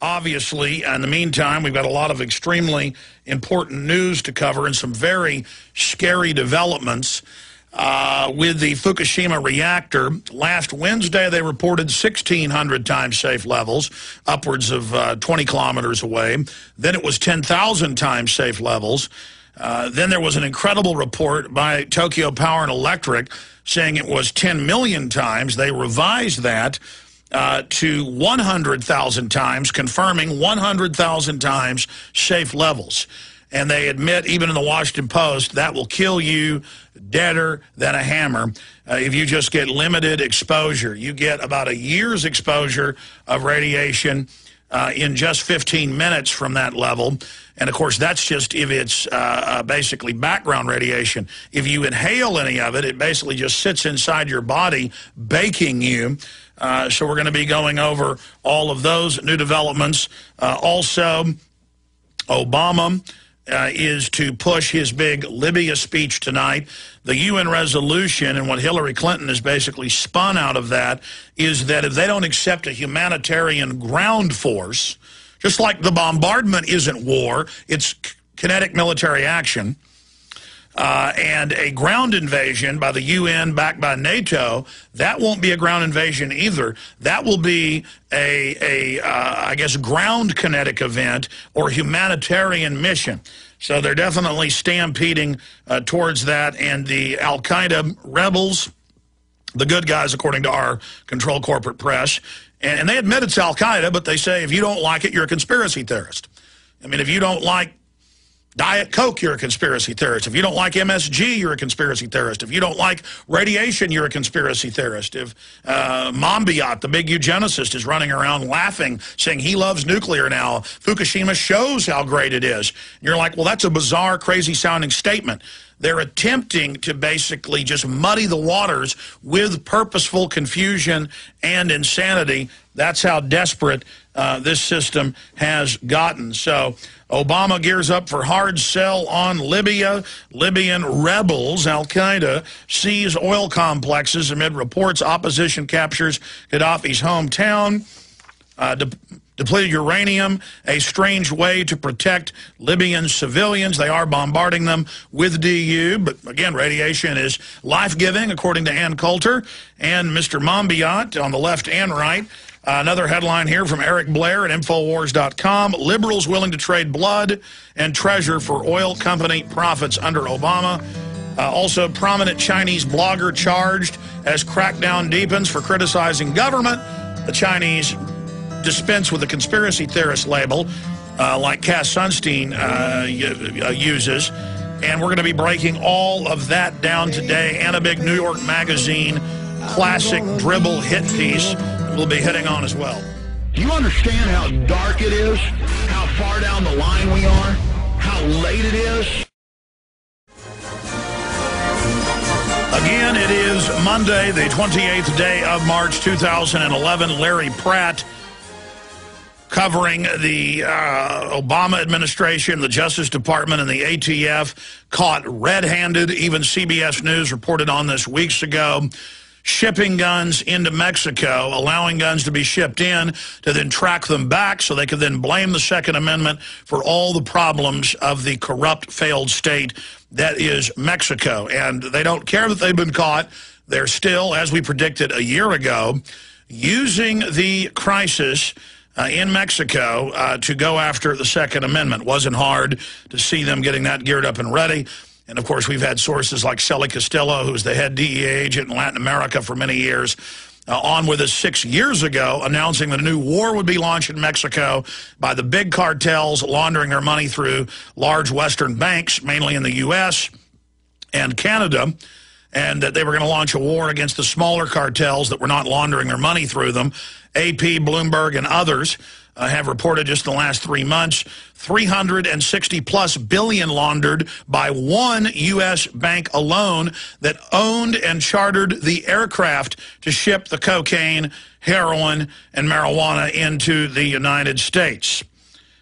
obviously. In the meantime, we've got a lot of extremely important news to cover and some very scary developments with the Fukushima reactor. Last Wednesday, they reported 1,600 times safe levels, upwards of 20 kilometers away. Then it was 10,000 times safe levels. Then there was an incredible report by Tokyo Power and Electric saying it was 10 million times. They revised that to 100,000 times, confirming 100,000 times safe levels. And they admit, even in the Washington Post, that will kill you deader than a hammer if you just get limited exposure. You get about a year's exposure of radiation in just 15 minutes from that level. And, of course, that's just if it's basically background radiation. If you inhale any of it, it basically just sits inside your body, baking you. So we're going to be going over all of those new developments. Also, Obama is to push his big Libya speech tonight. The UN resolution and what Hillary Clinton has basically spun out of that is that if they don't accept a humanitarian ground force, just like the bombardment isn't war, it's kinetic military action, and a ground invasion by the UN backed by NATO, that won't be a ground invasion either. That will be I guess, ground kinetic event or humanitarian mission. So they're definitely stampeding towards that. And the Al-Qaeda rebels, the good guys, according to our controlled corporate press, and they admit it's Al-Qaeda, but they say if you don't like it, you're a conspiracy theorist. I mean, if you don't like Diet Coke, you're a conspiracy theorist. If you don't like MSG, you're a conspiracy theorist. If you don't like radiation, you're a conspiracy theorist. If Monbiot, the big eugenicist, is running around laughing, saying he loves nuclear now, Fukushima shows how great it is. And you're like, well, that's a bizarre, crazy-sounding statement. They're attempting to basically just muddy the waters with purposeful confusion and insanity. That's how desperate this system has gotten. So Obama gears up for hard sell on Libya. Libyan rebels, Al-Qaeda, seize oil complexes amid reports opposition captures Gaddafi's hometown. Depleted uranium, a strange way to protect Libyan civilians. They are bombarding them with DU, but again, radiation is life-giving, according to Ann Coulter and Mr. Monbiot on the left and right. Another headline here from Eric Blair at Infowars.com. Liberals willing to trade blood and treasure for oil company profits under Obama. Also, prominent Chinese blogger charged as crackdown deepens for criticizing government. The Chinese dispense with the conspiracy theorist label like Cass Sunstein uses. And we're going to be breaking all of that down today, and a big New York Magazine classic dribble hit piece we'll be hitting on as well. Do you understand how dark it is? How far down the line we are? How late it is? Again, it is Monday, the 28th day of March 2011. Larry Pratt covering the Obama administration, the Justice Department, and the ATF caught red-handed. Even CBS News reported on this weeks ago. Shipping guns into Mexico, allowing guns to be shipped in to then track them back so they could then blame the Second Amendment for all the problems of the corrupt, failed state that is Mexico. And they don't care that they've been caught. They're still, as we predicted a year ago, using the crisis in Mexico to go after the Second Amendment. Wasn't hard to see them getting that geared up and ready. And, of course, we've had sources like Celly Castillo, who's the head DEA agent in Latin America for many years, on with us 6 years ago, announcing that a new war would be launched in Mexico by the big cartels laundering their money through large Western banks, mainly in the U.S. and Canada, and that they were going to launch a war against the smaller cartels that were not laundering their money through them. AP, Bloomberg, and others have reported just in the last 3 months, 360+ billion laundered by one U.S. bank alone that owned and chartered the aircraft to ship the cocaine, heroin, and marijuana into the United States.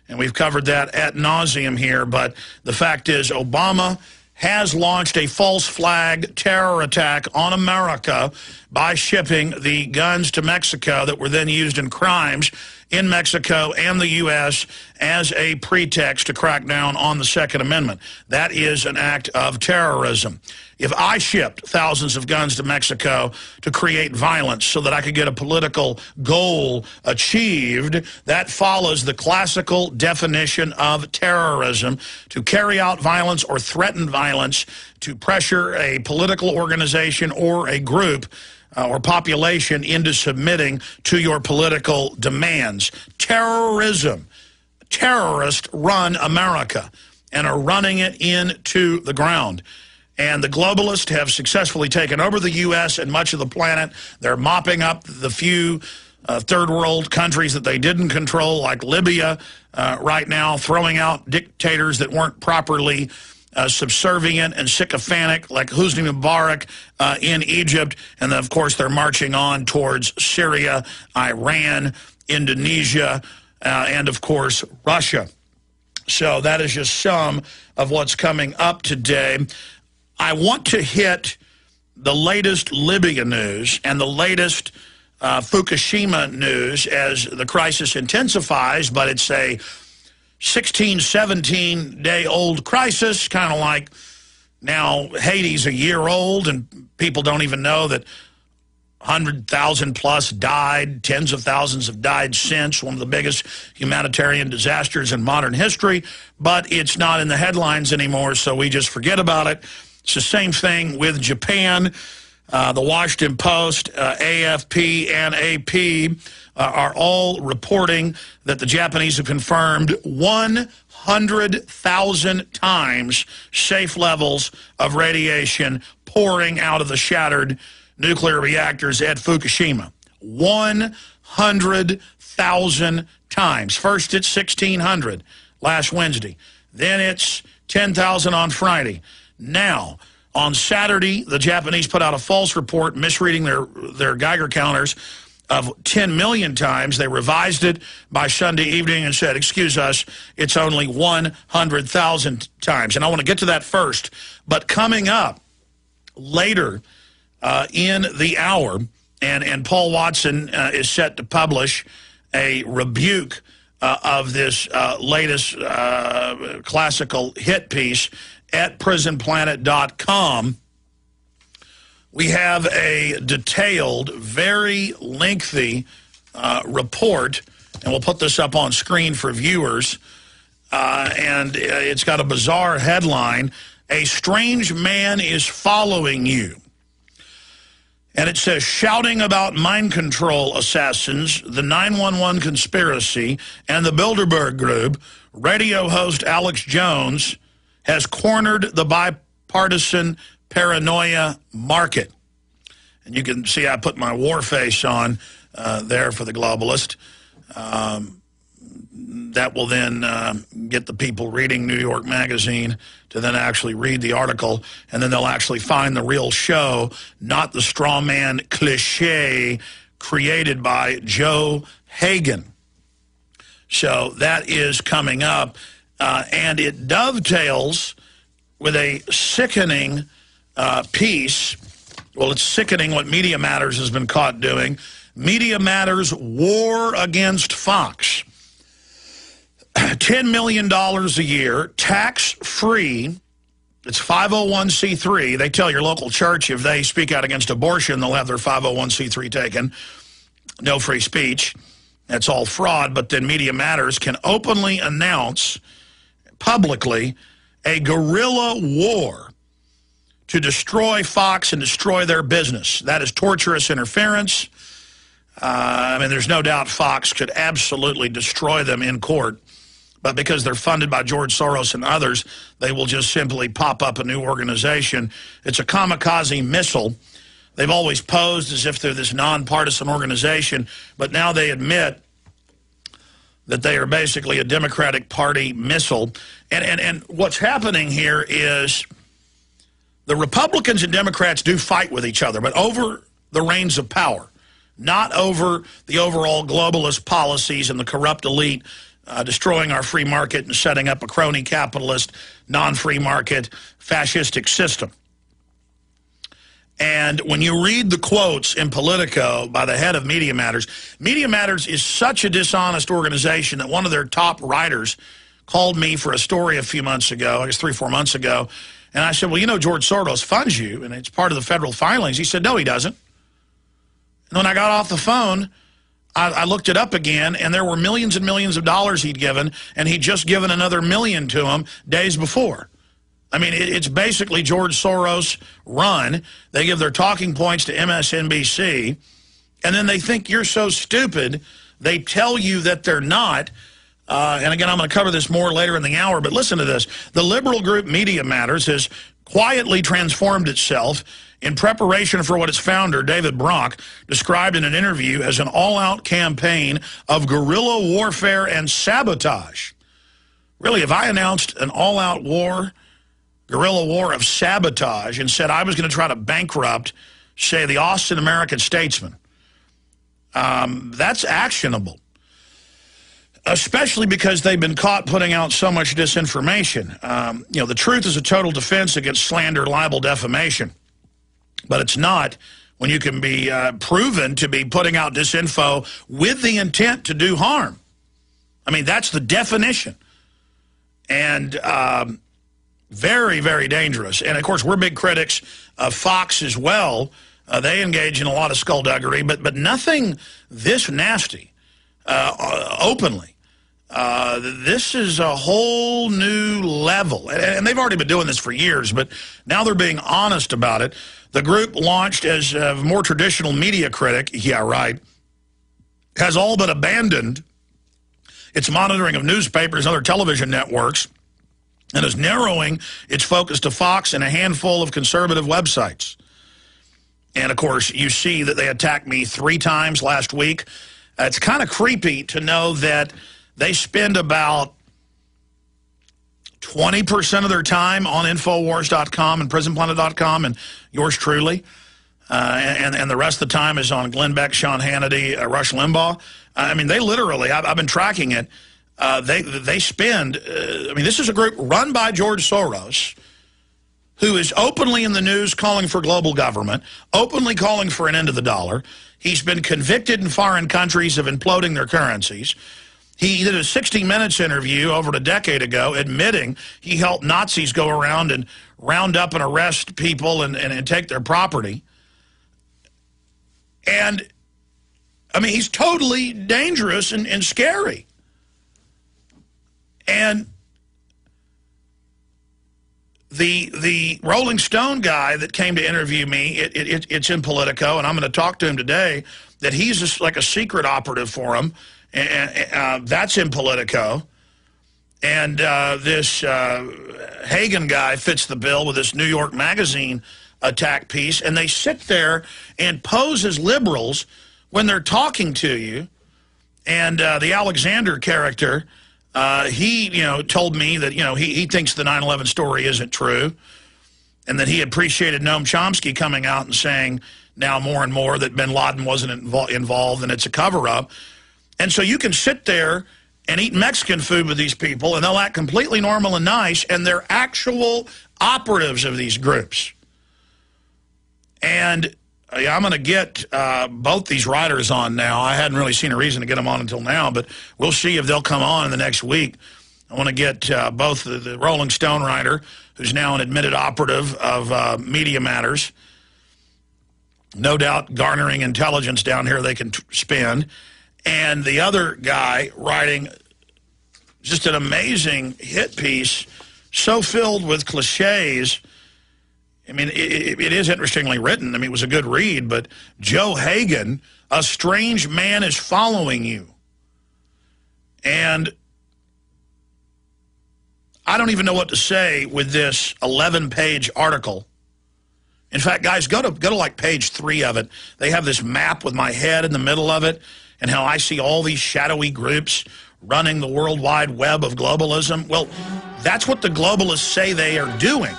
And we've covered that ad nauseum here, but the fact is Obama has launched a false flag terror attack on America by shipping the guns to Mexico that were then used in crimes in Mexico and the U.S. as a pretext to crack down on the Second Amendment. That is an act of terrorism. If I shipped thousands of guns to Mexico to create violence so that I could get a political goal achieved, that follows the classical definition of terrorism: to carry out violence or threaten violence to pressure a political organization or a group or population into submitting to your political demands. Terrorism. Terrorists run America and are running it into the ground. And the globalists have successfully taken over the U.S. and much of the planet. They're mopping up the few third world countries that they didn't control, like Libya right now, throwing out dictators that weren't properly subservient and sycophantic, like Hosni Mubarak in Egypt. And then, of course, they're marching on towards Syria, Iran, Indonesia, and, of course, Russia. So that is just some of what's coming up today. I want to hit the latest Libya news and the latest Fukushima news as the crisis intensifies, but it's a 16, 17-day-old crisis, kind of like now Haiti's a year old, and people don't even know that 100,000 plus died, tens of thousands have died since, one of the biggest humanitarian disasters in modern history, but it's not in the headlines anymore, so we just forget about it. It's the same thing with Japan. The Washington Post, AFP, and AP are all reporting that the Japanese have confirmed 100,000 times safe levels of radiation pouring out of the shattered nuclear reactors at Fukushima. 100,000 times. First it's 1,600 last Wednesday. Then it's 10,000 on Friday. Now, on Saturday, the Japanese put out a false report, misreading their Geiger counters of 10 million times. They revised it by Sunday evening and said, excuse us, it's only 100,000 times. And I want to get to that first. But coming up later in the hour, and Paul Watson is set to publish a rebuke of this latest classical hit piece at prisonplanet.com. We have a detailed, very lengthy report, and we'll put this up on screen for viewers, and it's got a bizarre headline: "A strange man is following you." And it says, shouting about mind control assassins, the 911 conspiracy, and the Bilderberg Group, radio host Alex Jones has cornered the bipartisan paranoia market. And you can see I put my war face on there for the globalist. That will then get the people reading New York Magazine to then actually read the article, and then they'll actually find the real show, not the straw man cliche created by Joe Hagan. So that is coming up, and it dovetails with a sickening piece. Well, it's sickening what Media Matters has been caught doing. Media Matters' war against Fox. $10 million a year, tax-free. It's 501c3. They tell your local church if they speak out against abortion, they'll have their 501c3 taken. No free speech. That's all fraud. But then Media Matters can openly announce publicly a guerrilla war to destroy Fox and destroy their business. That is torturous interference. I mean, there's no doubt Fox could absolutely destroy them in court. But because they're funded by George Soros and others, they will just simply pop up a new organization. It's a kamikaze missile. They've always posed as if they're this nonpartisan organization, but now they admit that they are basically a Democratic Party missile. And what's happening here is the Republicans and Democrats do fight with each other, but over the reins of power, not over the overall globalist policies and the corrupt elite destroying our free market and setting up a crony capitalist, non-free market, fascistic system. And when you read the quotes in Politico by the head of Media Matters is such a dishonest organization that one of their top writers called me for a story a few months ago, I guess 3 or 4 months ago, and I said, well, you know George Soros funds you, and it's part of the federal filings. He said, no, he doesn't. And when I got off the phone, I looked it up again, and there were millions and millions of dollars he'd given, and he'd just given another $1 million to him days before. I mean, it's basically George Soros run. They give their talking points to MSNBC, and then they think you're so stupid, they tell you that they're not. And again, I'm going to cover this more later in the hour, but listen to this. The liberal group Media Matters has quietly transformed itself in preparation for what its founder, David Brock, described in an interview as an all-out campaign of guerrilla warfare and sabotage. Really, if I announced an all-out war, guerrilla war of sabotage, and said I was going to try to bankrupt, say, the Austin American-Statesman, that's actionable. Especially because they've been caught putting out so much disinformation. You know, the truth is a total defense against slander, libel, defamation. But it's not when you can be proven to be putting out disinfo with the intent to do harm. I mean, that's the definition. And very, very dangerous. And, of course, we're big critics of Fox as well. They engage in a lot of skullduggery, but nothing this nasty openly. This is a whole new level. And they've already been doing this for years, but now they're being honest about it. The group, launched as a more traditional media critic, yeah, right, has all but abandoned its monitoring of newspapers and other television networks and is narrowing its focus to Fox and a handful of conservative websites. And, of course, you see that they attacked me 3 times last week. It's kind of creepy to know that they spend about 20% of their time on Infowars.com and PrisonPlanet.com and yours truly. And the rest of the time is on Glenn Beck, Sean Hannity, Rush Limbaugh. I mean, they literally, I've been tracking it, they spend, I mean, this is a group run by George Soros, who is openly in the news calling for global government, openly calling for an end to the dollar. He's been convicted in foreign countries of imploding their currencies. He did a 60 Minutes interview over a decade ago admitting he helped Nazis go around and round up and arrest people and take their property. And, I mean, he's totally dangerous and scary. And the Rolling Stone guy that came to interview me, it's in Politico, and I'm going to talk to him today, that he's just like a secret operative for him. And that's in Politico. And this Hagen guy fits the bill with this New York Magazine attack piece. And they sit there and pose as liberals when they're talking to you. And the Alexander character, he, told me that, he thinks the 9/11 story isn't true. And that he appreciated Noam Chomsky coming out and saying now more and more that bin Laden wasn't involved and it's a cover-up. And so you can sit there and eat Mexican food with these people, and they'll act completely normal and nice, and they're actual operatives of these groups. And I'm going to get both these writers on now. I hadn't really seen a reason to get them on until now, but we'll see if they'll come on in the next week. I want to get both the Rolling Stone writer, who's now an admitted operative of Media Matters, no doubt garnering intelligence down here they can spend, and the other guy writing just an amazing hit piece, so filled with cliches. I mean, it is interestingly written. I mean, it was a good read, but Joe Hagen, a strange man is following you. And I don't even know what to say with this 11-page article. In fact, guys, go to like page 3 of it. They have this map with my head in the middle of it, and how I see all these shadowy groups running the World Wide Web of globalism. Well, that's what the globalists say they are doing.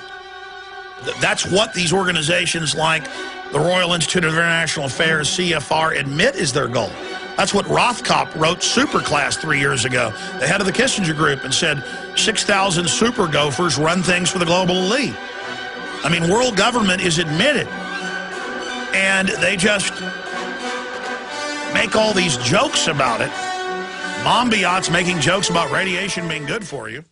That's what these organizations like the Royal Institute of International Affairs, CFR, admit is their goal. That's what Rothkopf wrote Superclass 3 years ago, the head of the Kissinger Group, and said 6,000 super gophers run things for the global elite. I mean, world government is admitted. And they just make all these jokes about it. Mombiat's making jokes about radiation being good for you.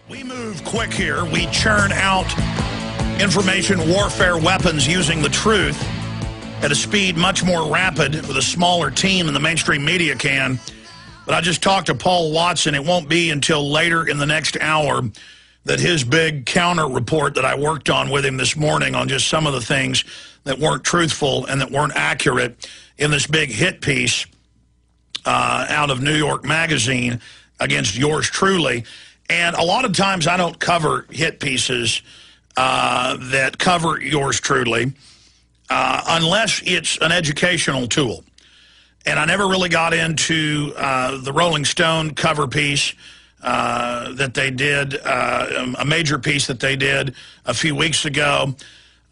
We move quick here. We churn out information warfare weapons using the truth at a speed much more rapid with a smaller team than the mainstream media can. But I just talked to Paul Watson. It won't be until later in the next hour that his big counter report that I worked on with him this morning on just some of the things that weren't truthful and that weren't accurate in this big hit piece out of New York Magazine against yours truly. And a lot of times I don't cover hit pieces that cover yours truly unless it's an educational tool. And I never really got into the Rolling Stone cover piece that they did, a major piece that they did a few weeks ago.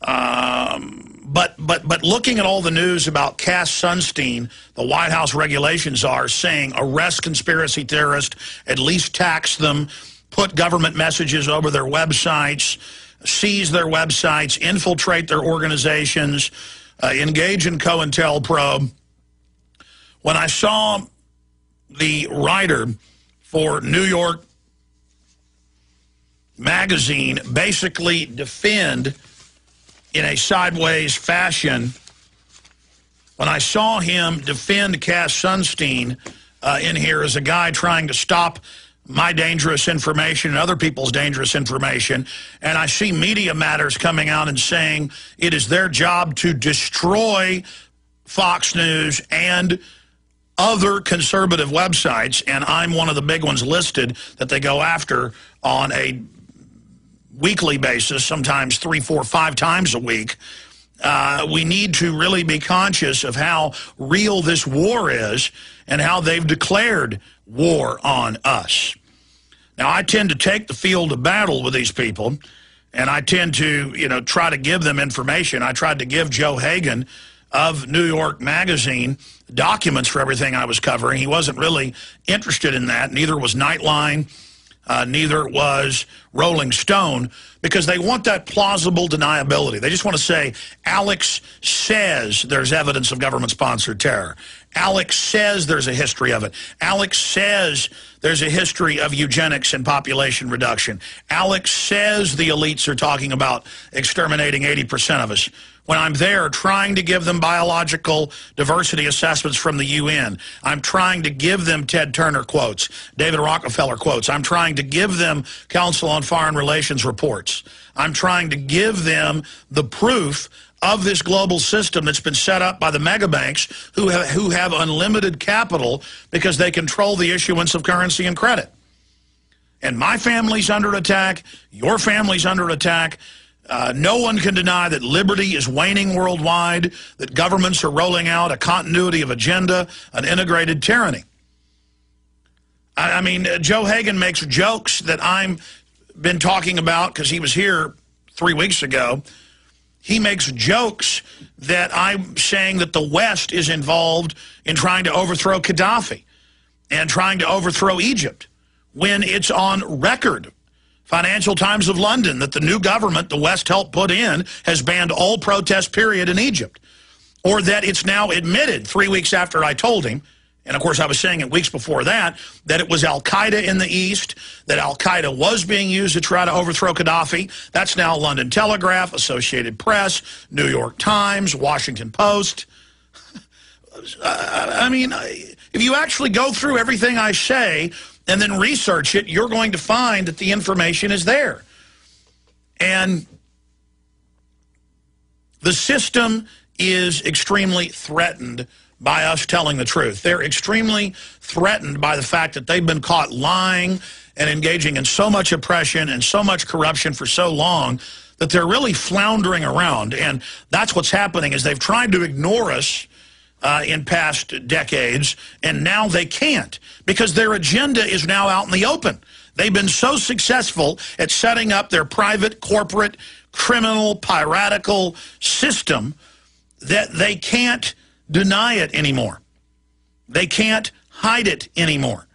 But looking at all the news about Cass Sunstein, the White House regulations are saying arrest conspiracy theorists, at least tax them, put government messages over their websites, seize their websites, infiltrate their organizations, engage in COINTELPRO. When I saw the writer for New York Magazine basically defend in a sideways fashion, when I saw him defend Cass Sunstein in here as a guy trying to stop my dangerous information and other people's dangerous information, and I see Media Matters coming out and saying it is their job to destroy Fox News and other conservative websites, and I'm one of the big ones listed that they go after on a weekly basis, sometimes 3, 4, 5 times a week. We need to really be conscious of how real this war is and how they've declared war on us. Now, I tend to take the field of battle with these people, and I tend to, try to give them information. I tried to give Joe Hagan of New York Magazine documents for everything I was covering. He wasn't really interested in that. Neither was Nightline. Neither was Rolling Stone, because they want that plausible deniability. They just want to say, Alex says there's evidence of government-sponsored terror. Alex says there's a history of it. Alex says there's a history of eugenics and population reduction. Alex says the elites are talking about exterminating 80% of us. When I'm there trying to give them biological diversity assessments from the UN, I'm trying to give them Ted Turner quotes, David Rockefeller quotes. I'm trying to give them Council on Foreign Relations reports. I'm trying to give them the proof of this global system that's been set up by the mega banks who have unlimited capital because they control the issuance of currency and credit. And my family's under attack. Your family's under attack. No one can deny that liberty is waning worldwide, that governments are rolling out a continuity of agenda, an integrated tyranny. I mean, Joe Hagan makes jokes that I've been talking about because he was here 3 weeks ago. He makes jokes that I'm saying that the West is involved in trying to overthrow Gaddafi and trying to overthrow Egypt when it's on record. Financial Times of London, that the new government the West helped put in has banned all protest period in Egypt. Or that it's now admitted 3 weeks after I told him, and of course I was saying it weeks before that it was Al-Qaeda in the East, that Al-Qaeda was being used to try to overthrow Gaddafi. That's now London Telegraph, Associated Press, New York Times, Washington Post. I mean, if you actually go through everything I say and then research it, you're going to find that the information is there. And the system is extremely threatened by us telling the truth. They're extremely threatened by the fact that they've been caught lying and engaging in so much oppression and so much corruption for so long that they're really floundering around. And that's what's happening, is they've tried to ignore us in past decades, and now they can't, because their agenda is now out in the open. They've been so successful at setting up their private, corporate, criminal, piratical system that they can't deny it anymore. They can't hide it anymore.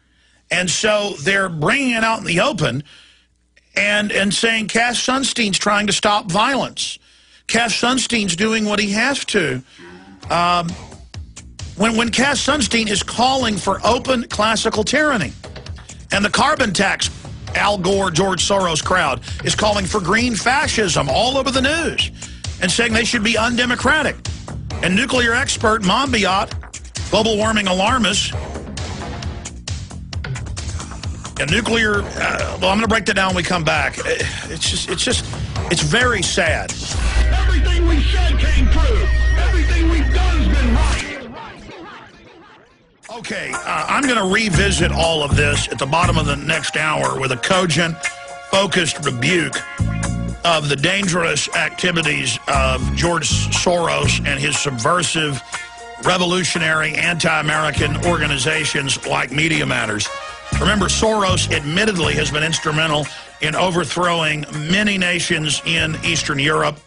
And so they're bringing it out in the open, and saying Cass Sunstein's trying to stop violence. Cass Sunstein's doing what he has to. When Cass Sunstein is calling for open classical tyranny, and the carbon tax, Al Gore, George Soros crowd is calling for green fascism all over the news and saying they should be undemocratic. And nuclear expert Monbiot, global warming alarmist, and nuclear, well, I'm going to break that down when we come back. It's very sad. Everything we said came true. Everything we've done has been right. Okay, I'm going to revisit all of this at the bottom of the next hour with a cogent, focused rebuke of the dangerous activities of George Soros and his subversive, revolutionary, anti-American organizations like Media Matters. Remember, Soros admittedly has been instrumental in overthrowing many nations in Eastern Europe.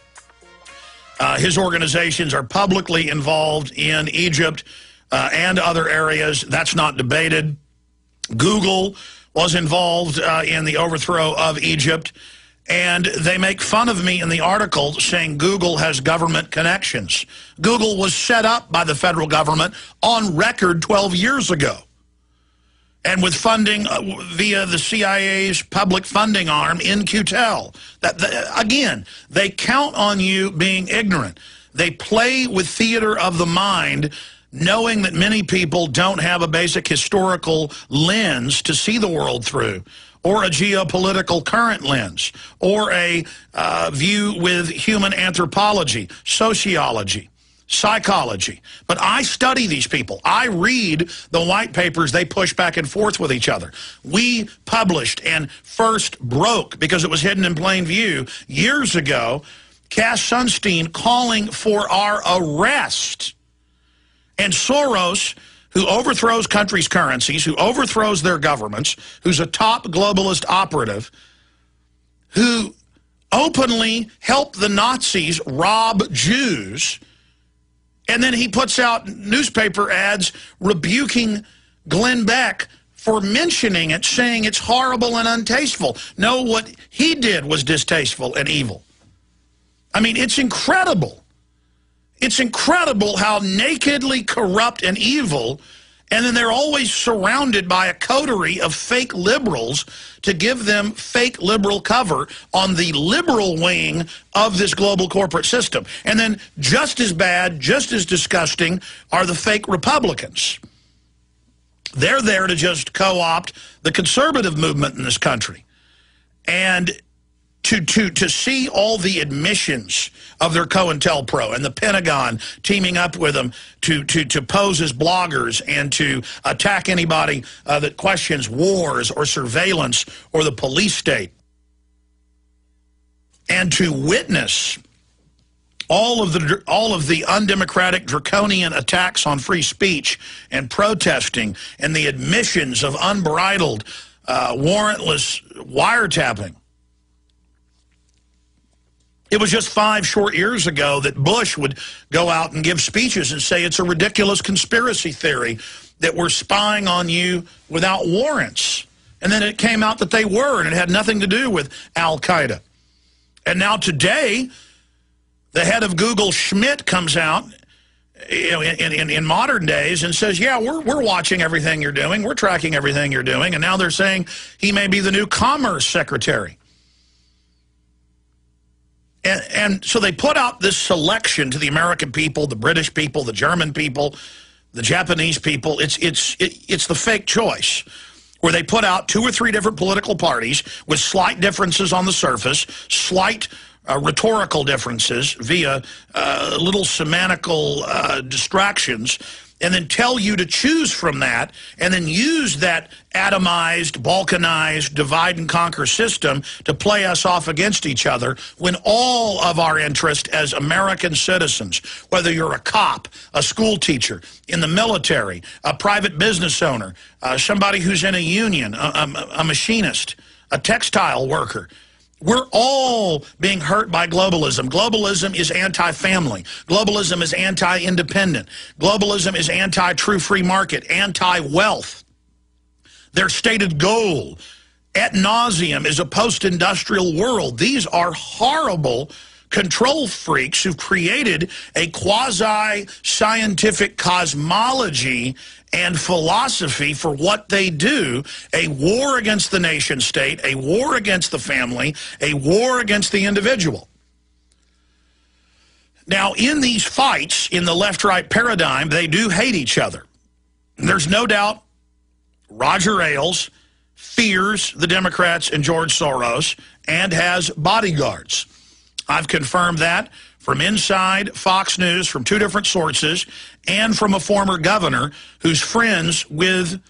His organizations are publicly involved in Egypt and other areas. That's not debated. Google was involved in the overthrow of Egypt. And they make fun of me in the article saying Google has government connections. Google was set up by the federal government on record 12 years ago. And with funding via the CIA's public funding arm in QTEL. Again, they count on you being ignorant. They play with theater of the mind, knowing that many people don't have a basic historical lens to see the world through, or a geopolitical current lens, or a view with human anthropology, sociology, psychology. But I study these people. I read the white papers they push back and forth with each other. We published and first broke, because it was hidden in plain view, years ago, Cass Sunstein calling for our arrest. And Soros, who overthrows countries' currencies, who overthrows their governments, who's a top globalist operative, who openly helped the Nazis rob Jews, and then he puts out newspaper ads rebuking Glenn Beck for mentioning it, saying it's horrible and untasteful. No, what he did was distasteful and evil. I mean, it's incredible. It's incredible how nakedly corrupt and evil, and then they're always surrounded by a coterie of fake liberals to give them fake liberal cover on the liberal wing of this global corporate system. And then just as bad, just as disgusting are the fake Republicans. They're there to just co-opt the conservative movement in this country. And to see all the admissions of their COINTELPRO and the Pentagon teaming up with them to pose as bloggers and to attack anybody that questions wars or surveillance or the police state, and to witness all of the undemocratic, draconian attacks on free speech and protesting, and the admissions of unbridled, warrantless wiretapping. It was just 5 short years ago that Bush would go out and give speeches and say it's a ridiculous conspiracy theory that we're spying on you without warrants. And then it came out that they were, and it had nothing to do with Al-Qaeda. And now today, the head of Google, Schmidt, comes out in modern days and says, yeah, we're watching everything you're doing. We're tracking everything you're doing. And now they're saying he may be the new Commerce Secretary. And so they put out this selection to the American people, the British people, the German people, the Japanese people. It's the fake choice, where they put out 2 or 3 different political parties with slight differences on the surface, slight rhetorical differences via little semantical distractions, and then tell you to choose from that, and then use that atomized, balkanized, divide and conquer system to play us off against each other, when all of our interest as American citizens, whether you're a cop, a school teacher, in the military, a private business owner, somebody who's in a union, a machinist, a textile worker, we're all being hurt by globalism. Globalism is anti-family. Globalism is anti-independent. Globalism is anti-true free market, anti-wealth. Their stated goal ad nauseum is a post-industrial world. These are horrible control freaks who've created a quasi-scientific cosmology and philosophy for what they do, a war against the nation state, a war against the family, a war against the individual. Now, in these fights, in the left-right paradigm, they do hate each other. There's no doubt Roger Ailes fears the Democrats and George Soros and has bodyguards. I've confirmed that from inside Fox News, from 2 different sources, and from a former governor who's friends with,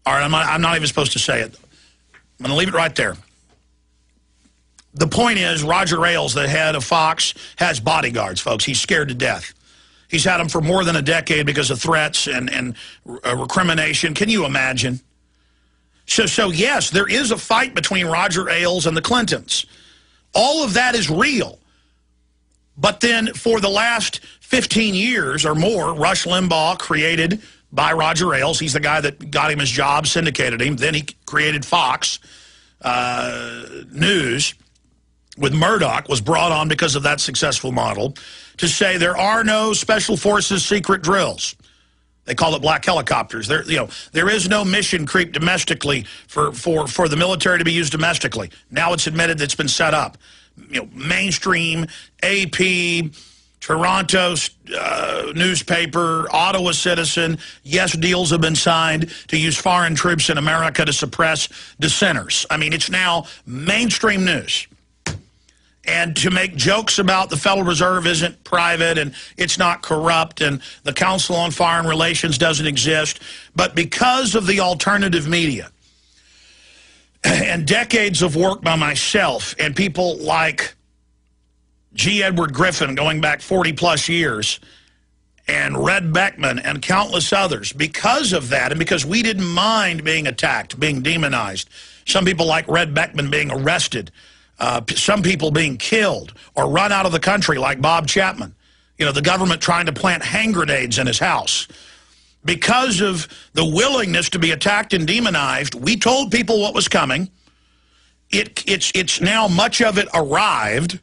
all right, I'm not even supposed to say it. I'm going to leave it right there. The point is, Roger Ailes, the head of Fox, has bodyguards, folks. He's scared to death. He's had them for more than a decade because of threats and recrimination. Can you imagine? So yes, there is a fight between Roger Ailes and the Clintons. All of that is real. But then for the last 15 years or more, Rush Limbaugh, created by Roger Ailes, he's the guy that got him his job, syndicated him, then he created Fox News with Murdoch, was brought on because of that successful model, to say there are no special forces secret drills. They call it black helicopters. There is no mission creep domestically for the military to be used domestically. Now it's admitted that it's been set up. Mainstream, AP, Toronto newspaper, Ottawa Citizen, yes, deals have been signed to use foreign troops in America to suppress dissenters. I mean, it's now mainstream news. And to make jokes about the Federal Reserve isn't private and it's not corrupt and the Council on Foreign Relations doesn't exist. But because of the alternative media and decades of work by myself and people like G. Edward Griffin going back 40-plus years and Red Beckman and countless others, because of that and because we didn't mind being attacked, being demonized, some people like Red Beckman being arrested, some people being killed or run out of the country like Bob Chapman. The government trying to plant hand grenades in his house. Because of the willingness to be attacked and demonized, we told people what was coming. It's now much of it arrived.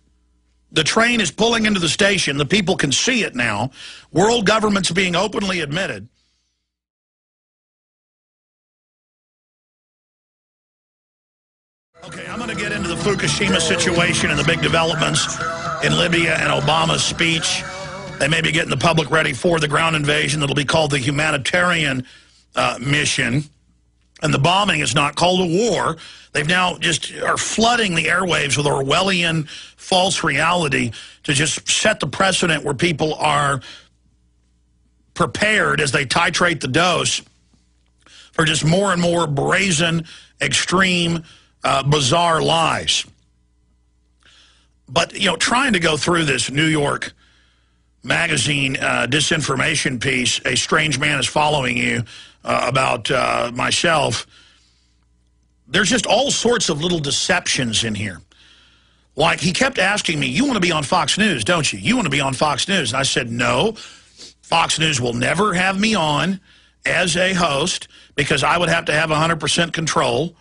The train is pulling into the station. The people can see it now. World governments being openly admitted. Okay, I'm going to get into the Fukushima situation and the big developments in Libya and Obama's speech. They may be getting the public ready for the ground invasion that'll be called the humanitarian mission. And the bombing is not called a war. They've now just are flooding the airwaves with Orwellian false reality to just set the precedent where people are prepared as they titrate the dose for just more and more brazen, extreme, bizarre lies. But, trying to go through this New York Magazine disinformation piece, A Strange Man Is Following You, about myself, there's just all sorts of little deceptions in here. Like, he kept asking me, you want to be on Fox News, don't you? You want to be on Fox News. And I said, no, Fox News will never have me on as a host because I would have to have 100% control.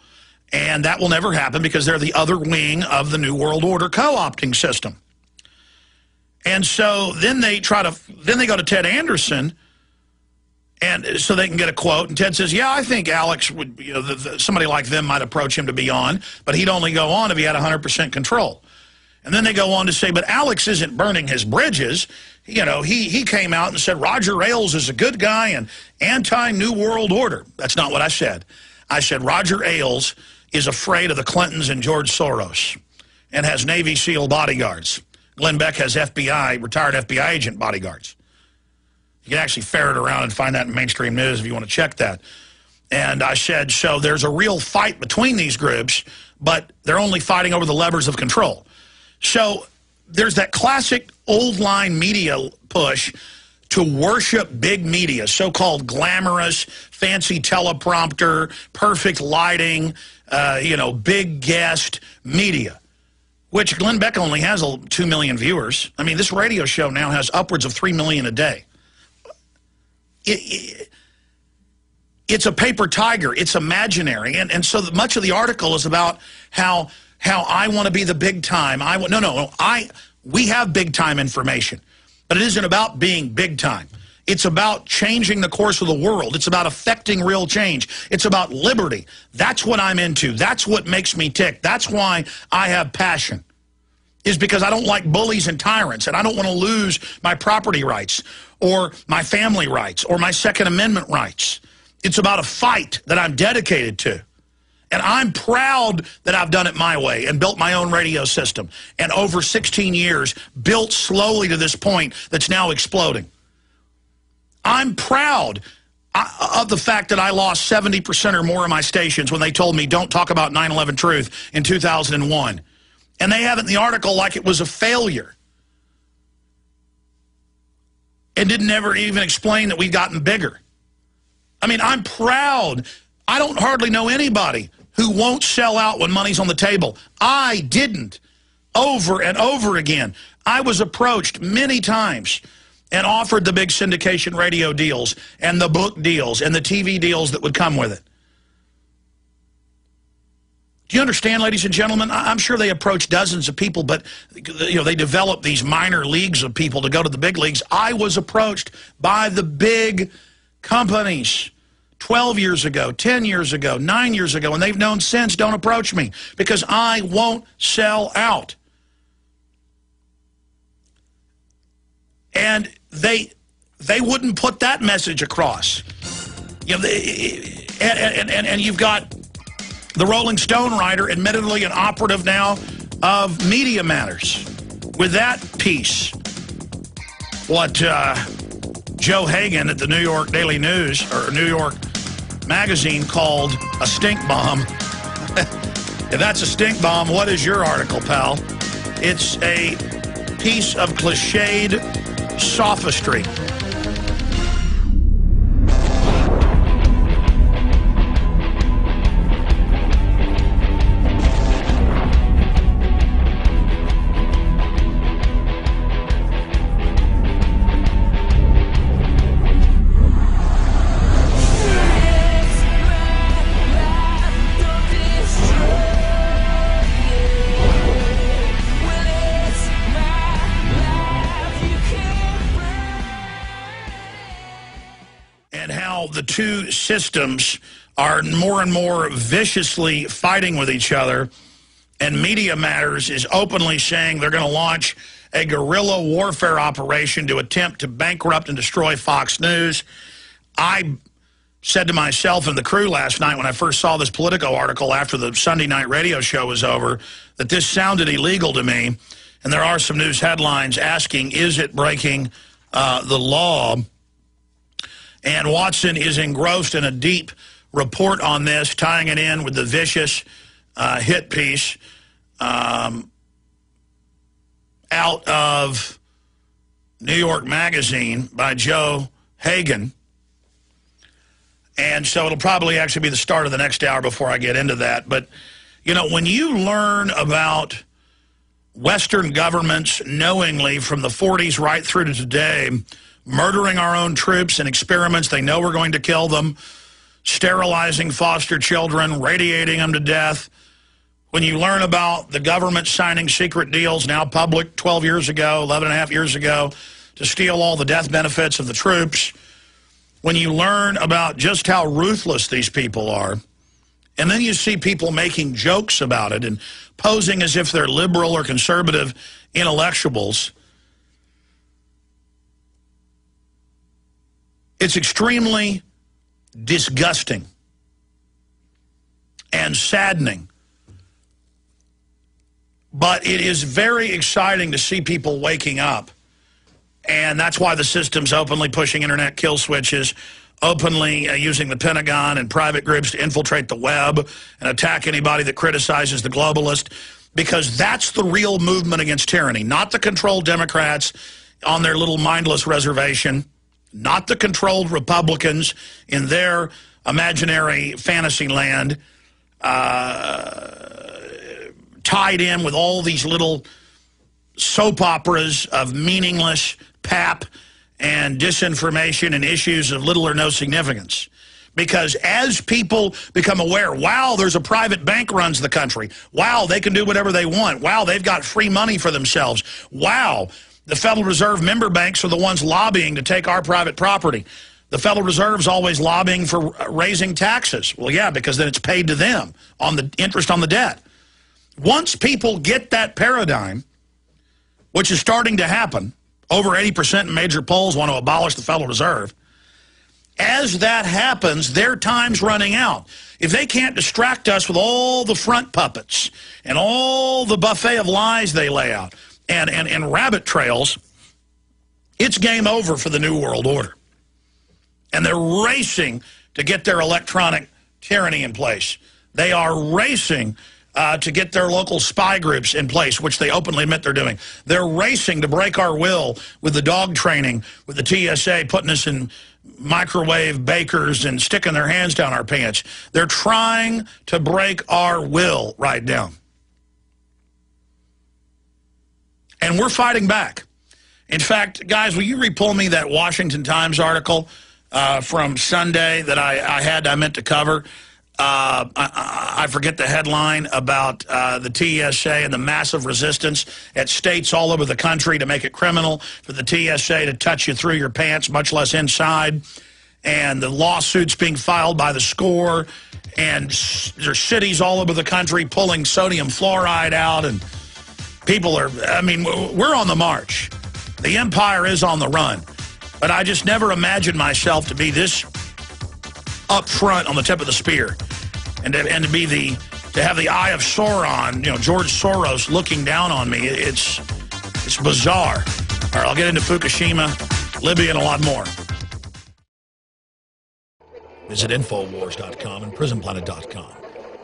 And that will never happen because they're the other wing of the New World Order co-opting system. And so then they go to Ted Anderson, and so they can get a quote. And Ted says, yeah, I think Alex would, somebody like them might approach him to be on, but he'd only go on if he had 100% control. And then they go on to say, but Alex isn't burning his bridges. He came out and said Roger Ailes is a good guy and anti-New World Order. That's not what I said. I said Roger Ailes is afraid of the Clintons and George Soros and has Navy SEAL bodyguards. Glenn Beck has retired FBI agent bodyguards. You can actually ferret around and find that in mainstream news if you want to check that. And I said, so there's a real fight between these groups, but they're only fighting over the levers of control. So there's that classic old line media push to worship big media, so-called glamorous, fancy teleprompter, perfect lighting, big guest media, which Glenn Beck only has 2 million viewers. I mean, this radio show now has upwards of 3 million a day. It's a paper tiger. It's imaginary. And so much of the article is about how I want to be the big time. We have big time information, but it isn't about being big time. It's about changing the course of the world. It's about affecting real change. It's about liberty. That's what I'm into. That's what makes me tick. That's why I have passion, is because I don't like bullies and tyrants, and I don't want to lose my property rights or my family rights or my Second Amendment rights. It's about a fight that I'm dedicated to. And I'm proud that I've done it my way and built my own radio system. And over 16 years, built slowly to this point that's now exploding. I'm proud of the fact that I lost 70% or more of my stations when they told me don't talk about 9/11 truth in 2001. And they have it in the article like it was a failure. And didn't ever even explain that we've gotten bigger. I mean, I'm proud. I don't hardly know anybody who won't sell out when money's on the table. I didn't. Over and over again. I was approached many times and offered the big syndication radio deals and the book deals and the TV deals that would come with it. Do you understand, ladies and gentlemen? I'm sure they approached dozens of people, but they developed these minor leagues of people to go to the big leagues. I was approached by the big companies 12 years ago, 10 years ago, 9 years ago, and they've known since, don't approach me because I won't sell out. And they wouldn't put that message across. And you've got the Rolling Stone writer, admittedly an operative now of Media Matters, with that piece. What Joe Hagan at the New York Daily News, or New York Magazine, called a stink bomb. If that's a stink bomb, what is your article, pal? It's a piece of cliched sophistry. The two systems are more and more viciously fighting with each other, and Media Matters is openly saying they're going to launch a guerrilla warfare operation to attempt to bankrupt and destroy Fox News. I said to myself and the crew last night when I first saw this Politico article after the Sunday night radio show was over that this sounded illegal to me, and there are some news headlines asking, is it breaking the law? And Watson is engrossed in a deep report on this, tying it in with the vicious hit piece out of New York Magazine by Joe Hagan. And so it'll probably actually be the start of the next hour before I get into that. But, when you learn about Western governments knowingly from the 40s right through to today murdering our own troops in experiments they know we're going to kill them, sterilizing foster children, radiating them to death. When you learn about the government signing secret deals, now public, 12 years ago, 11 and a half years ago, to steal all the death benefits of the troops. When you learn about just how ruthless these people are, and then you see people making jokes about it and posing as if they're liberal or conservative intellectuals, it's extremely disgusting and saddening. But it is very exciting to see people waking up. And that's why the system's openly pushing internet kill switches, openly using the Pentagon and private groups to infiltrate the web and attack anybody that criticizes the globalist, because that's the real movement against tyranny, not the controlled Democrats on their little mindless reservation, not the controlled Republicans in their imaginary fantasy land, tied in with all these little soap operas of meaningless pap and disinformation and issues of little or no significance. Because as people become aware, wow, there's a private bank runs the country. Wow, they can do whatever they want. Wow, they've got free money for themselves. Wow, the Federal Reserve member banks are the ones lobbying to take our private property. The Federal Reserve's always lobbying for raising taxes. Well, yeah, because then it's paid to them on the interest on the debt. Once people get that paradigm, which is starting to happen, over 80% in major polls want to abolish the Federal Reserve. As that happens, their time's running out. If they can't distract us with all the front puppets and all the buffet of lies they lay out and rabbit trails, it's game over for the New World Order. And they're racing to get their electronic tyranny in place. They are racing to get their local spy groups in place, which they openly admit they're doing. They're racing to break our will with the dog training, with the TSA putting us in microwave bakers and sticking their hands down our pants. They're trying to break our will right now. And we're fighting back. In fact, guys, will you re-pull me that Washington Times article from Sunday that I meant to cover? I forget the headline about the TSA and the massive resistance at states all over the country to make it criminal for the TSA to touch you through your pants, much less inside, and the lawsuits being filed by the score, and there's cities all over the country pulling sodium fluoride out, and people are, I mean, we're on the march. The empire is on the run, but I just never imagined myself to be this up front on the tip of the spear, and to have the eye of Sauron, you know, George Soros looking down on me. It's bizarre. All right, I'll get into Fukushima, Libya, and a lot more. Visit Infowars.com and PrisonPlanet.com.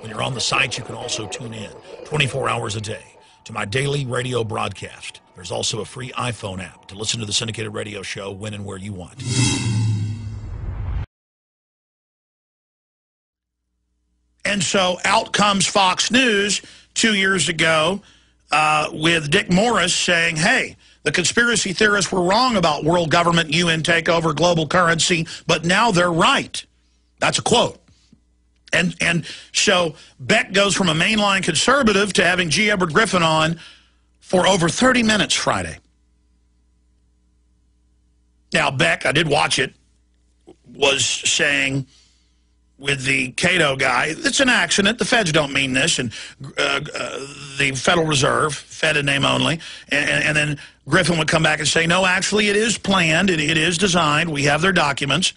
When you're on the site, you can also tune in 24 hours a day to my daily radio broadcast. There's also a free iPhone app to listen to the syndicated radio show when and where you want. And so out comes Fox News 2 years ago with Dick Morris saying, hey, the conspiracy theorists were wrong about world government, UN takeover, global currency, but now they're right. That's a quote. And so Beck goes from a mainline conservative to having G. Edward Griffin on for over 30 minutes Friday. Now, Beck, I did watch it, was saying with the Cato guy, it's an accident, the feds don't mean this, and the Federal Reserve, Fed in name only, and then Griffin would come back and say, no, actually it is planned, it is designed, we have their documents,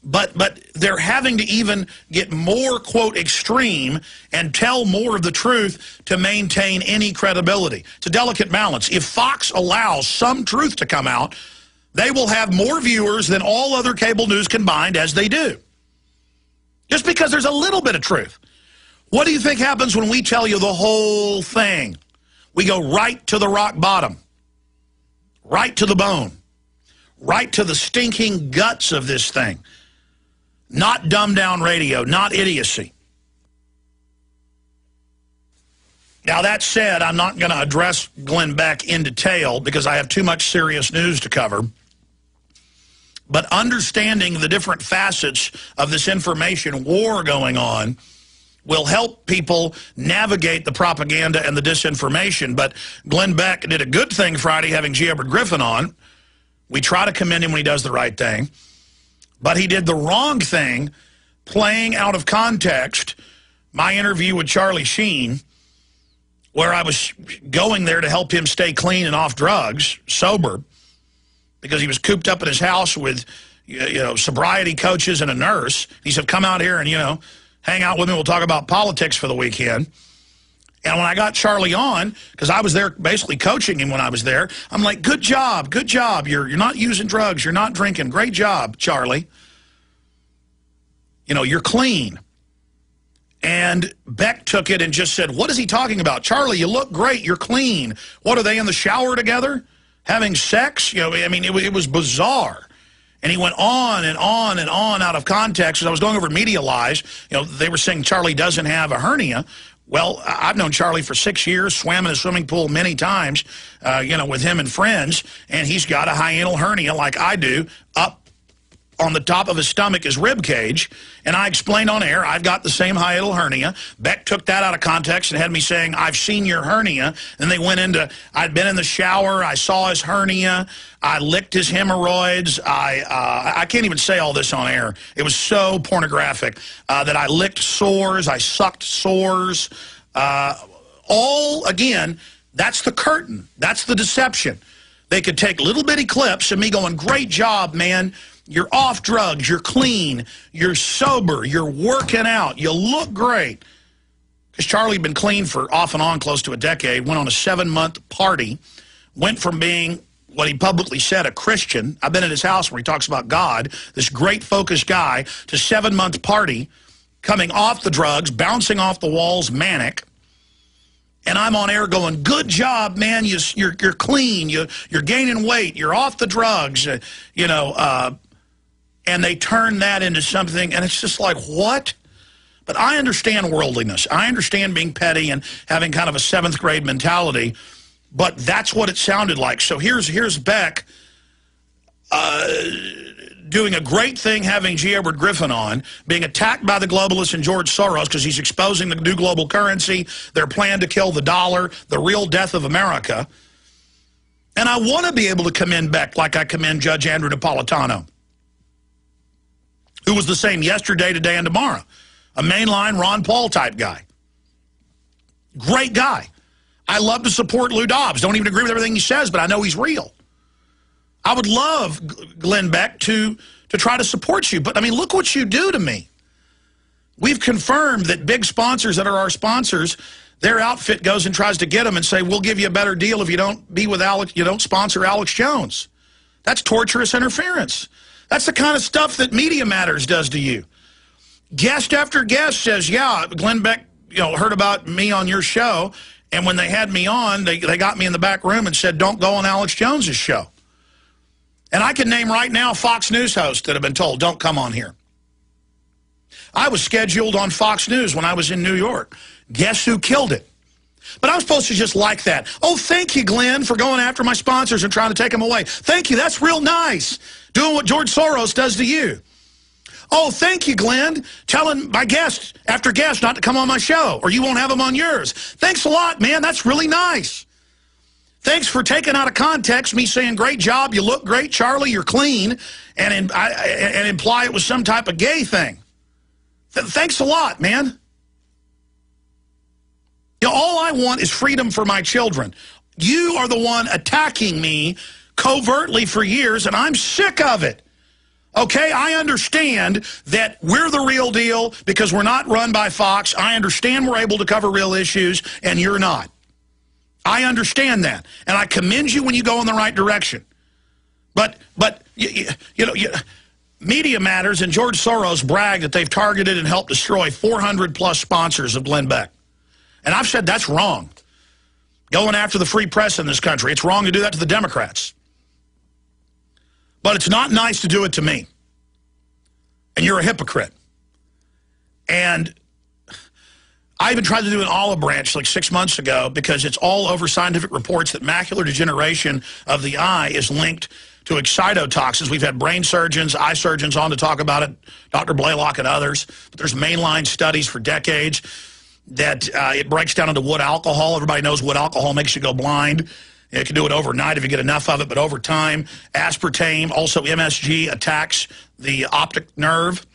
but they're having to even get more, quote, extreme and tell more of the truth to maintain any credibility. It's a delicate balance. If Fox allows some truth to come out, they will have more viewers than all other cable news combined, as they do. Just because there's a little bit of truth. What do you think happens when we tell you the whole thing? We go right to the rock bottom, right to the bone, right to the stinking guts of this thing. Not dumbed down radio, not idiocy. Now, that said, I'm not going to address Glenn Beck in detail because I have too much serious news to cover. But understanding the different facets of this information war going on will help people navigate the propaganda and the disinformation. But Glenn Beck did a good thing Friday having G. Edward Griffin on. We try to commend him when he does the right thing. But he did the wrong thing playing out of context my interview with Charlie Sheen, where I was going there to help him stay clean and off drugs, sober, because he was cooped up in his house with, sobriety coaches and a nurse. He said, come out here and, hang out with me. We'll talk about politics for the weekend. And when I got Charlie on, because I was there basically coaching him when I was there, I'm like, good job, good job. You're not using drugs. You're not drinking. Great job, Charlie. You're clean. And Beck took it and just said, what is he talking about? Charlie, you look great. You're clean. What, are they in the shower together? Having sex? It was bizarre. And he went on and on and on out of context. As I was going over media lies, they were saying Charlie doesn't have a hernia. Well, I've known Charlie for 6 years, swam in a swimming pool many times, with him and friends, and he's got a hiatal hernia like I do up on the top of his stomach is rib cage, and I explained on air, I've got the same hiatal hernia. Beck took that out of context and had me saying, I've seen your hernia. And they went into, I'd been in the shower, I saw his hernia, I licked his hemorrhoids, I can't even say all this on air. It was so pornographic that I licked sores, I sucked sores, all, again, that's the curtain, that's the deception. They could take little bitty clips of me going, great job, man. You're off drugs. You're clean. You're sober. You're working out. You look great. Because Charlie had been clean for off and on close to a decade, went on a 7-month party, went from being what he publicly said, a Christian. I've been at his house where he talks about God, this great focused guy, to 7-month party, coming off the drugs, bouncing off the walls, manic. And I'm on air going, good job, man, you're clean, you're gaining weight, you're off the drugs, you know, and they turn that into something, and it's just like, what? But I understand worldliness. I understand being petty and having kind of a 7th grade mentality, but that's what it sounded like. So here's Beck doing a great thing, having G. Edward Griffin on, being attacked by the globalists and George Soros because he's exposing the new global currency, their plan to kill the dollar, the real death of America. And I want to be able to commend Beck like I commend Judge Andrew Napolitano, who was the same yesterday, today, and tomorrow. A mainline Ron Paul type guy. Great guy. I love to support Lou Dobbs. Don't even agree with everything he says, but I know he's real. I would love, Glenn Beck, to try to support you. But, I mean, look what you do to me. We've confirmed that big sponsors that are our sponsors, their outfit goes and tries to get them and say, we'll give you a better deal if you don't be with Alex, you don't sponsor Alex Jones. That's torturous interference. That's the kind of stuff that Media Matters does to you. Guest after guest says, yeah, Glenn Beck, you know, heard about me on your show, and when they had me on, they got me in the back room and said, don't go on Alex Jones's show. And I can name right now Fox News hosts that have been told, don't come on here. I was scheduled on Fox News when I was in New York. Guess who killed it? But I was supposed to just like that. Oh, thank you, Glenn, for going after my sponsors and trying to take them away. Thank you, that's real nice. Doing what George Soros does to you. Oh, thank you, Glenn, telling my guest after guest not to come on my show, or you won't have them on yours. Thanks a lot, man, that's really nice. Thanks for taking out of context me saying, great job, you look great, Charlie, you're clean, and imply it was some type of gay thing. Thanks a lot, man. You know, all I want is freedom for my children. You are the one attacking me covertly for years, and I'm sick of it. Okay, I understand that we're the real deal because we're not run by Fox. I understand we're able to cover real issues, and you're not. I understand that, and I commend you when you go in the right direction. But you know, Media Matters and George Soros brag that they've targeted and helped destroy 400-plus sponsors of Glenn Beck. And I've said that's wrong. Going after the free press in this country, it's wrong to do that to the Democrats. But it's not nice to do it to me. And you're a hypocrite. And I even tried to do an olive branch like 6 months ago because it's all over scientific reports that macular degeneration of the eye is linked to excitotoxins. We've had brain surgeons, eye surgeons on to talk about it, Dr. Blaylock and others. But there's mainline studies for decades that it breaks down into wood alcohol. Everybody knows wood alcohol makes you go blind. It can do it overnight if you get enough of it, but over time, aspartame, also MSG, attacks the optic nerve.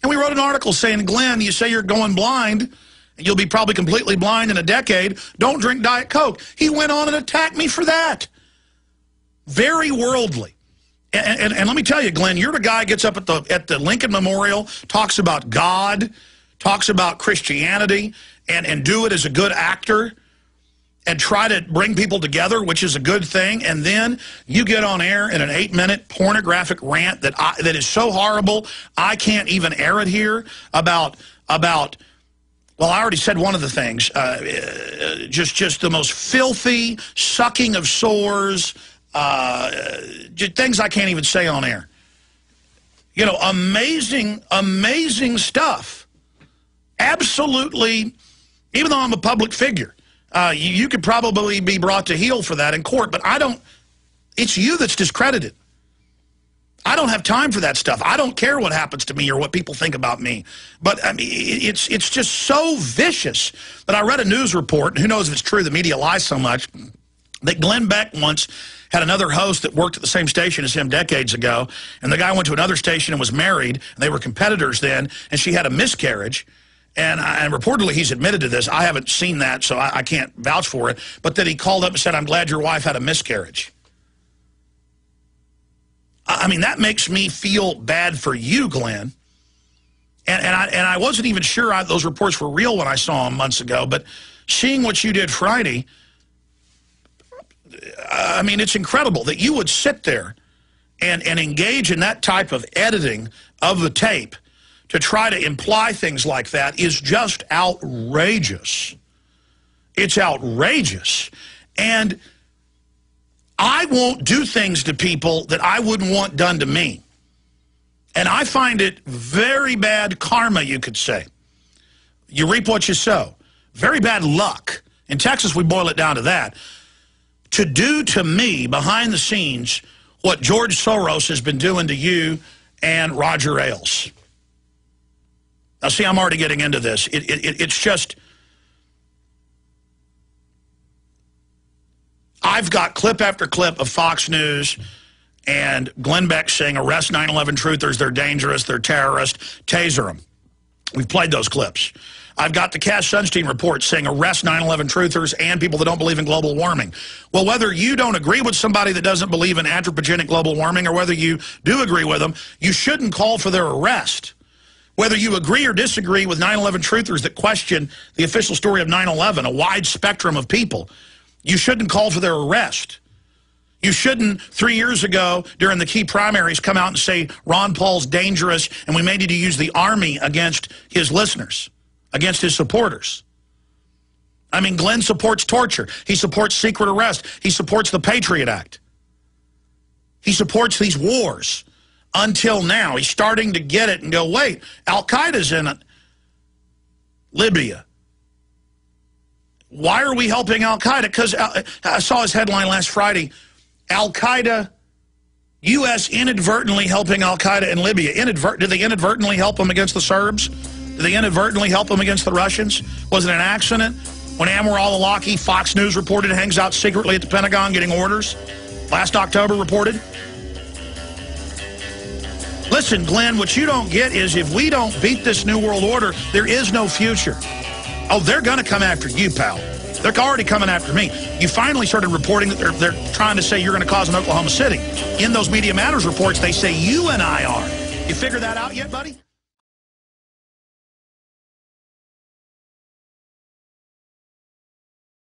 And we wrote an article saying, Glenn, you say you're going blind, and you'll be probably completely blind in a decade. Don't drink Diet Coke. He went on and attacked me for that. Very worldly. And let me tell you, Glenn, you're the guy who gets up at the Lincoln Memorial, talks about God, talks about Christianity, and do it as a good actor, and try to bring people together, which is a good thing, and then you get on air in an 8-minute pornographic rant that is so horrible, I can't even air it here, about well, I already said one of the things, just the most filthy sucking of sores, just things I can't even say on air. You know, amazing, amazing stuff. Absolutely, even though I'm a public figure, you could probably be brought to heel for that in court, but I don't, it's you that's discredited. I don't have time for that stuff. I don't care what happens to me or what people think about me. But, I mean, it's just so vicious that I read a news report, and who knows if it's true, the media lies so much, that Glenn Beck once had another host that worked at the same station as him decades ago, and the guy went to another station and was married, and they were competitors then, and she had a miscarriage. And reportedly he's admitted to this. I haven't seen that, so I can't vouch for it. But that he called up and said, "I'm glad your wife had a miscarriage." I mean, that makes me feel bad for you, Glenn. And I wasn't even sure those reports were real when I saw them months ago. But seeing what you did Friday, I mean, it's incredible that you would sit there and engage in that type of editing of the tape to try to imply things like that is just outrageous. It's outrageous. And I won't do things to people that I wouldn't want done to me. And I find it very bad karma, you could say. You reap what you sow. Very bad luck. In Texas, we boil it down to that. To do to me, behind the scenes, what George Soros has been doing to you and Roger Ailes. Now, see, I'm already getting into this. It's just... I've got clip after clip of Fox News and Glenn Beck saying, "Arrest 9/11 truthers, they're dangerous, they're terrorists, taser them." We've played those clips. I've got the Cass Sunstein report saying, "Arrest 9/11 truthers and people that don't believe in global warming." Well, whether you don't agree with somebody that doesn't believe in anthropogenic global warming or whether you do agree with them, you shouldn't call for their arrest. Whether you agree or disagree with 9/11 truthers that question the official story of 9/11, a wide spectrum of people, you shouldn't call for their arrest. You shouldn't, 3 years ago, during the key primaries, come out and say, Ron Paul's dangerous, and we may need to use the army against his listeners, against his supporters. I mean, Glenn supports torture. He supports secret arrest. He supports the Patriot Act. He supports these wars. Until now, he's starting to get it and go, wait, Al-Qaeda's in it. Libya. Why are we helping Al-Qaeda? Because I saw his headline last Friday, Al-Qaeda, U.S. inadvertently helping Al-Qaeda in Libya. Did they inadvertently help them against the Serbs? Did they inadvertently help them against the Russians? Was it an accident? When Anwar al-Awlaki, Fox News reported, hangs out secretly at the Pentagon getting orders, last October reported. Listen, Glenn, what you don't get is if we don't beat this New World Order, there is no future. Oh, they're going to come after you, pal. They're already coming after me. You finally started reporting that they're trying to say you're going to cause in Oklahoma City. In those Media Matters reports, they say you and I are. You figured that out yet, buddy?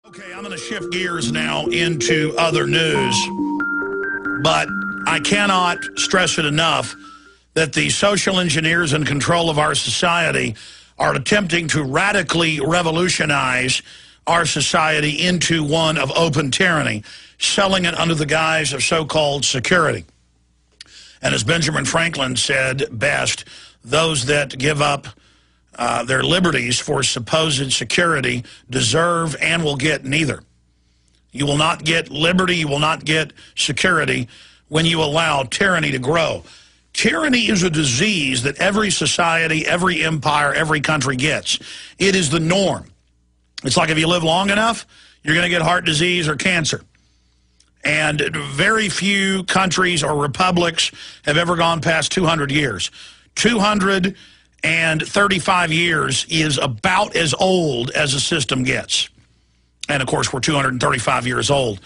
Okay, I'm going to shift gears now into other news. But I cannot stress it enough that the social engineers in control of our society are attempting to radically revolutionize our society into one of open tyranny, selling it under the guise of so-called security. And as Benjamin Franklin said best, those that give up their liberties for supposed security deserve and will get neither. You will not get liberty, you will not get security when you allow tyranny to grow. Tyranny is a disease that every society, every empire, every country gets. It is the norm. It's like if you live long enough, you're going to get heart disease or cancer. And very few countries or republics have ever gone past 200 years. 235 years is about as old as a system gets. And, of course, we're 235 years old.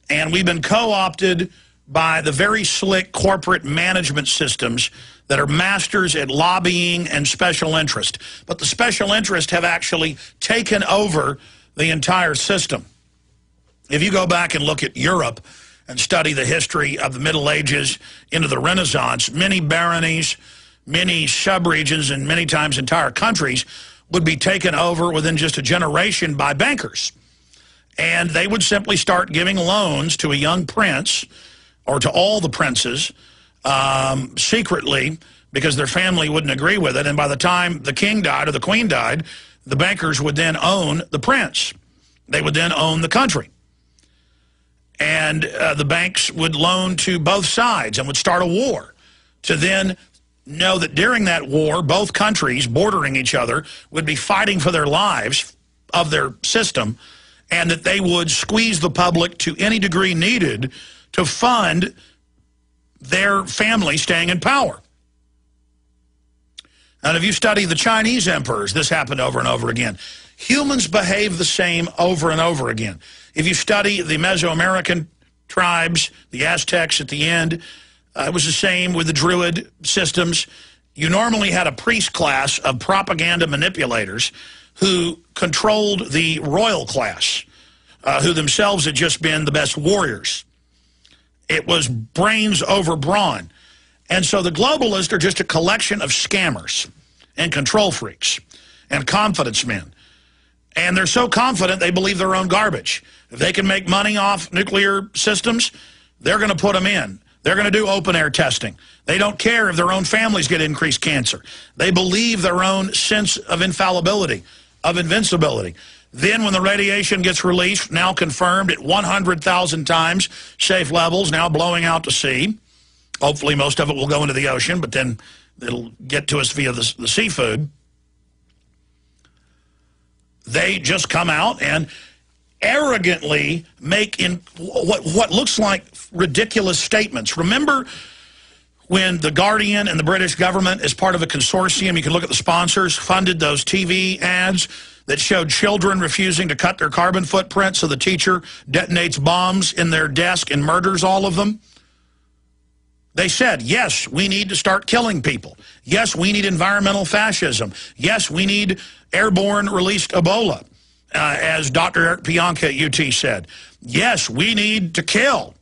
And we've been co-opted by the very slick corporate management systems that are masters at lobbying and special interest. But the special interest have actually taken over the entire system. If you go back and look at Europe and study the history of the Middle Ages into the Renaissance, many baronies, many subregions, and many times entire countries would be taken over within just a generation by bankers. And they would simply start giving loans to a young prince or to all the princes secretly because their family wouldn't agree with it. And by the time the king died or the queen died, the bankers would then own the prince. They would then own the country. And the banks would loan to both sides and would start a war to then know that during that war, both countries bordering each other would be fighting for their lives of their system, and that they would squeeze the public to any degree needed to fund their family staying in power. And if you study the Chinese emperors, this happened over and over again. Humans behave the same over and over again. If you study the Mesoamerican tribes, the Aztecs at the end, it was the same with the Druid systems. You normally had a priest class of propaganda manipulators who controlled the royal class, who themselves had just been the best warriors. It was brains over brawn. And so the globalists are just a collection of scammers and control freaks and confidence men. And they're so confident they believe their own garbage. If they can make money off nuclear systems, they're going to put them in. They're going to do open-air testing. They don't care if their own families get increased cancer. They believe their own sense of infallibility, of invincibility. Then when the radiation gets released, now confirmed at 100,000 times safe levels, now blowing out to sea. Hopefully most of it will go into the ocean, but then it'll get to us via the seafood. They just come out and arrogantly make in what looks like ridiculous statements. Remember when The Guardian and the British government, as part of a consortium, you can look at the sponsors, funded those TV ads that showed children refusing to cut their carbon footprint, so the teacher detonates bombs in their desk and murders all of them? They said, yes, we need to start killing people. Yes, we need environmental fascism. Yes, we need airborne released Ebola, as Dr. Eric Pianka at UT said. Yes, we need to kill.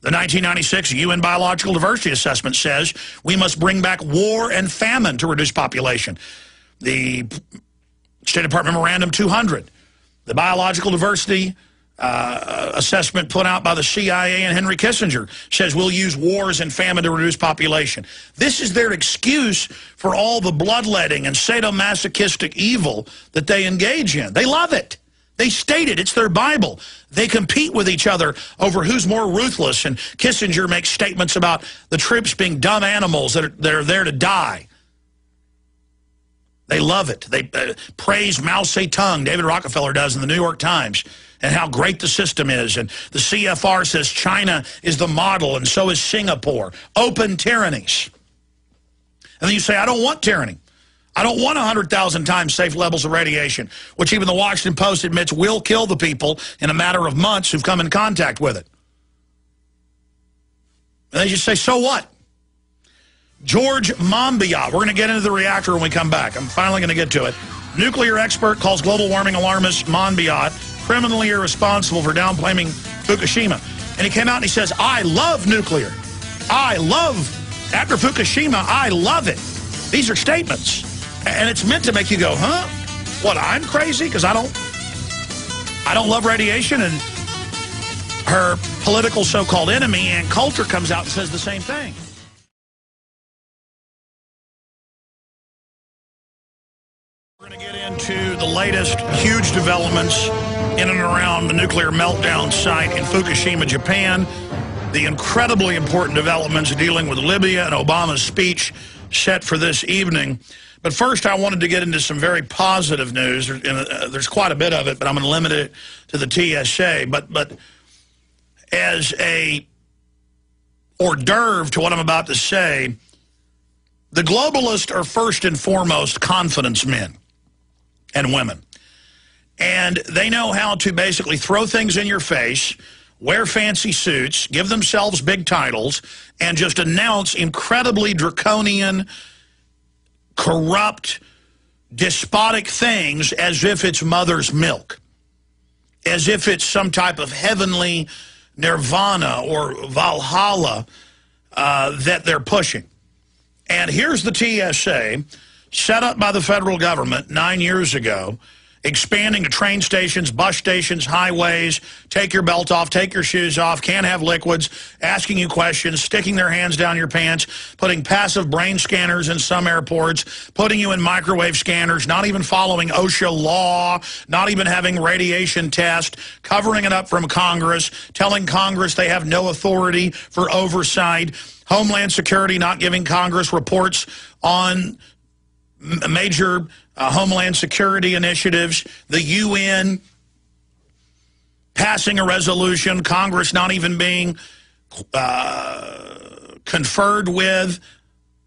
The 1996 UN Biological Diversity Assessment says we must bring back war and famine to reduce population. The State Department Memorandum 200, the Biological Diversity assessment put out by the CIA and Henry Kissinger, says we'll use wars and famine to reduce population. This is their excuse for all the bloodletting and sadomasochistic evil that they engage in. They love it. They state it. It's their Bible. They compete with each other over who's more ruthless, and Kissinger makes statements about the troops being dumb animals that are there to die. They love it. They praise Mao Zedong, David Rockefeller does in the New York Times, and how great the system is. And the CFR says China is the model, and so is Singapore. Open tyrannies. And then you say, I don't want tyranny. I don't want 100,000 times safe levels of radiation, which even the Washington Post admits will kill the people in a matter of months who've come in contact with it. And they just say, so what? George Monbiot. We're going to get into the reactor when we come back. I'm finally going to get to it. Nuclear expert calls global warming alarmist Monbiot criminally irresponsible for downplaying Fukushima. And he came out and he says, I love nuclear. After Fukushima, I love it. These are statements. And it's meant to make you go, huh? What, I'm crazy because I don't love radiation? And her political so-called enemy, Ann Coulter, comes out and says the same thing. We're going to get into the latest huge developments in and around the nuclear meltdown site in Fukushima, Japan, the incredibly important developments dealing with Libya and Obama's speech set for this evening. But first, I wanted to get into some very positive news. There's quite a bit of it, but I'm going to limit it to the TSA. But as a hors d'oeuvre to what I'm about to say, the globalists are first and foremost confidence men and women. And they know how to basically throw things in your face, wear fancy suits, give themselves big titles, and just announce incredibly draconian, corrupt, despotic things as if it's mother's milk, as if it's some type of heavenly nirvana or Valhalla that they're pushing. And here's the TSA, set up by the federal government 9 years ago, expanding to train stations, bus stations, highways, take your belt off, take your shoes off, can't have liquids, asking you questions, sticking their hands down your pants, putting passive brain scanners in some airports, putting you in microwave scanners, not even following OSHA law, not even having radiation tests, covering it up from Congress, telling Congress they have no authority for oversight, Homeland Security not giving Congress reports on major Homeland Security initiatives, the UN passing a resolution, Congress not even being conferred with,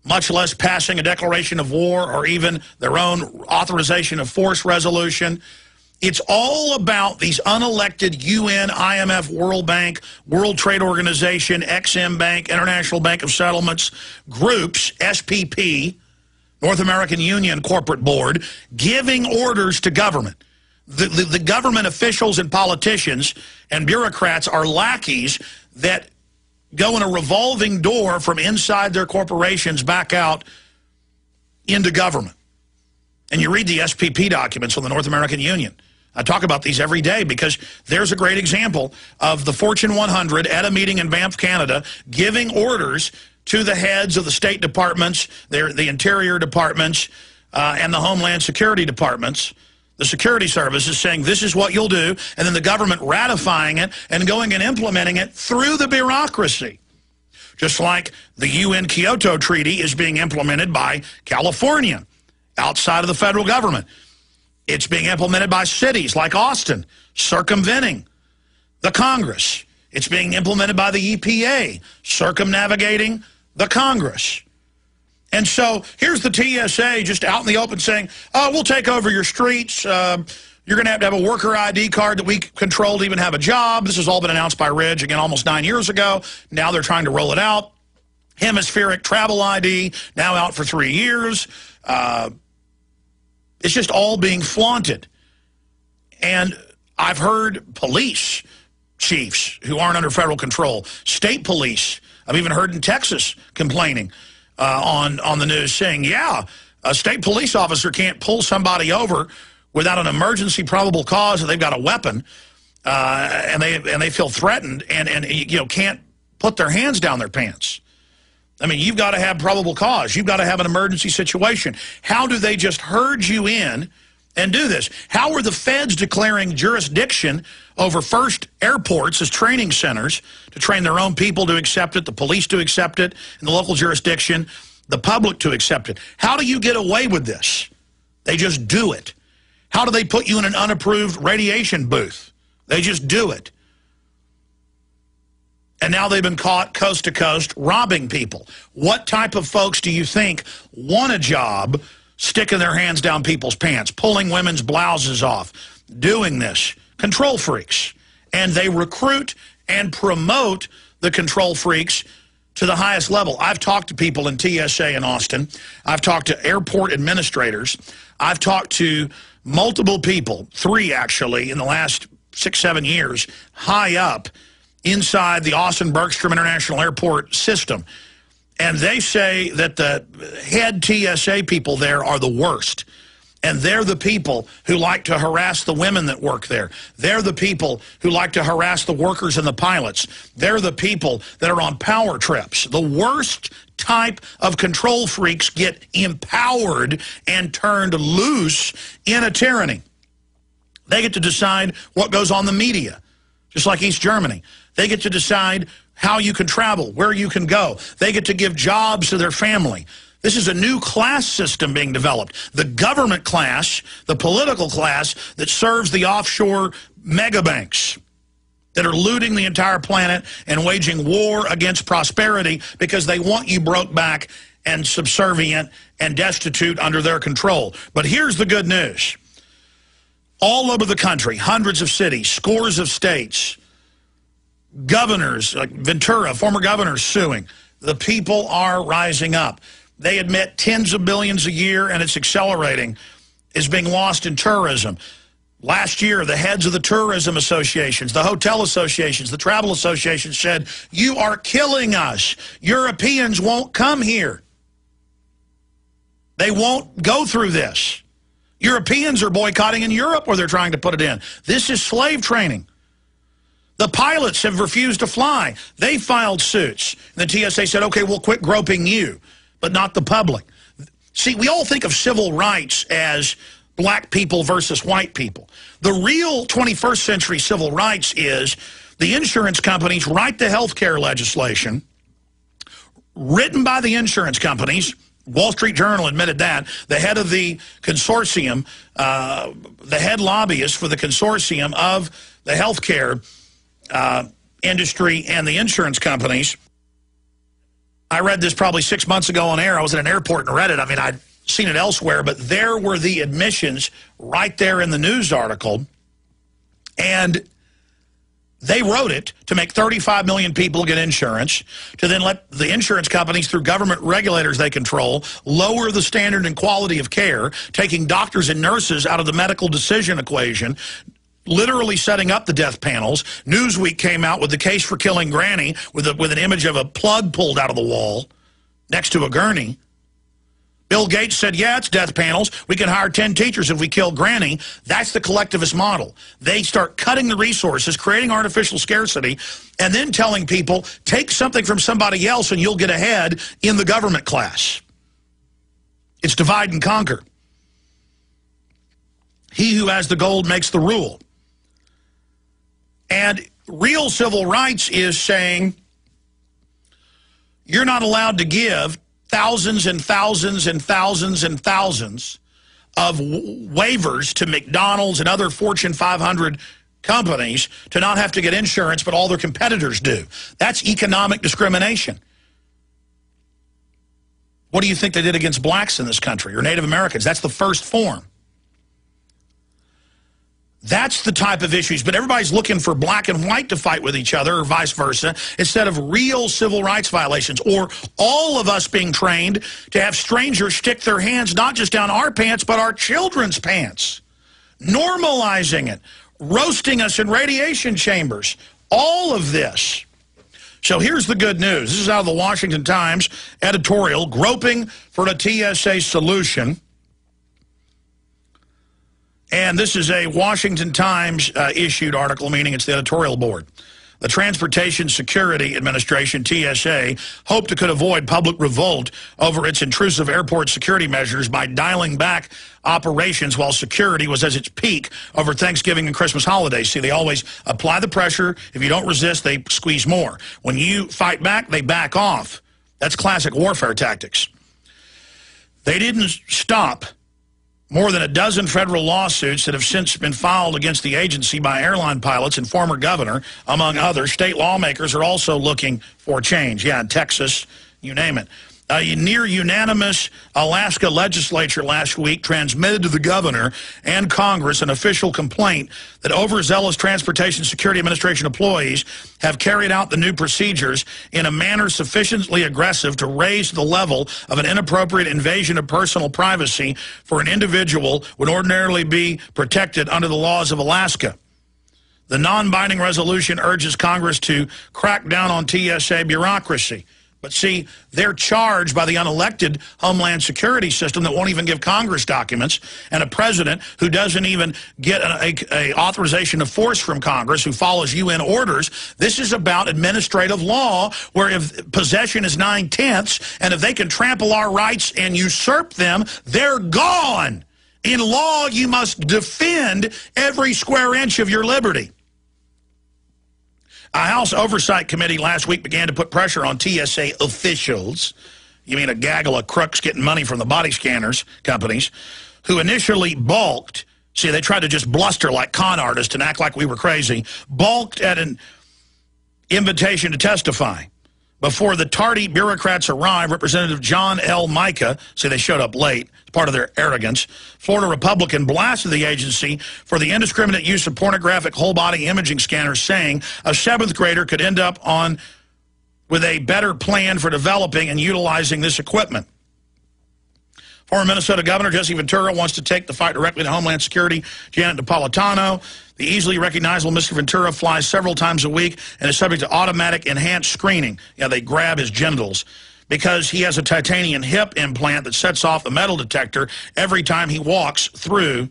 much less passing a declaration of war or even their own authorization of force resolution. It's all about these unelected UN, IMF, World Bank, World Trade Organization, Exim Bank, International Bank of Settlements, groups, SPP, North American Union Corporate Board, giving orders to government. The government officials and politicians and bureaucrats are lackeys that go in a revolving door from inside their corporations back out into government. And you read the SPP documents from the North American Union. I talk about these every day because there's a great example of the Fortune 100 at a meeting in Banff, Canada, giving orders to the heads of the State Departments, the Interior Departments, and the Homeland Security Departments, the security services, saying this is what you'll do, and then the government ratifying it and going and implementing it through the bureaucracy. Just like the UN Kyoto Treaty is being implemented by California outside of the federal government. It's being implemented by cities like Austin, circumventing the Congress. It's being implemented by the EPA, circumnavigating the Congress. And so here's the TSA just out in the open saying, oh, we'll take over your streets. You're going to have a worker ID card that we control to even have a job. This has all been announced by Ridge, again, almost 9 years ago. Now they're trying to roll it out. Hemispheric travel ID, now out for 3 years. It's just all being flaunted. And I've heard police chiefs who aren't under federal control, state police, I've even heard in Texas complaining on the news saying, yeah, a state police officer can't pull somebody over without an emergency probable cause that they've got a weapon and they feel threatened and you know, can't put their hands down their pants. I mean, you've got to have probable cause. You've got to have an emergency situation. How do they just herd you in and do this? How are the feds declaring jurisdiction over first airports as training centers to train their own people to accept it, the police to accept it, and the local jurisdiction, the public to accept it? How do you get away with this? They just do it. How do they put you in an unapproved radiation booth? They just do it. And now they've been caught coast to coast robbing people. What type of folks do you think want a job sticking their hands down people's pants, pulling women's blouses off, doing this? Control freaks. And they recruit and promote the control freaks to the highest level. I've talked to people in TSA in Austin. I've talked to airport administrators. I've talked to multiple people, 3 actually, in the last 6-7 years, high up inside the Austin-Bergstrom International Airport system. And they say that the head TSA people there are the worst. And they're the people who like to harass the women that work there. They're the people who like to harass the workers and the pilots. They're the people that are on power trips. The worst type of control freaks get empowered and turned loose in a tyranny. They get to decide what goes on the media, just like East Germany. They get to decide how you can travel, where you can go. They get to give jobs to their family. This is a new class system being developed. The government class, the political class that serves the offshore mega banks that are looting the entire planet and waging war against prosperity because they want you broke back and subservient and destitute under their control. But here's the good news. All over the country, hundreds of cities, scores of states, governors, like Ventura, former governors suing. The people are rising up. They admit tens of billions a year, and it's accelerating, is being lost in tourism. Last year, the heads of the tourism associations, the hotel associations, the travel associations said, you are killing us. Europeans won't come here. They won't go through this. Europeans are boycotting in Europe where they're trying to put it in. This is slave training. The pilots have refused to fly. They filed suits. And the TSA said, okay, we'll quit groping you, but not the public. See, we all think of civil rights as black people versus white people. The real 21st century civil rights is the insurance companies write the health care legislation written by the insurance companies. Wall Street Journal admitted that. The head of the consortium, the head lobbyist for the consortium of the health care industry and the insurance companies. I read this probably 6 months ago on air. I was at an airport and read it. I mean, I'd seen it elsewhere, but there were the admissions right there in the news article. And they wrote it to make 35 million people get insurance, to then let the insurance companies, through government regulators they control, lower the standard and quality of care, taking doctors and nurses out of the medical decision equation, literally setting up the death panels. Newsweek came out with the case for killing Granny with an image of a plug pulled out of the wall next to a gurney. Bill Gates said, yeah, it's death panels. We can hire 10 teachers if we kill Granny. That's the collectivist model. They start cutting the resources, creating artificial scarcity, and then telling people, take something from somebody else and you'll get ahead in the government class. It's divide and conquer. He who has the gold makes the rule. And real civil rights is saying you're not allowed to give thousands and thousands and thousands and thousands of waivers to McDonald's and other Fortune 500 companies to not have to get insurance, but all their competitors do. That's economic discrimination. What do you think they did against blacks in this country or Native Americans? That's the first form. That's the type of issues. But everybody's looking for black and white to fight with each other or vice versa instead of real civil rights violations, or all of us being trained to have strangers stick their hands not just down our pants but our children's pants. Normalizing it. Roasting us in radiation chambers. All of this. So here's the good news. This is out of the Washington Times editorial, Groping for a TSA Solution. And this is a Washington Times issued article, meaning it's the editorial board. The Transportation Security Administration, TSA, hoped it could avoid public revolt over its intrusive airport security measures by dialing back operations while security was at its peak over Thanksgiving and Christmas holidays. See, they always apply the pressure. If you don't resist, they squeeze more. When you fight back, they back off. That's classic warfare tactics. They didn't stop more than a dozen federal lawsuits that have since been filed against the agency by airline pilots and former governor, among others. State lawmakers are also looking for change. Yeah, in Texas, you name it. A near unanimous Alaska legislature last week transmitted to the governor and Congress an official complaint that overzealous Transportation Security Administration employees have carried out the new procedures in a manner sufficiently aggressive to raise the level of an inappropriate invasion of personal privacy for an individual would ordinarily be protected under the laws of Alaska. The non-binding resolution urges Congress to crack down on TSA bureaucracy. But see, they're charged by the unelected Homeland Security system that won't even give Congress documents, and a president who doesn't even get a authorization of force from Congress, who follows UN orders. This is about administrative law, where if possession is 9/10, and if they can trample our rights and usurp them, they're gone. In law, you must defend every square inch of your liberty. A House Oversight Committee last week began to put pressure on TSA officials, you mean a gaggle of crooks getting money from the body scanners companies, who initially balked. See, they tried to just bluster like con artists and act like we were crazy, balked at an invitation to testify. Before the tardy bureaucrats arrived, Representative John L. Micah, see, they showed up late, it's part of their arrogance, Florida Republican, blasted the agency for the indiscriminate use of pornographic whole-body imaging scanners, saying a 7th grader could end up with a better plan for developing and utilizing this equipment. Former Minnesota Governor Jesse Ventura wants to take the fight directly to Homeland Security Janet Napolitano. The easily recognizable Mr. Ventura flies several times a week and is subject to automatic enhanced screening. Yeah, they grab his genitals because he has a titanium hip implant that sets off the metal detector every time he walks through,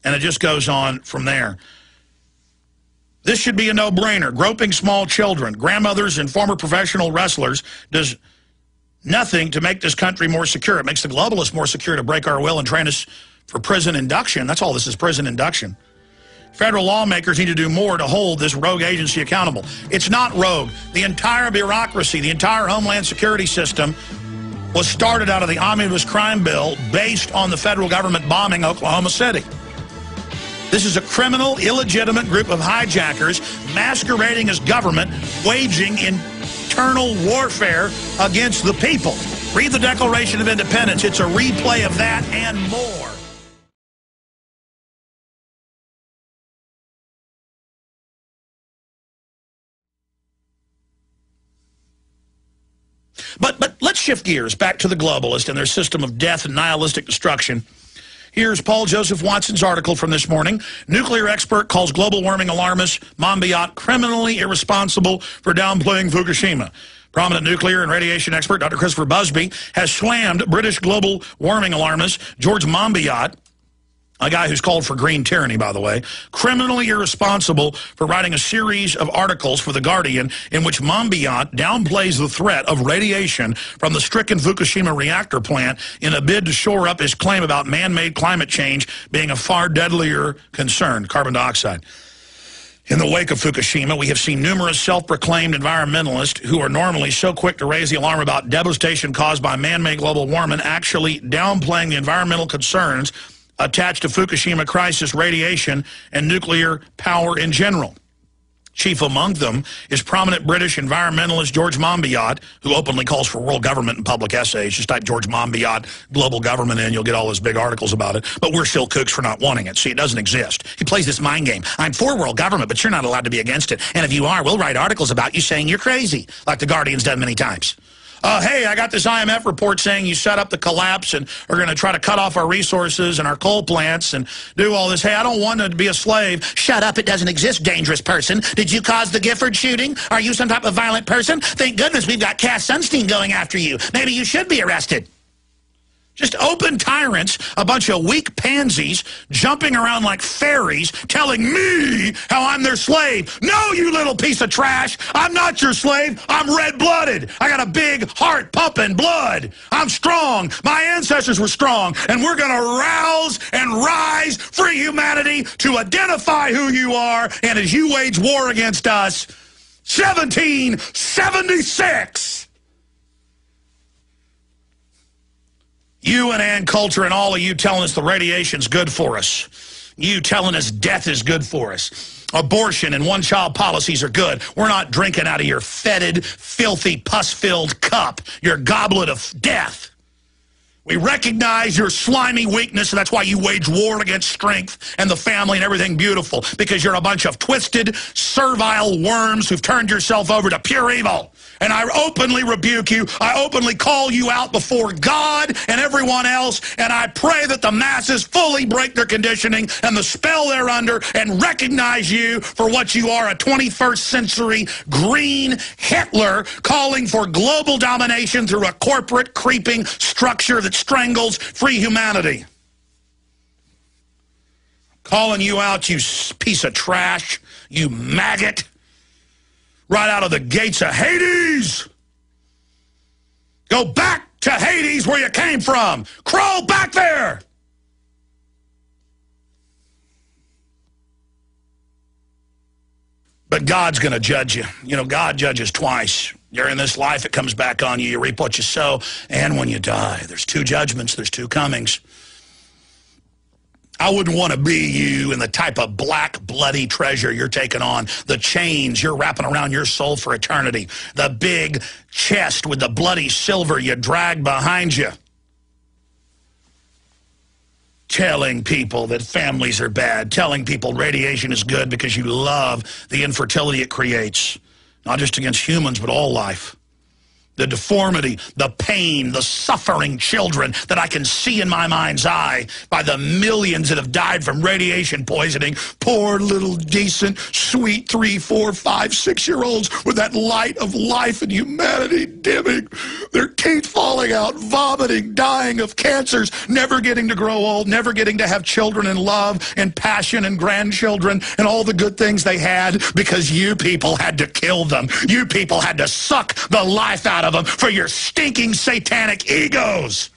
and it just goes on from there. This should be a no-brainer. Groping small children, grandmothers, and former professional wrestlers does nothing to make this country more secure. It makes the globalists more secure to break our will and train us for prison induction. That's all this is, prison induction. Federal lawmakers need to do more to hold this rogue agency accountable. It's not rogue. The entire bureaucracy, the entire Homeland Security system was started out of the omnibus crime bill based on the federal government bombing Oklahoma City. This is a criminal, illegitimate group of hijackers masquerading as government, waging internal warfare against the people. Read the Declaration of Independence. It's a replay of that and more. But let's shift gears back to the globalists and their system of death and nihilistic destruction. Here's Paul Joseph Watson's article from this morning. Nuclear expert calls global warming alarmist Monbiot criminally irresponsible for downplaying Fukushima. Prominent nuclear and radiation expert Dr. Christopher Busby has slammed British global warming alarmist George Monbiot, a guy who's called for green tyranny, by the way, criminally irresponsible for writing a series of articles for The Guardian in which Monbiot downplays the threat of radiation from the stricken Fukushima reactor plant in a bid to shore up his claim about man-made climate change being a far deadlier concern, carbon dioxide. In the wake of Fukushima, we have seen numerous self-proclaimed environmentalists who are normally so quick to raise the alarm about devastation caused by man-made global warming actually downplaying the environmental concerns attached to Fukushima crisis radiation and nuclear power in general. Chief among them is prominent British environmentalist George Monbiot, who openly calls for world government in public essays. Just type George Monbiot, global government in, you'll get all those big articles about it. But we're still kooks for not wanting it. See, it doesn't exist. He plays this mind game. I'm for world government, but you're not allowed to be against it. And if you are, we'll write articles about you saying you're crazy, like The Guardian's done many times. Hey, I got this IMF report saying you set up the collapse and are going to try to cut off our resources and our coal plants and do all this. Hey, I don't want to be a slave. Shut up, it doesn't exist, dangerous person. Did you cause the Gifford shooting? Are you some type of violent person? Thank goodness we've got Cass Sunstein going after you. Maybe you should be arrested. Just open tyrants, a bunch of weak pansies jumping around like fairies telling me how I'm their slave. No, you little piece of trash. I'm not your slave. I'm red-blooded. I got a big heart pumping blood. I'm strong. My ancestors were strong. And we're going to rouse and rise free humanity to identify who you are. And as you wage war against us, 1776. You and Ann Coulter and all of you telling us the radiation's good for us. You telling us death is good for us. Abortion and one-child policies are good. We're not drinking out of your fetid, filthy, pus-filled cup, your goblet of death. We recognize your slimy weakness, and that's why you wage war against strength and the family and everything beautiful, because you're a bunch of twisted, servile worms who've turned yourself over to pure evil. And I openly rebuke you. I openly call you out before God and everyone else, and I pray that the masses fully break their conditioning and the spell they're under and recognize you for what you are, a 21st century green Hitler calling for global domination through a corporate creeping structure that strangles free humanity. Calling you out, you piece of trash, you maggot. Right out of the gates of Hades. Go back to Hades where you came from. Crawl back there. But God's going to judge you. You know, God judges twice. During this life, it comes back on you. You reap what you sow. And when you die, there's two judgments. There's two comings. I wouldn't want to be you and the type of black, bloody treasure you're taking on, the chains you're wrapping around your soul for eternity, the big chest with the bloody silver you drag behind you. Telling people that families are bad, telling people radiation is good because you love the infertility it creates, not just against humans, but all life. the deformity, the pain, the suffering children that I can see in my mind's eye by the millions that have died from radiation poisoning. Poor little decent, sweet 3, 4, 5, 6-year-olds with that light of life and humanity dimming, their teeth falling out, vomiting, dying of cancers, never getting to grow old, never getting to have children and love and passion and grandchildren and all the good things they had because you people had to kill them. You people had to suck the life out of them for your stinking satanic egos.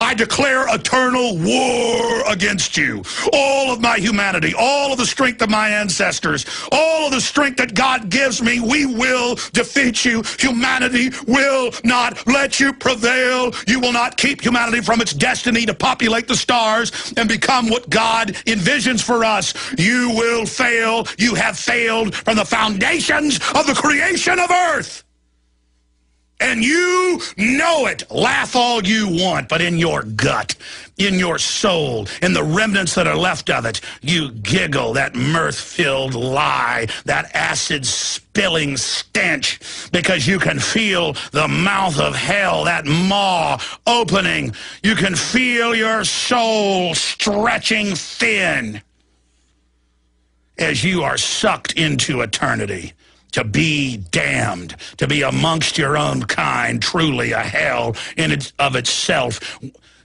I declare eternal war against you. All of my humanity, all of the strength of my ancestors, all of the strength that God gives me, we will defeat you. Humanity will not let you prevail. You will not keep humanity from its destiny to populate the stars and become what God envisions for us. You will fail. You have failed from the foundations of the creation of earth. And you know it. Laugh all you want, but in your gut, in your soul, in the remnants that are left of it, you giggle that mirth-filled lie, that acid-spilling stench, because you can feel the mouth of hell, that maw opening. You can feel your soul stretching thin as you are sucked into eternity. To be damned, to be amongst your own kind, truly a hell in of itself.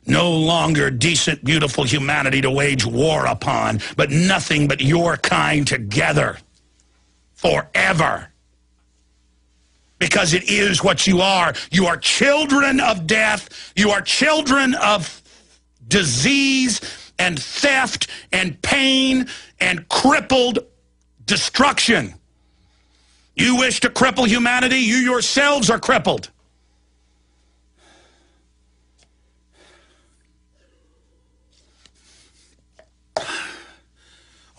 No longer decent, beautiful humanity to wage war upon, but nothing but your kind together forever. Because it is what you are. You are children of death. You are children of disease and theft and pain and crippled destruction. You wish to cripple humanity, you yourselves are crippled.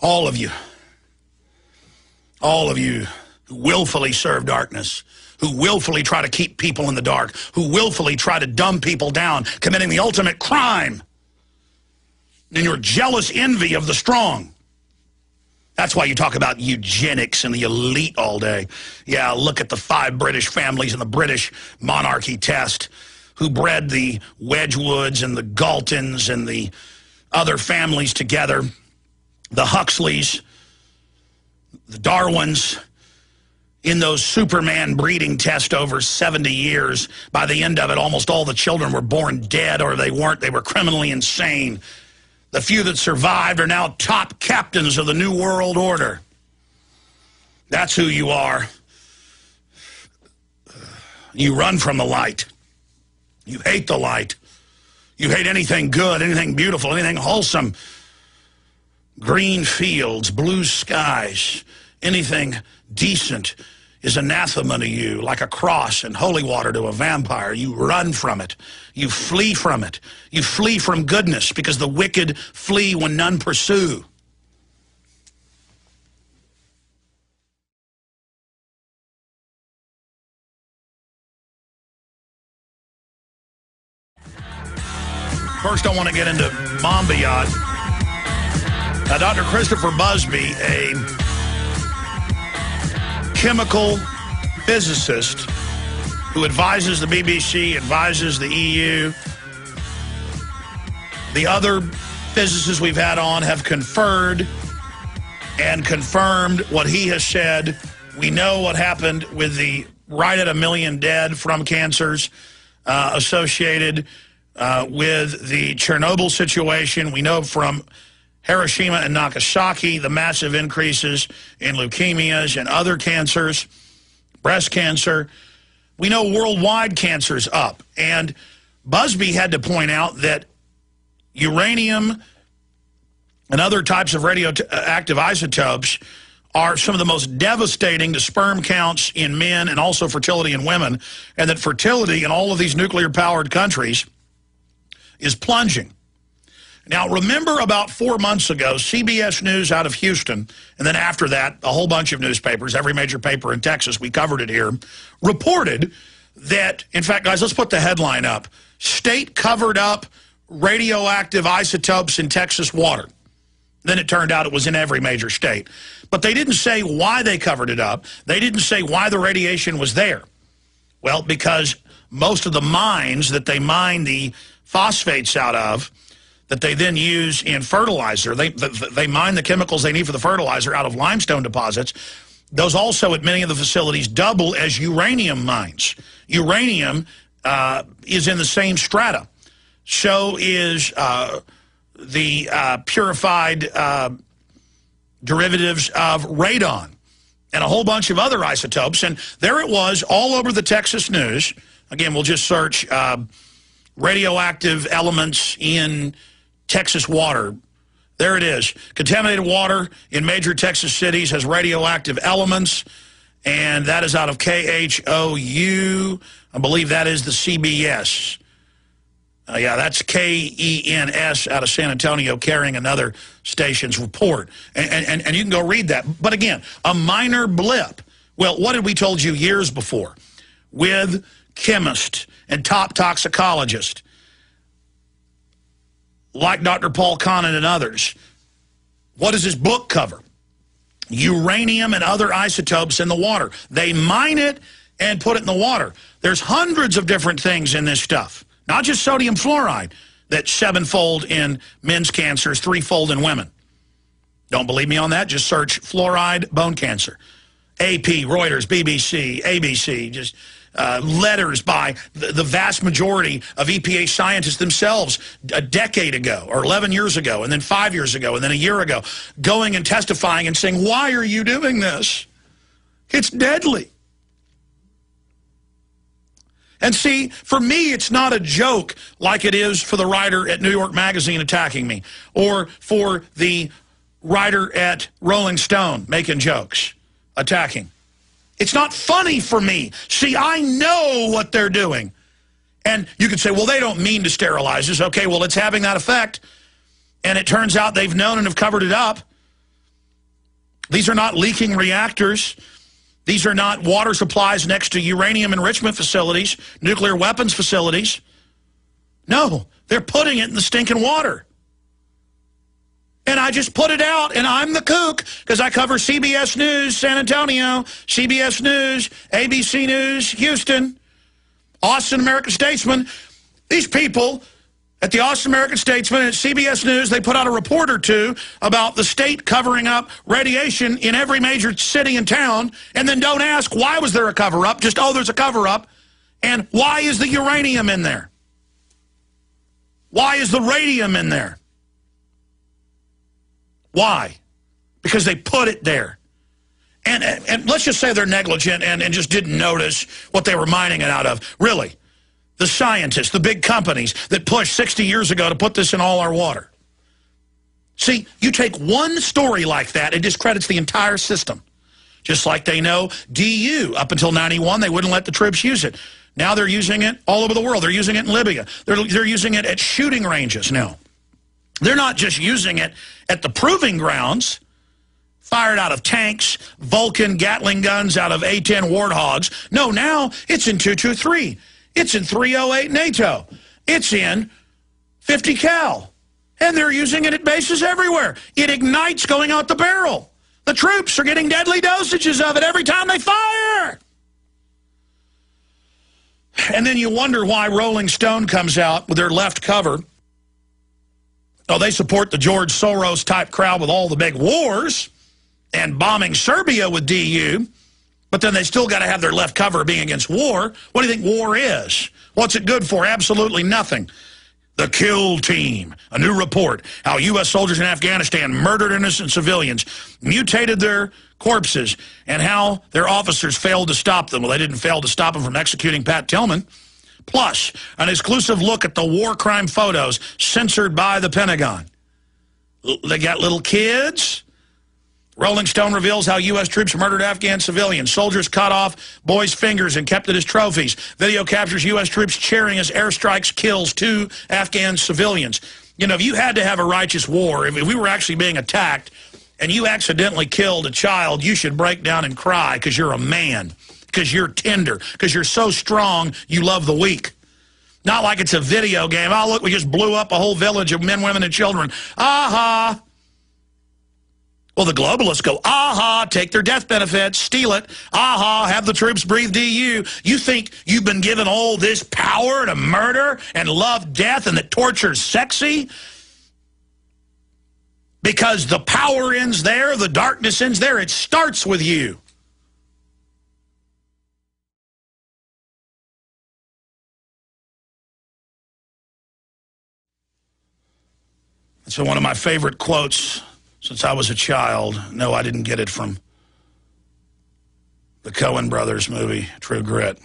All of you who willfully serve darkness, who willfully try to keep people in the dark, who willfully try to dumb people down, committing the ultimate crime in your jealous envy of the strong. That's why you talk about eugenics and the elite all day. Yeah, look at the 5 British families in the British monarchy test who bred the Wedgwoods and the Galtons and the other families together, the Huxleys, the Darwins, in those Superman breeding tests over 70 years. By the end of it, almost all the children were born dead, or they weren't. They were criminally insane. The few that survived are now top captains of the New World Order. That's who you are. You run from the light. You hate the light. You hate anything good, anything beautiful, anything wholesome. Green fields, blue skies, anything decent is anathema to you, like a cross and holy water to a vampire. You run from it. You flee from it. You flee from goodness, because the wicked flee when none pursue. First, I want to get into Monbiot. Dr. Christopher Busby, a chemical physicist who advises the BBC, advises the EU. The other physicists we've had on have conferred and confirmed what he has said. We know what happened with the right at 1 million dead from cancers associated with the Chernobyl situation. We know from Hiroshima and Nagasaki, the massive increases in leukemias and other cancers, breast cancer. We know worldwide cancer's up. And Busby had to point out that uranium and other types of radioactive isotopes are some of the most devastating to sperm counts in men and also fertility in women, and that fertility in all of these nuclear-powered countries is plunging. Now, remember about 4 months ago, CBS News out of Houston, and then after that, a whole bunch of newspapers, every major paper in Texas, we covered it here, reported that, in fact, guys, let's put the headline up. State covered up radioactive isotopes in Texas water. Then it turned out it was in every major state. But they didn't say why they covered it up. They didn't say why the radiation was there. Well, because most of the mines that they mine the phosphates out of, that they then use in fertilizer. They mine the chemicals they need for the fertilizer out of limestone deposits. Those also at many of the facilities double as uranium mines. Uranium is in the same strata. So is the purified derivatives of radon and a whole bunch of other isotopes. And there it was all over the Texas news. Again, we'll just search radioactive elements in Texas water. There it is. Contaminated water in major Texas cities has radioactive elements, and that is out of KHOU. I believe that is the CBS. Yeah, that's KENS out of San Antonio carrying another station's report. And you can go read that. But again, a minor blip. Well, what had we told you years before? With chemists and top toxicologists like Dr. Paul Conant and others. What does his book cover? Uranium and other isotopes in the water. They mine it and put it in the water. There's hundreds of different things in this stuff. Not just sodium fluoride, that's 7-fold in men's cancers, 3-fold in women. Don't believe me on that? Just search fluoride bone cancer. AP, Reuters, BBC, ABC, just letters by the vast majority of EPA scientists themselves a decade ago or 11 years ago and then 5 years ago and then a year ago going and testifying and saying, why are you doing this? It's deadly. And see, for me, it's not a joke like it is for the writer at New York Magazine attacking me or for the writer at Rolling Stone making jokes, attacking. It's not funny for me. See, I know what they're doing. And you could say, well, they don't mean to sterilize us. Okay, well, it's having that effect. And it turns out they've known and have covered it up. These are not leaking reactors. These are not water supplies next to uranium enrichment facilities, nuclear weapons facilities. No, they're putting it in the stinking water. And I just put it out, and I'm the kook, because I cover CBS News, San Antonio, CBS News, ABC News, Houston, Austin American-Statesman. These people at the Austin American-Statesman and at CBS News, they put out a report or two about the state covering up radiation in every major city and town, and then don't ask, why was there a cover-up? Just, oh, there's a cover-up. And why is the uranium in there? Why is the radium in there? Why? Because they put it there. And let's just say they're negligent and just didn't notice what they were mining it out of. Really, the scientists, the big companies that pushed 60 years ago to put this in all our water. See, you take one story like that, it discredits the entire system. Just like they know DU, up until 91, they wouldn't let the troops use it. Now they're using it all over the world. They're using it in Libya. They're using it at shooting ranges now. They're not just using it at the proving grounds, fired out of tanks, Vulcan Gatling guns out of A-10 Warthogs. No, now it's in 223. It's in 308 NATO. It's in 50 cal. And they're using it at bases everywhere. It ignites going out the barrel. The troops are getting deadly dosages of it every time they fire. And then you wonder why Rolling Stone comes out with their left cover. Oh, they support the George Soros-type crowd with all the big wars and bombing Serbia with DU, but then they still got to have their left cover being against war. What do you think war is? What's it good for? Absolutely nothing. The Kill Team, a new report, how U.S. soldiers in Afghanistan murdered innocent civilians, mutated their corpses, and how their officers failed to stop them. Well, they didn't fail to stop them from executing Pat Tillman. Plus, an exclusive look at the war crime photos censored by the Pentagon. They got little kids. Rolling Stone reveals how U.S. troops murdered Afghan civilians. Soldiers cut off boys' fingers and kept it as trophies. Video captures U.S. troops cheering as airstrikes kills 2 Afghan civilians. You know, if you had to have a righteous war, if we were actually being attacked and you accidentally killed a child, you should break down and cry because you're a man, because you're tender, because you're so strong you love the weak. Not like it's a video game. Oh, look, we just blew up a whole village of men, women, and children. Aha! Well, the globalists go, aha, take their death benefits, steal it, aha, have the troops breathe DU. You think you've been given all this power to murder and love death and that torture's sexy? Because the power ends there, the darkness ends there, it starts with you. So one of my favorite quotes since I was a child, no, I didn't get it from the Coen Brothers movie, True Grit.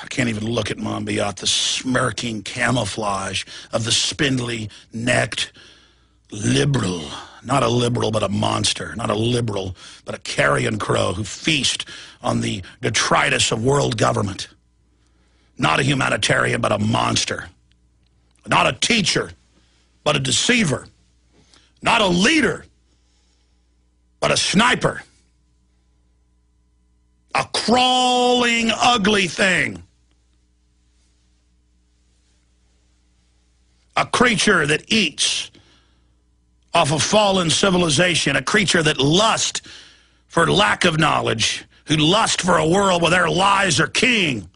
I can't even look at Monbiot, the smirking camouflage of the spindly-necked liberal. Not a liberal, but a monster. Not a liberal, but a carrion crow who feast on the detritus of world government. Not a humanitarian, but a monster. Not a teacher, but a deceiver. Not a leader, but a sniper. A crawling, ugly thing. A creature that eats off of fallen civilization. A creature that lusts for lack of knowledge. Who lust for a world where their lies are king.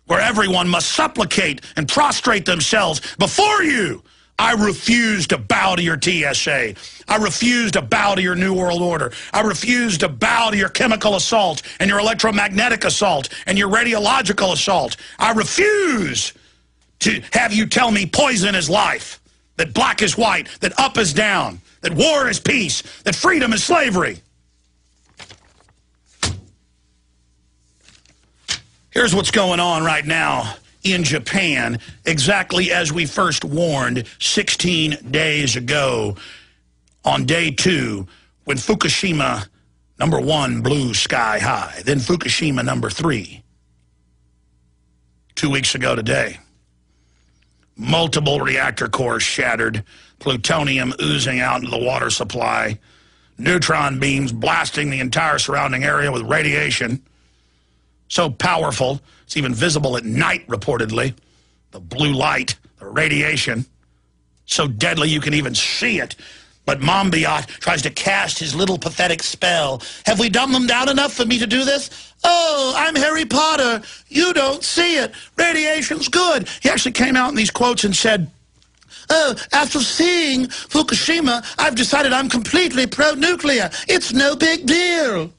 Where everyone must supplicate and prostrate themselves before you. I refuse to bow to your TSA. I refuse to bow to your New World Order. I refuse to bow to your chemical assault and your electromagnetic assault and your radiological assault. I refuse to have you tell me poison is life, that black is white, that up is down, that war is peace, that freedom is slavery. Here's what's going on right now in Japan, exactly as we first warned 16 days ago on day 2, when Fukushima #1 blew sky high, then Fukushima #3, 2 weeks ago today. Multiple reactor cores shattered, plutonium oozing out into the water supply, neutron beams blasting the entire surrounding area with radiation. So powerful, it's even visible at night, reportedly. The blue light, the radiation, so deadly you can even see it. But Monbiot tries to cast his little pathetic spell. Have we dumbed them down enough for me to do this? Oh, I'm Harry Potter. You don't see it. Radiation's good. He actually came out in these quotes and said, oh, after seeing Fukushima, I've decided I'm completely pro-nuclear. It's no big deal.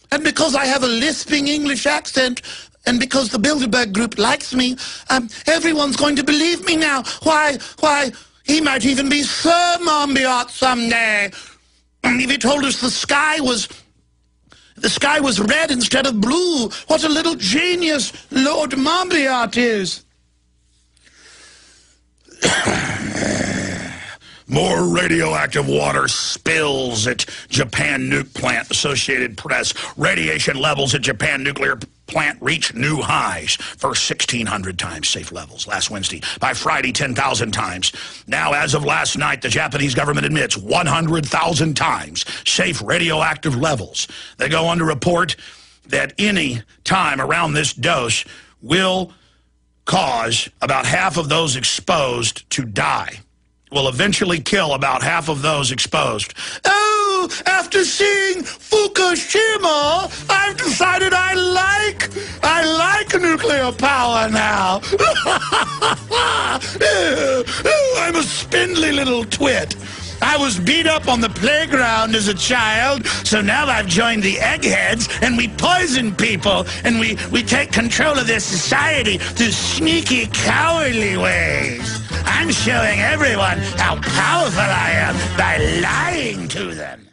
And because I have a lisping English accent, and because the Bilderberg Group likes me, everyone's going to believe me now. Why, he might even be Sir Monbiot someday. And if he told us the sky was red instead of blue, what a little genius Lord Monbiot is. More radioactive water spills at Japan nuke plant, Associated Press. Radiation levels at Japan nuclear plant reach new highs. First 1,600 times safe levels last Wednesday. By Friday, 10,000 times. Now, as of last night, the Japanese government admits 100,000 times safe radioactive levels. They go on to report that any time around this dose will cause about half of those exposed to die. Will eventually kill about half of those exposed. Oh, after seeing Fukushima, I've decided I like nuclear power now. I'm a spindly little twit. I was beat up on the playground as a child, so now I've joined the eggheads, and we poison people, and we take control of their society through sneaky, cowardly ways. I'm showing everyone how powerful I am by lying to them.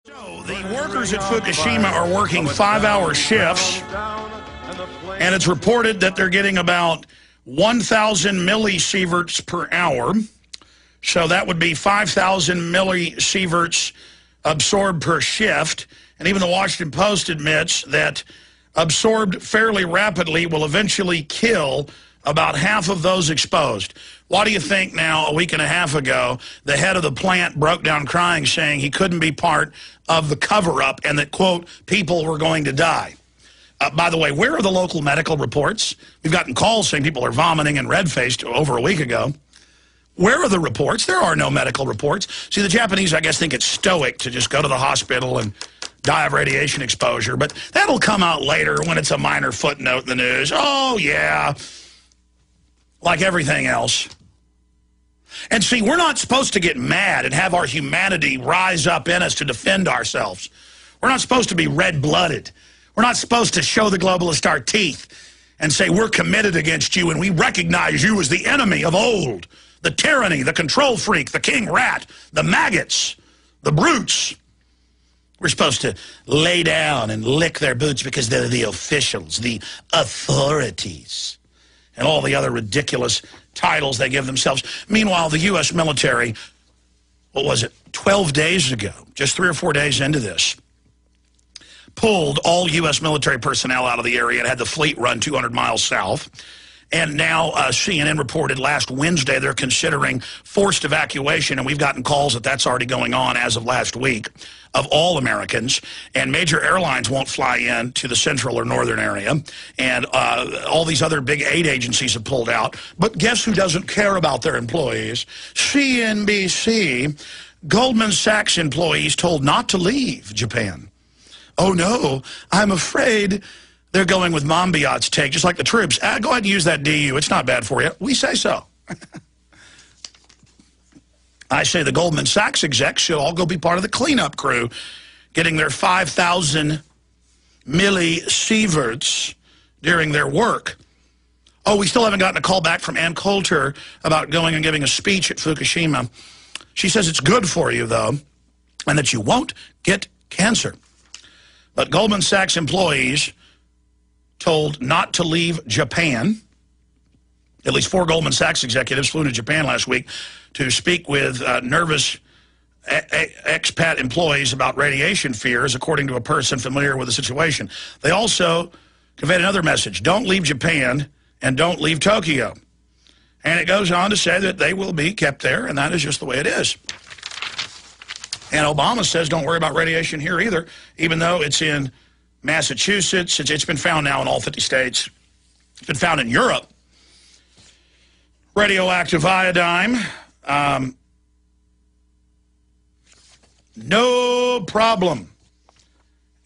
So the workers at Fukushima are working 5-hour shifts, and it's reported that they're getting about 1,000 millisieverts per hour. So that would be 5,000 millisieverts absorbed per shift. And even the Washington Post admits that absorbed fairly rapidly will eventually kill about half of those exposed. What do you think now, a week and a half ago, the head of the plant broke down crying, saying he couldn't be part of the cover-up and that, quote, people were going to die. By the way, where are the local medical reports? We've gotten calls saying people are vomiting and red-faced over a week ago. Where are the reports? There are no medical reports. See, the Japanese, I guess, think it's stoic to just go to the hospital and die of radiation exposure, but that'll come out later when it's a minor footnote in the news. Oh, yeah, like everything else. And see, we're not supposed to get mad and have our humanity rise up in us to defend ourselves. We're not supposed to be red-blooded. We're not supposed to show the globalists our teeth and say we're committed against you and we recognize you as the enemy of old, the tyranny, the control freak, the king rat, the maggots, the brutes. We're supposed to lay down and lick their boots because they're the officials, the authorities, and all the other ridiculous titles they give themselves. Meanwhile, the U.S. military, what was it, 12 days ago, just 3 or 4 days into this, pulled all U.S. military personnel out of the area and had the fleet run 200 miles south. And now CNN reported last Wednesday they're considering forced evacuation, and we've gotten calls that that's already going on as of last week, of all Americans. And major airlines won't fly in to the central or northern area. And all these other big aid agencies have pulled out. But guess who doesn't care about their employees? CNBC. Goldman Sachs employees told not to leave Japan. Oh, no, I'm afraid they're going with Monbiot's take, just like the troops. Go ahead and use that DU. It's not bad for you. We say so. I say the Goldman Sachs execs should all go be part of the cleanup crew, getting their 5,000 millisieverts during their work. Oh, we still haven't gotten a call back from Ann Coulter about going and giving a speech at Fukushima. She says it's good for you, though, and that you won't get cancer. But Goldman Sachs employees told not to leave Japan. At least 4 Goldman Sachs executives flew to Japan last week to speak with nervous expat employees about radiation fears, according to a person familiar with the situation. They also conveyed another message: don't leave Japan and don't leave Tokyo. And it goes on to say that they will be kept there, and that is just the way it is. And Obama says don't worry about radiation here either, even though it's in Massachusetts. It's been found now in all 50 states. It's been found in Europe. Radioactive iodine. No problem.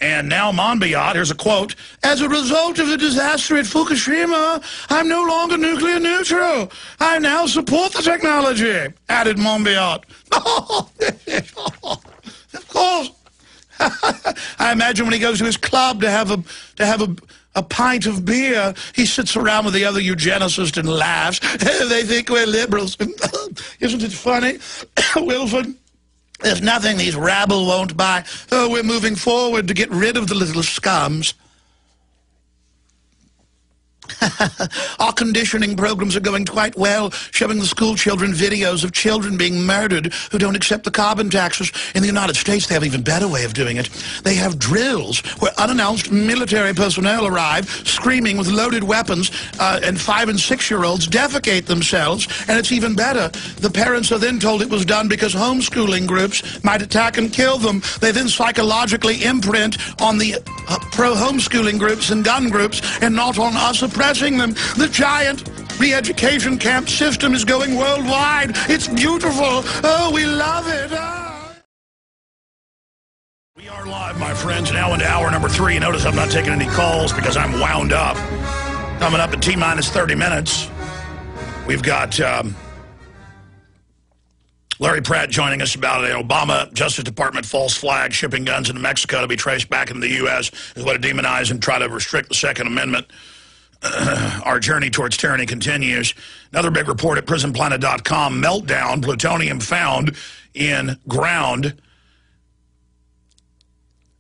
And now Monbiot, here's a quote: as a result of the disaster at Fukushima, I'm no longer nuclear neutral. I now support the technology, added Monbiot. Of course. I imagine when he goes to his club to have a pint of beer, he sits around with the other eugenicists and laughs. They think we're liberals. Isn't it funny, Wilford? There's nothing these rabble won't buy. Oh, we're moving forward to get rid of the little scums. Our conditioning programs are going quite well, showing the school children videos of children being murdered who don't accept the carbon taxes. In the United States, they have an even better way of doing it. They have drills where unannounced military personnel arrive, screaming with loaded weapons, and 5- and 6-year-olds defecate themselves, and it's even better. The parents are then told it was done because homeschooling groups might attack and kill them. They then psychologically imprint on the pro-homeschooling groups and gun groups, and not on us oppressing them. The giant re-education camp system is going worldwide. It's beautiful. Oh, we love it. Oh. We are live, my friends, now into hour number 3. Notice I'm not taking any calls because I'm wound up. Coming up in T-minus 30 minutes, we've got Larry Pratt joining us about an Obama Justice Department false flag shipping guns into Mexico to be traced back into the U.S. is what to demonize and try to restrict the Second Amendment. Our journey towards tyranny continues. Another big report at prisonplanet.com: meltdown, plutonium found in ground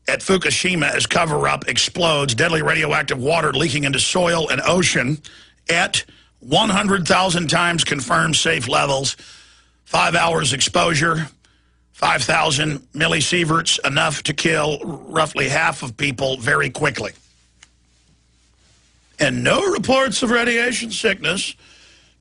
at Fukushima as cover-up explodes, deadly radioactive water leaking into soil and ocean at 100,000 times confirmed safe levels, 5 hours exposure, 5,000 millisieverts, enough to kill roughly half of people very quickly. And no reports of radiation sickness,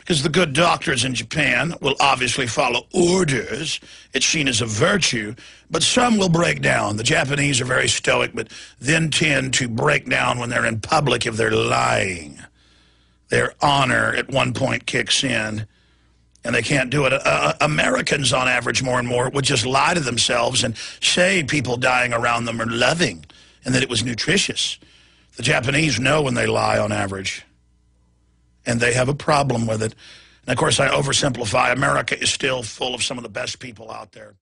because the good doctors in Japan will obviously follow orders. It's seen as a virtue, but some will break down. The Japanese are very stoic, but then tend to break down when they're in public if they're lying. Their honor at one point kicks in, and they can't do it. Americans, on average, more and more, would just lie to themselves and say people dying around them are loving and that it was nutritious. The Japanese know when they lie on average, and they have a problem with it. And, of course, I oversimplify. America is still full of some of the best people out there.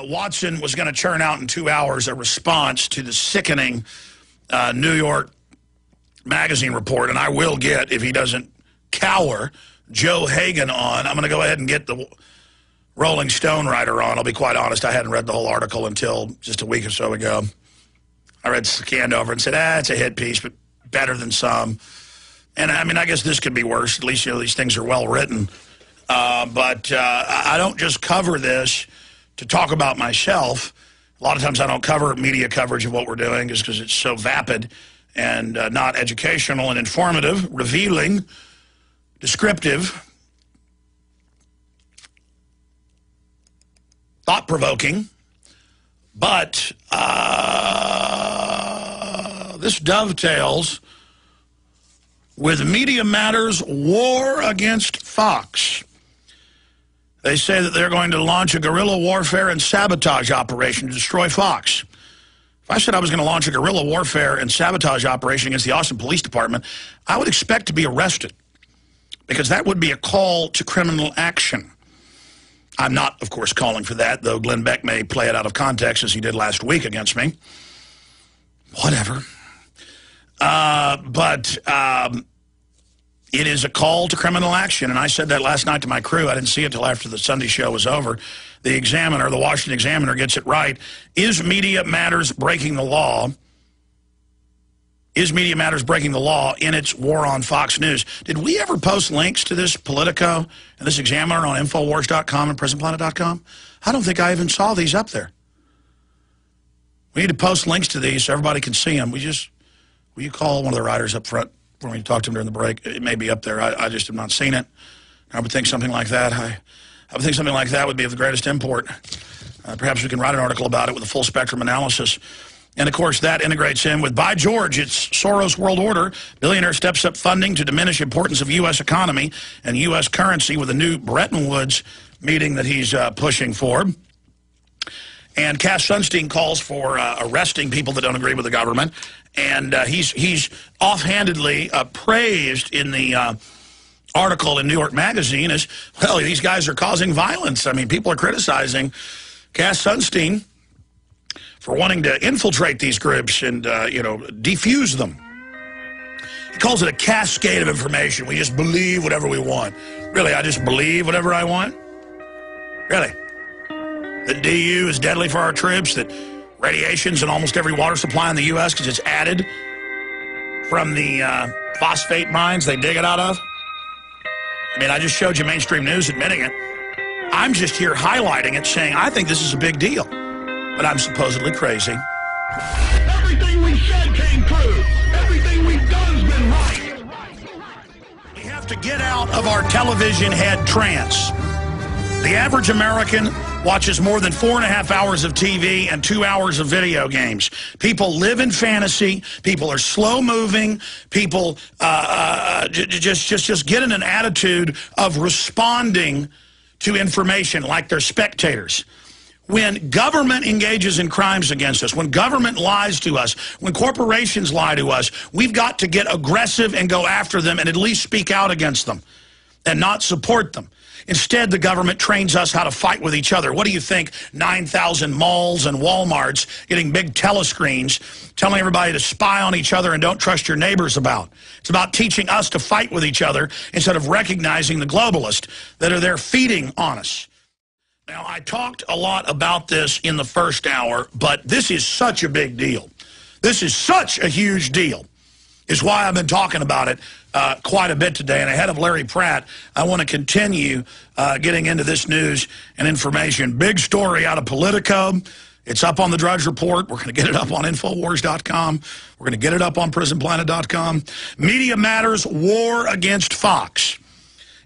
Watson was going to churn out in 2 hours a response to the sickening New York Magazine report, and I will get, if he doesn't cower, Joe Hagan on. I'm going to go ahead and get the Rolling Stone writer on. I'll be quite honest, I hadn't read the whole article until just a week or so ago. I scanned over and said, it's a hit piece, but better than some. And, I mean, I guess this could be worse. At least, you know, these things are well written. But I don't just cover this to talk about myself. A lot of times I don't cover media coverage of what we're doing just because it's so vapid and not educational and informative, revealing, descriptive, thought-provoking. But this dovetails with Media Matters' war against Fox. They say that they're going to launch a guerrilla warfare and sabotage operation to destroy Fox. If I said I was going to launch a guerrilla warfare and sabotage operation against the Austin Police Department, I would expect to be arrested, because that would be a call to criminal action. I'm not, of course, calling for that, though Glenn Beck may play it out of context as he did last week against me. Whatever. But it is a call to criminal action, and I said that last night to my crew. I didn't see it until after the Sunday show was over. The Examiner, the Washington Examiner, gets it right. Is Media Matters breaking the law? Is Media Matters breaking the law in its war on Fox News? Did we ever post links to this Politico and this Examiner on Infowars.com and PrisonPlanet.com? I don't think I even saw these up there. We need to post links to these so everybody can see them. Will you call one of the writers up front for me to talk to them during the break? It may be up there. I just have not seen it. I would think something like that. I would think something like that would be of the greatest import. Perhaps we can write an article about it with a full spectrum analysis. And, of course, that integrates in with, by George, it's Soros' world order. Billionaire steps up funding to diminish importance of U.S. economy and U.S. currency with a new Bretton Woods meeting that he's pushing for. And Cass Sunstein calls for arresting people that don't agree with the government. And he's offhandedly praised in the article in New York Magazine as, well, these guys are causing violence. I mean, people are criticizing Cass Sunstein for wanting to infiltrate these groups and, defuse them. He calls it a cascade of information. We just believe whatever we want. Really, I just believe whatever I want? Really? That DU is deadly for our troops, that radiation's in almost every water supply in the U.S. because it's added from the phosphate mines they dig it out of? I mean, I just showed you mainstream news admitting it. I'm just here highlighting it, saying I think this is a big deal. But I'm supposedly crazy. Everything we said came true. Everything we've done's been right. We have to get out of our television head trance. The average American watches more than 4.5 hours of TV and 2 hours of video games. People live in fantasy. People are slow-moving. People just get in an attitude of responding to information like they're spectators. When government engages in crimes against us, when government lies to us, when corporations lie to us, we've got to get aggressive and go after them and at least speak out against them and not support them. Instead, the government trains us how to fight with each other. What do you think 9,000 malls and Walmarts getting big telescreens telling everybody to spy on each other and don't trust your neighbors about? It's about teaching us to fight with each other instead of recognizing the globalists that are there feeding on us. Now, I talked a lot about this in the first hour, but this is such a big deal. This is such a huge deal. Is why I've been talking about it quite a bit today. And ahead of Larry Pratt, I want to continue getting into this news and information. Big story out of Politico It's up on the Drudge Report. We're going to get it up on Infowars.com. We're going to get it up on PrisonPlanet.com. Media Matters War Against Fox.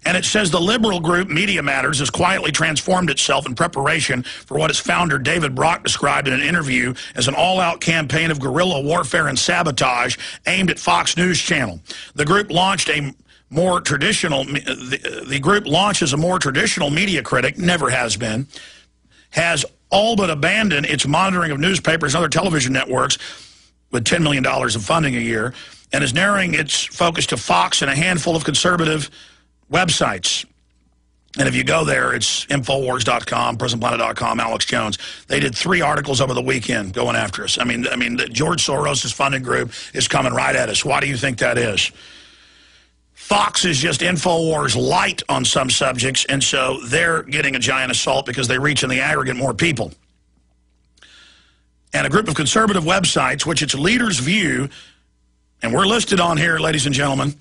And it says the liberal group Media Matters has quietly transformed itself in preparation for what its founder David Brock described in an interview as an all-out campaign of guerrilla warfare and sabotage aimed at Fox News Channel. The group launched a more traditional, the group launches a more traditional media critic, never has been, has all but abandoned its monitoring of newspapers and other television networks with $10 million of funding a year, and is narrowing its focus to Fox and a handful of conservative websites. And if you go there, it's Infowars.com, PrisonPlanet.com, Alex Jones. They did 3 articles over the weekend going after us. I mean, George Soros' funding group is coming right at us. Why do you think that is? Fox is just Infowars light on some subjects, and so they're getting a giant assault because they reach in the aggregate more people. And a group of conservative websites, which its leaders view, and we're listed on here, ladies and gentlemen.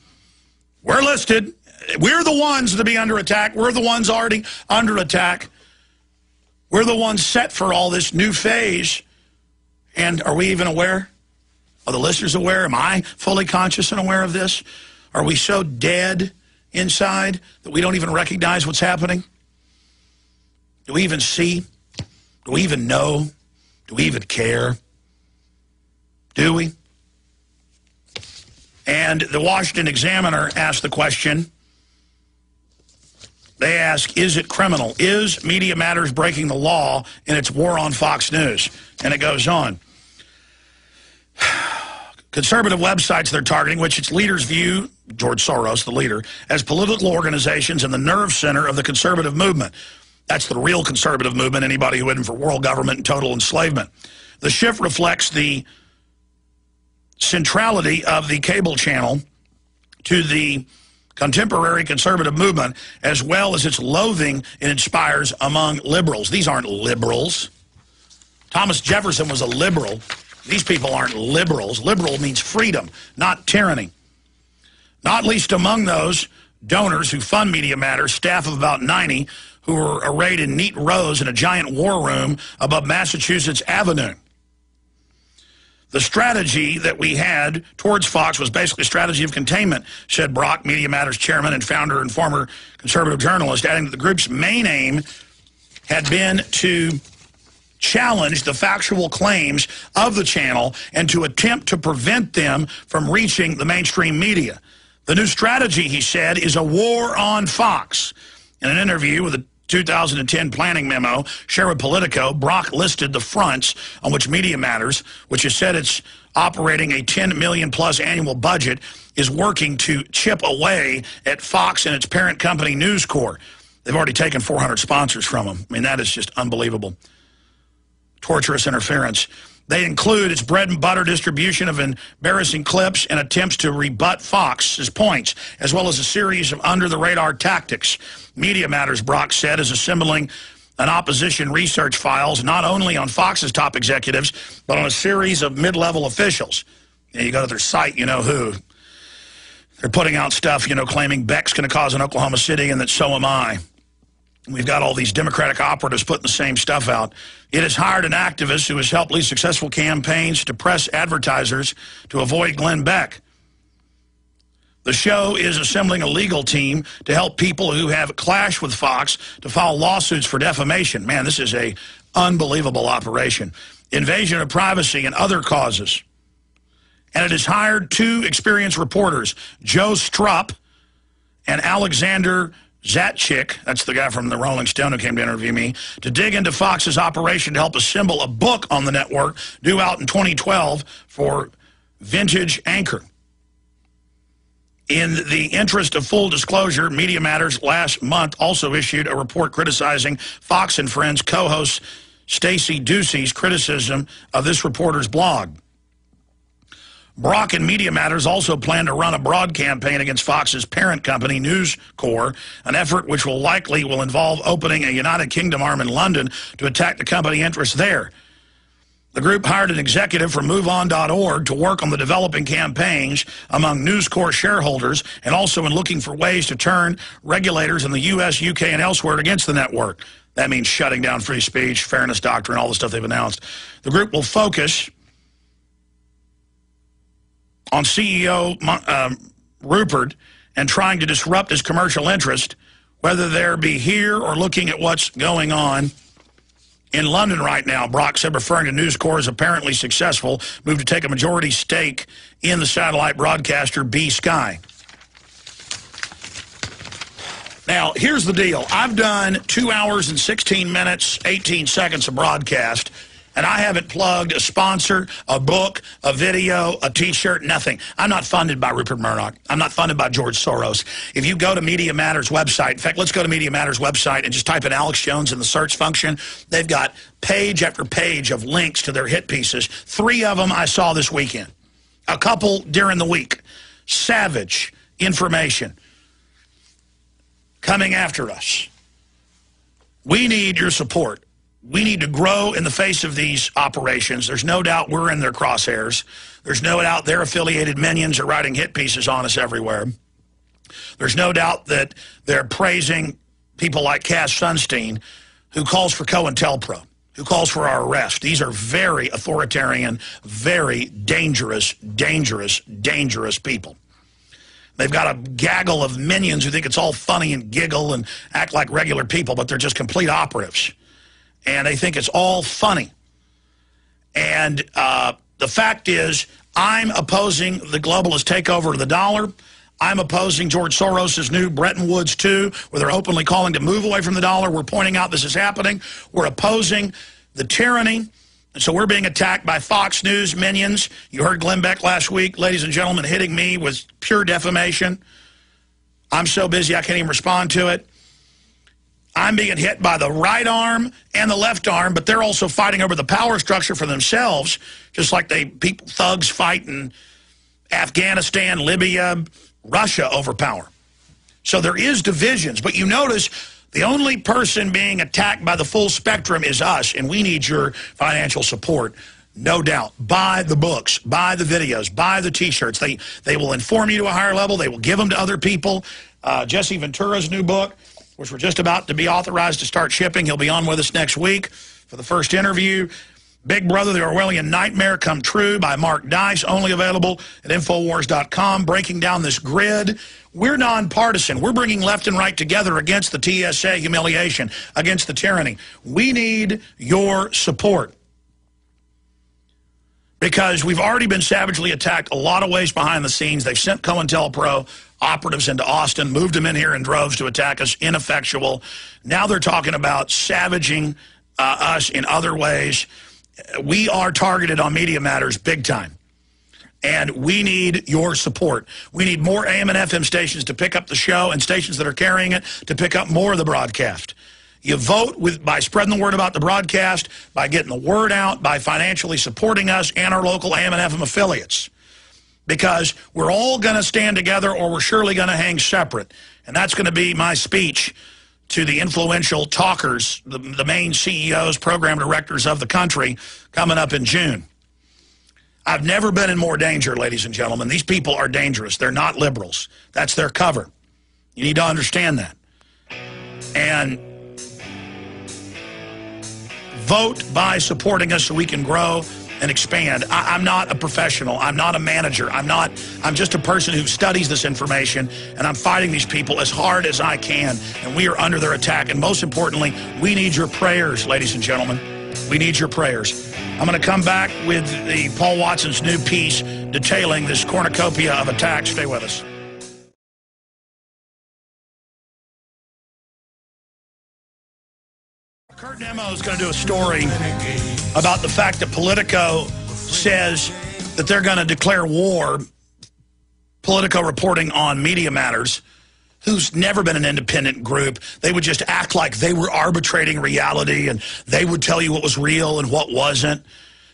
We're listed. We're the ones to be under attack. We're the ones already under attack. We're the ones set for all this new phase. And are we even aware? Are the listeners aware? Am I fully conscious and aware of this? Are we so dead inside that we don't even recognize what's happening? Do we even see? Do we even know? Do we even care? Do we? And the Washington Examiner asked the question. They ask, is it criminal? Is Media Matters breaking the law in its war on Fox News? And it goes on. Conservative websites they're targeting, which its leaders view, George Soros, the leader, as political organizations and the nerve center of the conservative movement. That's the real conservative movement, anybody who isn't for world government and total enslavement. The shift reflects the centrality of the cable channel to the contemporary conservative movement, as well as its loathing it inspires among liberals. These aren't liberals. Thomas Jefferson was a liberal. These people aren't liberals. Liberal means freedom, not tyranny. Not least among those donors who fund Media Matters, staff of about 90, who were arrayed in neat rows in a giant war room above Massachusetts Avenue. The strategy that we had towards Fox was basically a strategy of containment, said Brock, Media Matters chairman and founder and former conservative journalist, adding that the group's main aim had been to challenge the factual claims of the channel and to attempt to prevent them from reaching the mainstream media. The new strategy, he said, is a war on Fox. In an interview with a 2010 planning memo shared with Politico, Brock listed the fronts on which Media Matters, which has said it's operating a $10 million plus annual budget, is working to chip away at Fox and its parent company News Corp. They've already taken 400 sponsors from them. I mean, that is just unbelievable. Torturous interference. They include its bread and butter distribution of embarrassing clips and attempts to rebut Fox's points, as well as a series of under-the-radar tactics. Media Matters, Brock said, is assembling an opposition research files not only on Fox's top executives, but on a series of mid-level officials. You go to their site, you know who. They're putting out stuff, you know, claiming Beck's going to cause in Oklahoma City and that so am I. We've got all these Democratic operatives putting the same stuff out. It has hired an activist who has helped lead successful campaigns to press advertisers to avoid Glenn Beck. The show is assembling a legal team to help people who have clashed with Fox to file lawsuits for defamation. Man, this is an unbelievable operation. Invasion of privacy and other causes. And it has hired 2 experienced reporters, Joe Strupp and Alexander Zatchik, that's the guy from the Rolling Stone who came to interview me, to dig into Fox's operation to help assemble a book on the network due out in 2012 for Vintage Anchor. In the interest of full disclosure, Media Matters last month also issued a report criticizing Fox and Friends co-host Stacey Ducey's criticism of this reporter's blog. Brock and Media Matters also plan to run a broad campaign against Fox's parent company, News Corp, an effort which will involve opening a United Kingdom arm in London to attack the company interests there. The group hired an executive from MoveOn.org to work on the developing campaigns among News Corp shareholders and also in looking for ways to turn regulators in the U.S., UK, and elsewhere against the network. That means shutting down free speech, fairness doctrine, all the stuff they've announced. The group will focus on CEO Rupert and trying to disrupt his commercial interest, whether they're be here or looking at what's going on in London right now. Brock said, referring to News Corp's apparently successful move to take a majority stake in the satellite broadcaster B Sky. Now, here's the deal. I've done 2 hours and 16 minutes, 18 seconds of broadcast, and I haven't plugged a sponsor, a book, a video, a T-shirt, nothing. I'm not funded by Rupert Murdoch. I'm not funded by George Soros. If you go to Media Matters website, in fact, let's go to Media Matters website and just type in Alex Jones in the search function. They've got page after page of links to their hit pieces. 3 of them I saw this weekend. A couple during the week. Savage information coming after us. We need your support. We need to grow in the face of these operations. There's no doubt we're in their crosshairs. There's no doubt their affiliated minions are writing hit pieces on us everywhere. There's no doubt that they're praising people like Cass Sunstein, who calls for COINTELPRO, who calls for our arrest. These are very authoritarian, very dangerous, dangerous, dangerous people. They've got a gaggle of minions who think it's all funny and giggle and act like regular people, but they're just complete operatives. And they think it's all funny. And the fact is, I'm opposing the globalist takeover of the dollar. I'm opposing George Soros' new Bretton Woods 2, where they're openly calling to move away from the dollar. We're pointing out this is happening. We're opposing the tyranny. And so we're being attacked by Fox News minions. You heard Glenn Beck last week, ladies and gentlemen, hitting me with pure defamation. I'm so busy I can't even respond to it. I'm being hit by the right arm and the left arm, but they're also fighting over the power structure for themselves, just like thugs fight in Afghanistan, Libya, Russia over power. So there is divisions, but you notice the only person being attacked by the full spectrum is us, and we need your financial support, no doubt. Buy the books, buy the videos, buy the T-shirts. They will inform you to a higher level. They will give them to other people. Jesse Ventura's new book, which we're just about to be authorized to start shipping. He'll be on with us next week for the first interview. Big Brother, The Orwellian Nightmare Come True by Mark Dice, only available at Infowars.com, breaking down this grid. We're nonpartisan. We're bringing left and right together against the TSA humiliation, against the tyranny. We need your support, because we've already been savagely attacked a lot of ways behind the scenes. They've sent COINTELPRO operatives into Austin, moved them in here in droves to attack us, ineffectual. Now they're talking about savaging us in other ways. We are targeted on Media Matters big time, and we need your support. We need more AM and FM stations to pick up the show, and stations that are carrying it to pick up more of the broadcast. You vote by spreading the word about the broadcast, by getting the word out, by financially supporting us and our local AM and FM affiliates, because we're all going to stand together, or we're surely going to hang separate. And that's going to be my speech to the influential talkers, the main CEOs, program directors of the country, coming up in June. I've never been in more danger, ladies and gentlemen. These people are dangerous. They're not liberals. That's their cover. You need to understand that. And vote by supporting us so we can grow and expand. I'm not a professional. I'm not a manager. I'm just a person who studies this information, and I'm fighting these people as hard as I can, and we are under their attack. And most importantly, we need your prayers, ladies and gentlemen. We need your prayers. I'm going to come back with the Paul Watson's new piece detailing this cornucopia of attacks. Stay with us. Kurt Nemo is going to do a story about the fact that Politico says that they're going to declare war. Politico reporting on Media Matters, who's never been an independent group. They would just act like they were arbitrating reality, and they would tell you what was real and what wasn't.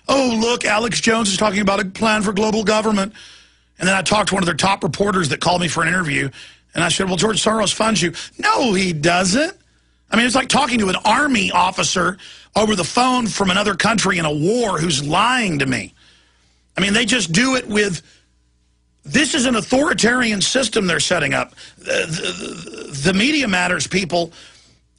Oh, look, Alex Jones is talking about a plan for global government. And then I talked to one of their top reporters that called me for an interview, and I said, well, George Soros funds you. No, he doesn't. I mean, it's like talking to an army officer over the phone from another country in a war who's lying to me. I mean, they just do it with, this is an authoritarian system they're setting up. The Media Matters people,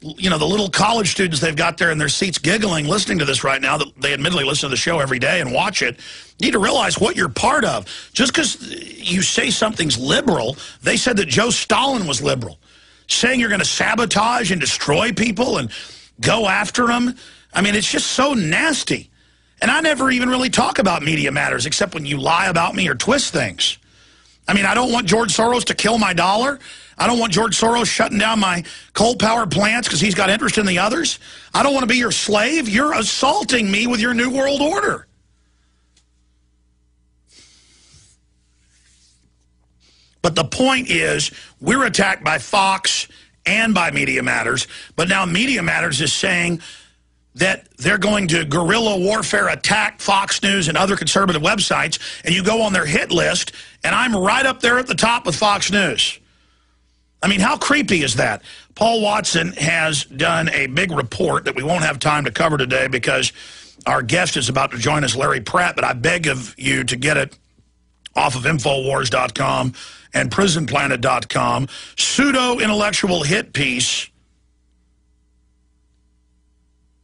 you know, the little college students they've got there in their seats giggling, listening to this right now, that they admittedly listen to the show every day and watch it, need to realize what you're part of. Just because you say something's liberal, they said that Joe Stalin was liberal. Saying you're going to sabotage and destroy people and go after them. I mean, it's just so nasty. And I never even really talk about Media Matters except when you lie about me or twist things. I mean, I don't want George Soros to kill my dollar. I don't want George Soros shutting down my coal power plants because he's got interest in the others. I don't want to be your slave. You're assaulting me with your New World Order. But the point is, we're attacked by Fox and by Media Matters. But now Media Matters is saying that they're going to guerrilla warfare attack Fox News and other conservative websites, and you go on their hit list, and I'm right up there at the top with Fox News. I mean, how creepy is that? Paul Watson has done a big report that we won't have time to cover today because our guest is about to join us, Larry Pratt, but I beg of you to get it off of Infowars.com and PrisonPlanet.com. Pseudo-intellectual hit piece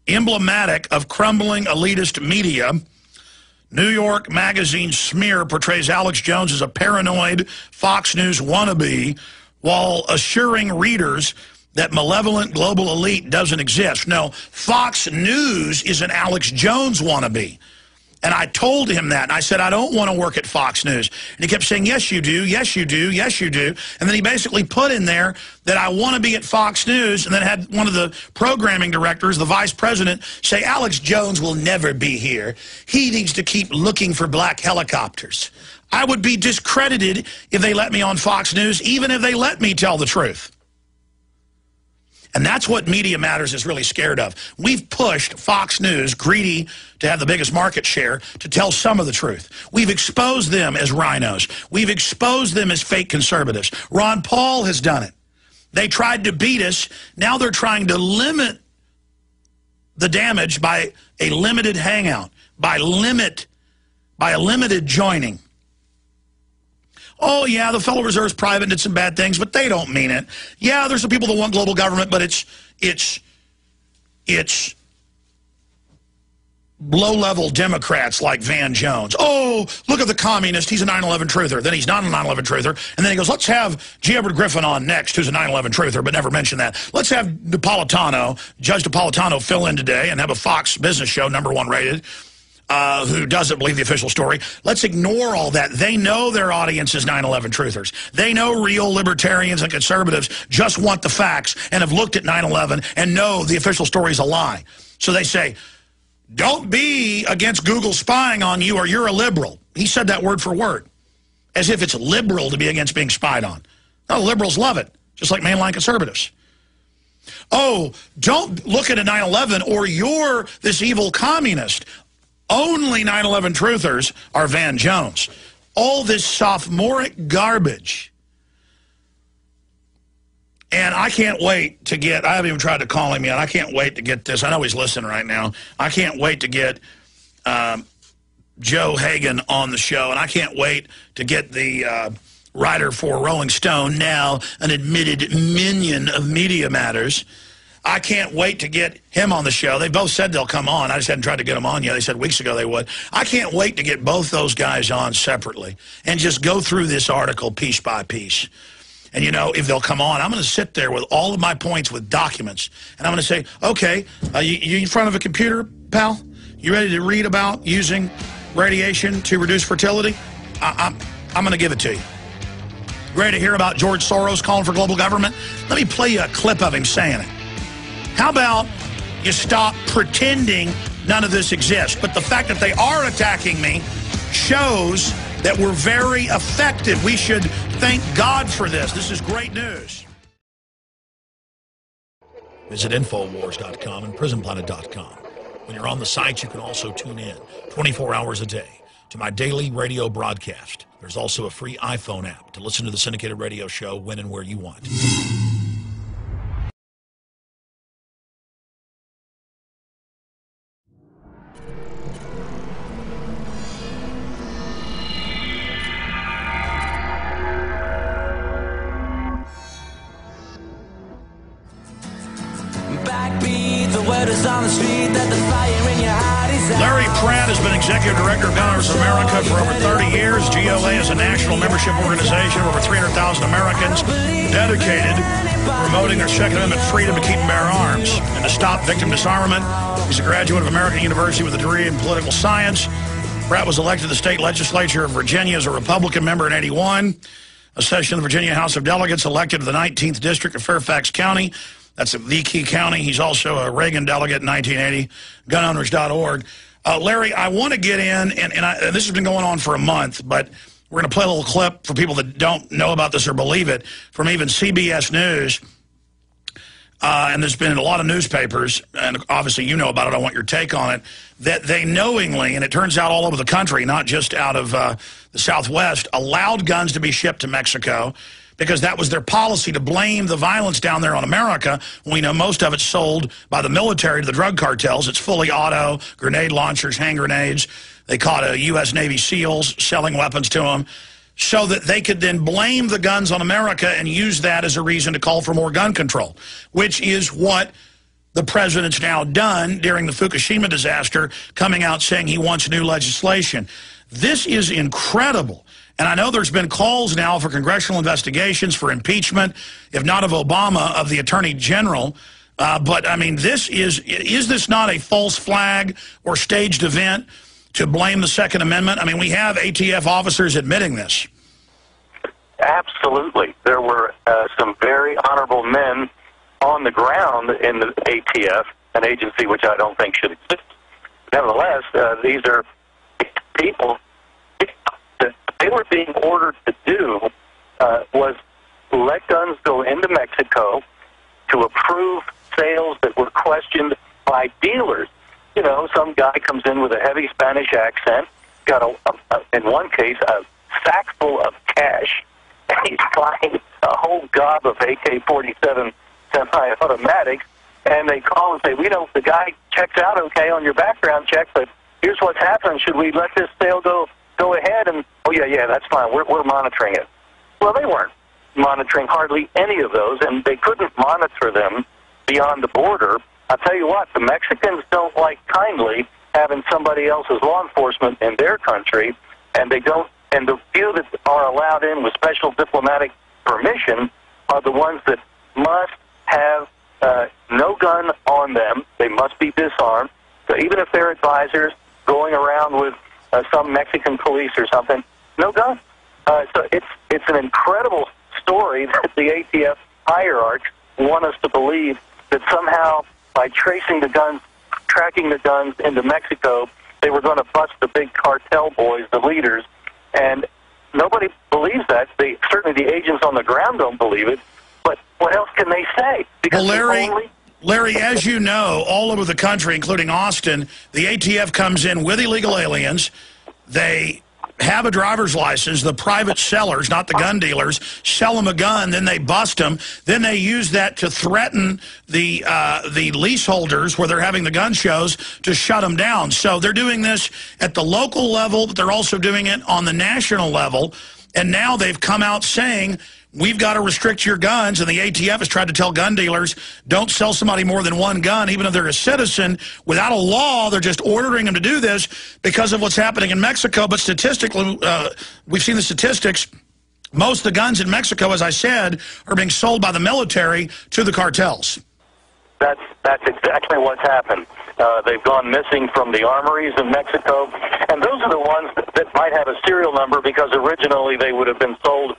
emblematic of crumbling elitist media. New York Magazine smear portrays Alex Jones as a paranoid Fox News wannabe while assuring readers that malevolent global elite doesn't exist. No, Fox News is an Alex Jones wannabe. And I told him that. And I said, I don't want to work at Fox News. And he kept saying, yes, you do, yes, you do, yes, you do. And then he basically put in there that I want to be at Fox News, and then had one of the programming directors, the vice president, say, Alex Jones will never be here. He needs to keep looking for black helicopters. I would be discredited if they let me on Fox News, even if they let me tell the truth. And that's what Media Matters is really scared of. We've pushed Fox News, greedy to have the biggest market share, to tell some of the truth. We've exposed them as rhinos. We've exposed them as fake conservatives. Ron Paul has done it. They tried to beat us. Now they're trying to limit the damage by a limited hangout, by a limited joining. Oh, yeah, the Federal Reserve's private and did some bad things, but they don't mean it. Yeah, there's some people that want global government, but it's low-level Democrats like Van Jones. Oh, look at the communist. He's a 9/11 truther. Then he's not a 9/11 truther. And then he goes, let's have G. Edward Griffin on next, who's a 9/11 truther, but never mentioned that. Let's have Judge Napolitano, fill in today and have a Fox Business show, #1 rated, who doesn't believe the official story. Let's ignore all that. They know their audience is 9/11 truthers. They know real libertarians and conservatives just want the facts and have looked at 9/11 and know the official story is a lie. So they say, don't be against Google spying on you or you're a liberal. He said that word for word, as if it's liberal to be against being spied on. No, liberals love it, just like mainline conservatives. Oh, don't look at a 9/11 or you're this evil communist. Only 9/11 truthers are Van Jones. All this sophomoric garbage. And I can't wait to get, I haven't even tried to call him yet, I can't wait to get this. I know he's listening right now. I can't wait to get Joe Hagan on the show, and I can't wait to get the writer for Rolling Stone, now an admitted minion of Media Matters. I can't wait to get him on the show. They both said they'll come on. I just hadn't tried to get them on yet. They said weeks ago they would. I can't wait to get both those guys on separately and just go through this article piece by piece. And, you know, if they'll come on, I'm going to sit there with all of my points with documents. And I'm going to say, okay, you in front of a computer, pal? You ready to read about using radiation to reduce fertility? I'm going to give it to you. Ready to hear about George Soros calling for global government? Let me play you a clip of him saying it. How about you stop pretending none of this exists? But the fact that they are attacking me shows that we're very effective. We should thank God for this. This is great news. Visit Infowars.com and PrisonPlanet.com. When you're on the site, you can also tune in 24 hours a day to my daily radio broadcast. There's also a free iPhone app to listen to the syndicated radio show when and where you want. Larry Pratt has been executive director of Gun Owners of America for over 30 years. GOA is a national membership organization of over 300,000 Americans dedicated to promoting their Second Amendment freedom to keep and bear arms and to stop victim disarmament. He's a graduate of American University with a degree in political science. Pratt was elected to the state legislature of Virginia as a Republican member in '81. A session of the Virginia House of Delegates elected to the 19th District of Fairfax County. That's the key county. He's also a Reagan delegate in 1980, gunowners.org. Larry, I want to get in, and this has been going on for a month, but we're going to play a little clip for people that don't know about this or believe it, from even CBS News. And there's been a lot of newspapers, and obviously you know about it, I want your take on it, that they knowingly, and it turns out all over the country, not just out of the Southwest, allowed guns to be shipped to Mexico because that was their policy, to blame the violence down there on America. We know most of it's sold by the military to the drug cartels. It's fully auto, grenade launchers, hand grenades. They caught a U.S. Navy SEALs selling weapons to them, so that they could then blame the guns on America and use that as a reason to call for more gun control, which is what the president's now done during the Fukushima disaster, coming out saying he wants new legislation. This is incredible. And I know there's been calls now for congressional investigations, for impeachment, if not of Obama, of the Attorney General. But, I mean, is this not a false flag or staged event to blame the Second Amendment? I mean, we have ATF officers admitting this. Absolutely. There were some very honorable men on the ground in the ATF, an agency which I don't think should exist. Nevertheless, these are people that they were being ordered to do was let guns go into Mexico to approve sales that were questioned by dealers. You know, some guy comes in with a heavy Spanish accent, got, in one case, a sack full of cash, and he's buying a whole gob of AK-47 semi-automatics, and they call and say, you know, the guy checks out okay on your background check, but here's what's happened. Should we let this sale go ahead? And, oh, yeah, that's fine. We're monitoring it. Well, they weren't monitoring hardly any of those, and they couldn't monitor them beyond the border. I'll tell you what, the Mexicans don't like kindly having somebody else's law enforcement in their country, and they don't. And the few that are allowed in with special diplomatic permission are the ones that must have no gun on them. They must be disarmed. So even if they're advisors going around with some Mexican police or something, no gun. So it's an incredible story that the ATF hierarchs want us to believe that somehow by tracing the guns, tracking the guns into Mexico, they were going to bust the big cartel boys, the leaders. And nobody believes that. Certainly the agents on the ground don't believe it. But what else can they say? Because well, Larry, as you know, all over the country, including Austin, the ATF comes in with illegal aliens. They have a driver's license. The private sellers, not the gun dealers, sell them a gun, then they bust them. Then they use that to threaten the leaseholders where they're having the gun shows to shut them down. So they're doing this at the local level, but they're also doing it on the national level. And now they've come out saying, we've got to restrict your guns, and the ATF has tried to tell gun dealers, don't sell somebody more than one gun, even if they're a citizen. Without a law, they're just ordering them to do this because of what's happening in Mexico. But statistically, we've seen the statistics. Most of the guns in Mexico, as I said, are being sold by the military to the cartels. That's exactly what's happened. They've gone missing from the armories in Mexico, and those are the ones that might have a serial number because originally they would have been sold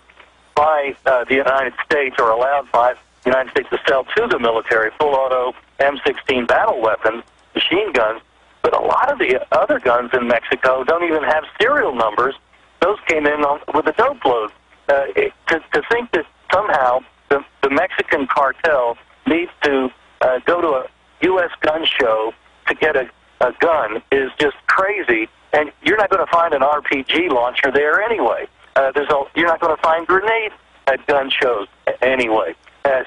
by the United States or allowed by the United States to sell to the military, full auto M16 battle weapons, machine guns. But a lot of the other guns in Mexico don't even have serial numbers. Those came in with a dope load. To think that somehow the Mexican cartel needs to go to a U.S. gun show to get a gun is just crazy. And you're not going to find an RPG launcher there anyway. You're not going to find grenades at gun shows anyway.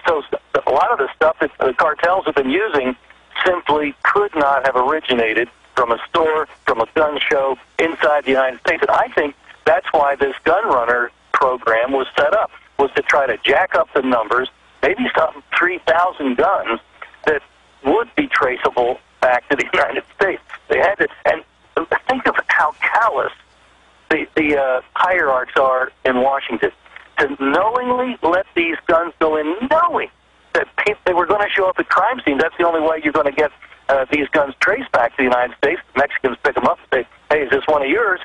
So a lot of the stuff that the cartels have been using simply could not have originated from a store, from a gun show inside the United States. And I think that's why this gun runner program was set up, was to try to jack up the numbers, maybe some 3,000 guns that back to the United States. They had to, and think of how callous the hierarchs are in Washington to knowingly let these guns go in, knowing that they were going to show up at crime scenes. That's the only way you're going to get these guns traced back to the United States. Mexicans pick them up and say, hey, is this one of yours?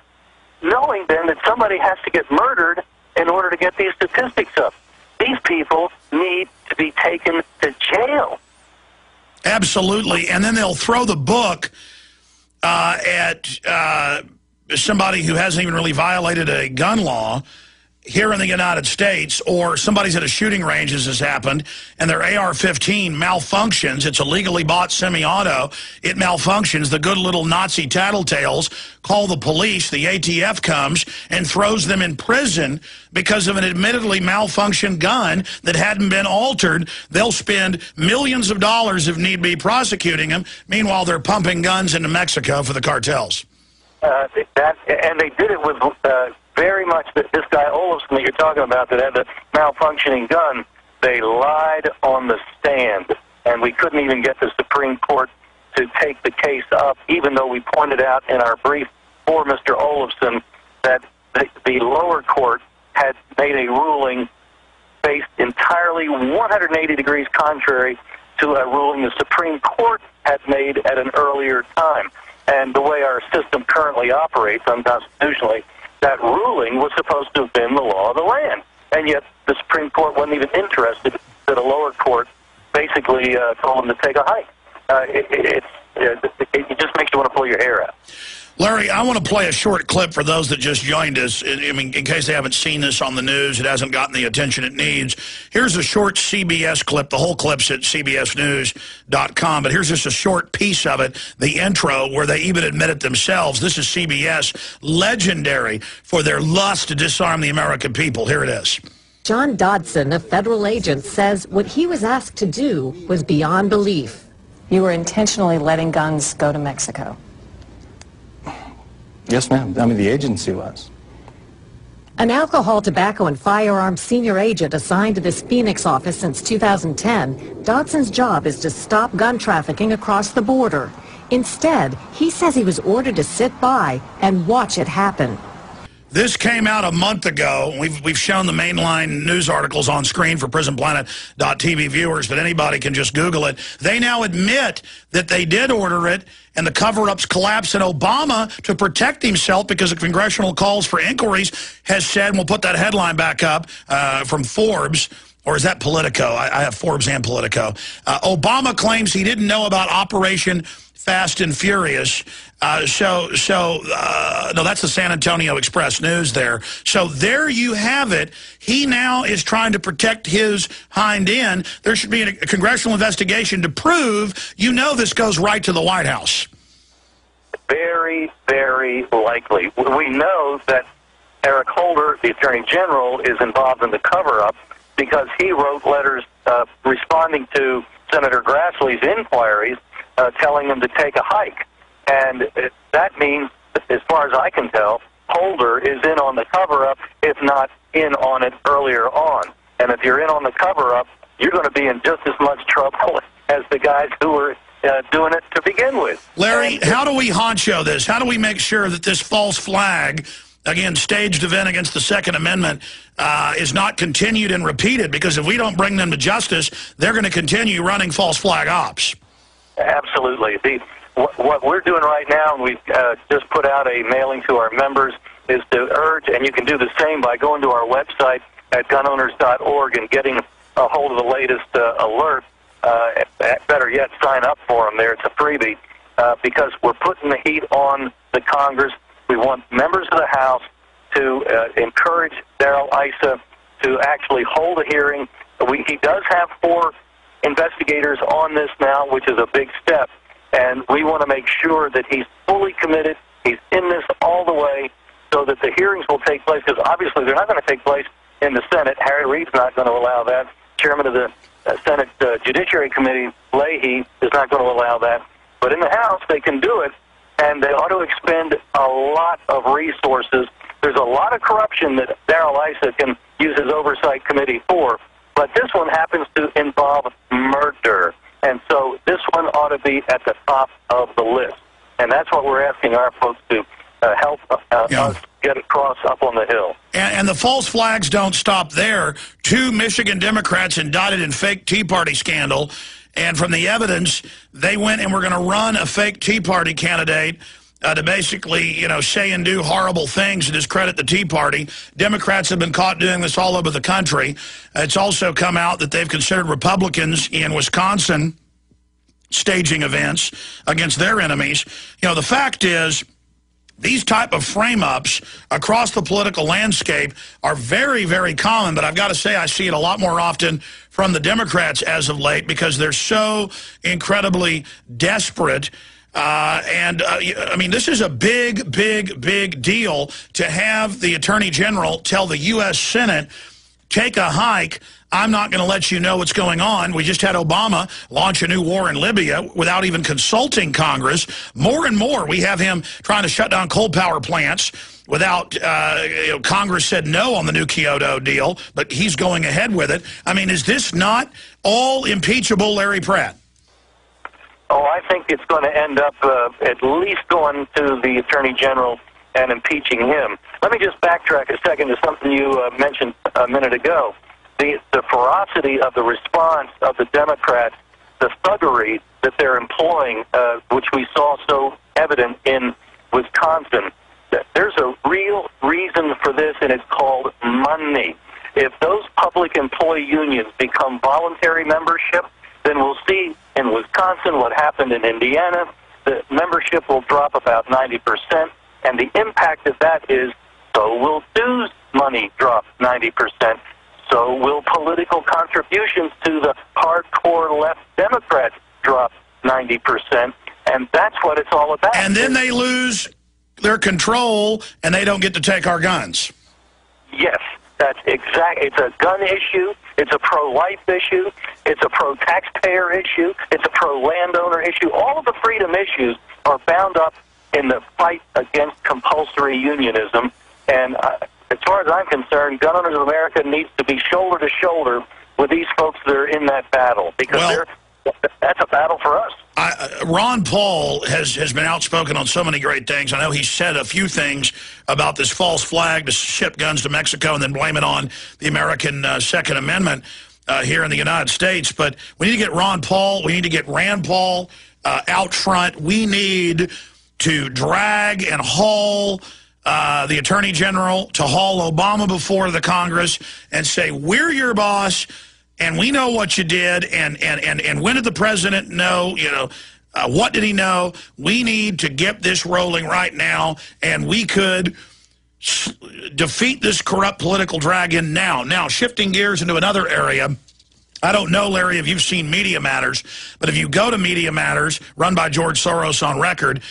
Knowing then that somebody has to get murdered in order to get these statistics up. These people need to be taken to jail. Absolutely. And then they'll throw the book at somebody who hasn't even really violated a gun law here in the United States, or somebody's at a shooting range, as has happened, and their AR-15 malfunctions. It's a legally bought semi-auto. It malfunctions. The good little Nazi tattletales call the police. The ATF comes and throws them in prison because of an admittedly malfunctioned gun that hadn't been altered. They'll spend millions of dollars, if need be, prosecuting them. Meanwhile, they're pumping guns into Mexico for the cartels. And they did it with very much this guy Olofsson that you're talking about that had the malfunctioning gun. They lied on the stand, and we couldn't even get the Supreme Court to take the case up, even though we pointed out in our brief for Mr. Olofsson that the lower court had made a ruling based entirely 180 degrees contrary to a ruling the Supreme Court had made at an earlier time. And the way our system currently operates unconstitutionally, that ruling was supposed to have been the law of the land. And yet the Supreme Court wasn't even interested that a lower court basically told them to take a hike. It just makes you want to pull your hair out. Larry, I want to play a short clip for those that just joined us. I mean, in case they haven't seen this on the news, it hasn't gotten the attention it needs. Here's a short CBS clip. The whole clip's at cbsnews.com, but here's just a short piece of it, the intro, where they even admit it themselves. This is CBS, legendary for their lust to disarm the American people. Here it is. John Dodson, a federal agent, says what he was asked to do was beyond belief. You were intentionally letting guns go to Mexico. Yes, ma'am. I mean, the agency was. An alcohol, tobacco, and firearms senior agent assigned to this Phoenix office since 2010, Dodson's job is to stop gun trafficking across the border. Instead, he says he was ordered to sit by and watch it happen. This came out a month ago. We've shown the mainline news articles on screen for PrisonPlanet.tv viewers, but anybody can just Google it. They now admit that they did order it, and the cover-ups collapsed, and Obama, to protect himself because of congressional calls for inquiries, has said, and we'll put that headline back up from Forbes, or is that Politico? I have Forbes and Politico. Obama claims he didn't know about Operation Fast and Furious. No, that's the San Antonio Express News there. So there you have it. He now is trying to protect his hind end. There should be a congressional investigation to prove, you know, this goes right to the White House. Very, very likely. We know that Eric Holder, the Attorney General, is involved in the cover-up because he wrote letters responding to Senator Grassley's inquiries, telling them to take a hike. And that means, as far as I can tell, Holder is in on the cover-up, if not in on it earlier on. And if you're in on the cover-up, you're going to be in just as much trouble as the guys who were doing it to begin with. Larry, how do we honcho this? How do we make sure that this false flag, again, staged event against the Second Amendment, is not continued and repeated? Because if we don't bring them to justice, they're going to continue running false flag ops. Absolutely. What we're doing right now, and we've just put out a mailing to our members, is to urge, and you can do the same by going to our website at gunowners.org and getting a hold of the latest alert. Better yet, sign up for them there. It's a freebie because we're putting the heat on the Congress. We want members of the House to encourage Darrell Issa to actually hold a hearing. He does have 4 investigators on this now, which is a big step, and we want to make sure that he's fully committed, he's in this all the way, so that the hearings will take place, because obviously they're not going to take place in the Senate. Harry Reid's not going to allow that. Chairman of the Senate Judiciary Committee, Leahy, is not going to allow that. But in the House, they can do it, and they ought to expend a lot of resources. There's a lot of corruption that Darrell Issa can use his oversight committee for, but this one happens to involve murder. And so this one ought to be at the top of the list. And that's what we're asking our folks to help us get across up on the Hill. And the false flags don't stop there. 2 Michigan Democrats indicted in fake Tea Party scandal. And from the evidence, they went and were going to run a fake Tea Party candidate to basically, say and do horrible things to discredit the Tea Party. Democrats have been caught doing this all over the country. It's also come out that they've considered Republicans in Wisconsin staging events against their enemies. The fact is, these type of frame-ups across the political landscape are very, very common, but I've got to say I see it a lot more often from the Democrats as of late because they're so incredibly desperate. I mean, this is a big, big, big deal to have the Attorney General tell the U.S. Senate, take a hike. I'm not going to let you know what's going on. We just had Obama launch a new war in Libya without even consulting Congress. More and more, we have him trying to shut down coal power plants without, Congress said no on the new Kyoto deal, but he's going ahead with it. I mean, is this not all impeachable, Larry Pratt? Oh, I think it's going to end up at least going to the Attorney General and impeaching him. Let me just backtrack a second to something you mentioned a minute ago. The ferocity of the response of the Democrats, the thuggery that they're employing, which we saw so evident in Wisconsin. There's a real reason for this, and it's called money. If those public employee unions become voluntary membership, then we'll see in Wisconsin what happened in Indiana. The membership will drop about 90%, and the impact of that is so will dues money drop 90%. So will political contributions to the hardcore left Democrats drop 90%, and that's what it's all about. And then they lose their control, and they don't get to take our guns. Yes, that's exactly. It's a gun issue. It's a pro-life issue. It's a pro-taxpayer issue. It's a pro-landowner issue. All of the freedom issues are bound up in the fight against compulsory unionism, and as far as I'm concerned, Gun Owners of America needs to be shoulder to shoulder with these folks that are in that battle, because that's a battle for us. Ron Paul has been outspoken on so many great things. I know he said a few things about this false flag to ship guns to Mexico and then blame it on the American Second Amendment here in the United States. But we need to get Ron Paul, we need to get Rand Paul out front. We need to drag and haul the Attorney General, to haul Obama before the Congress and say, we're your boss, and we know what you did, and when did the president know, what did he know? We need to get this rolling right now, and we could defeat this corrupt political dragon now. Now, shifting gears into another area, I don't know, Larry, if you've seen Media Matters, but if you go to Media Matters, run by George Soros on record,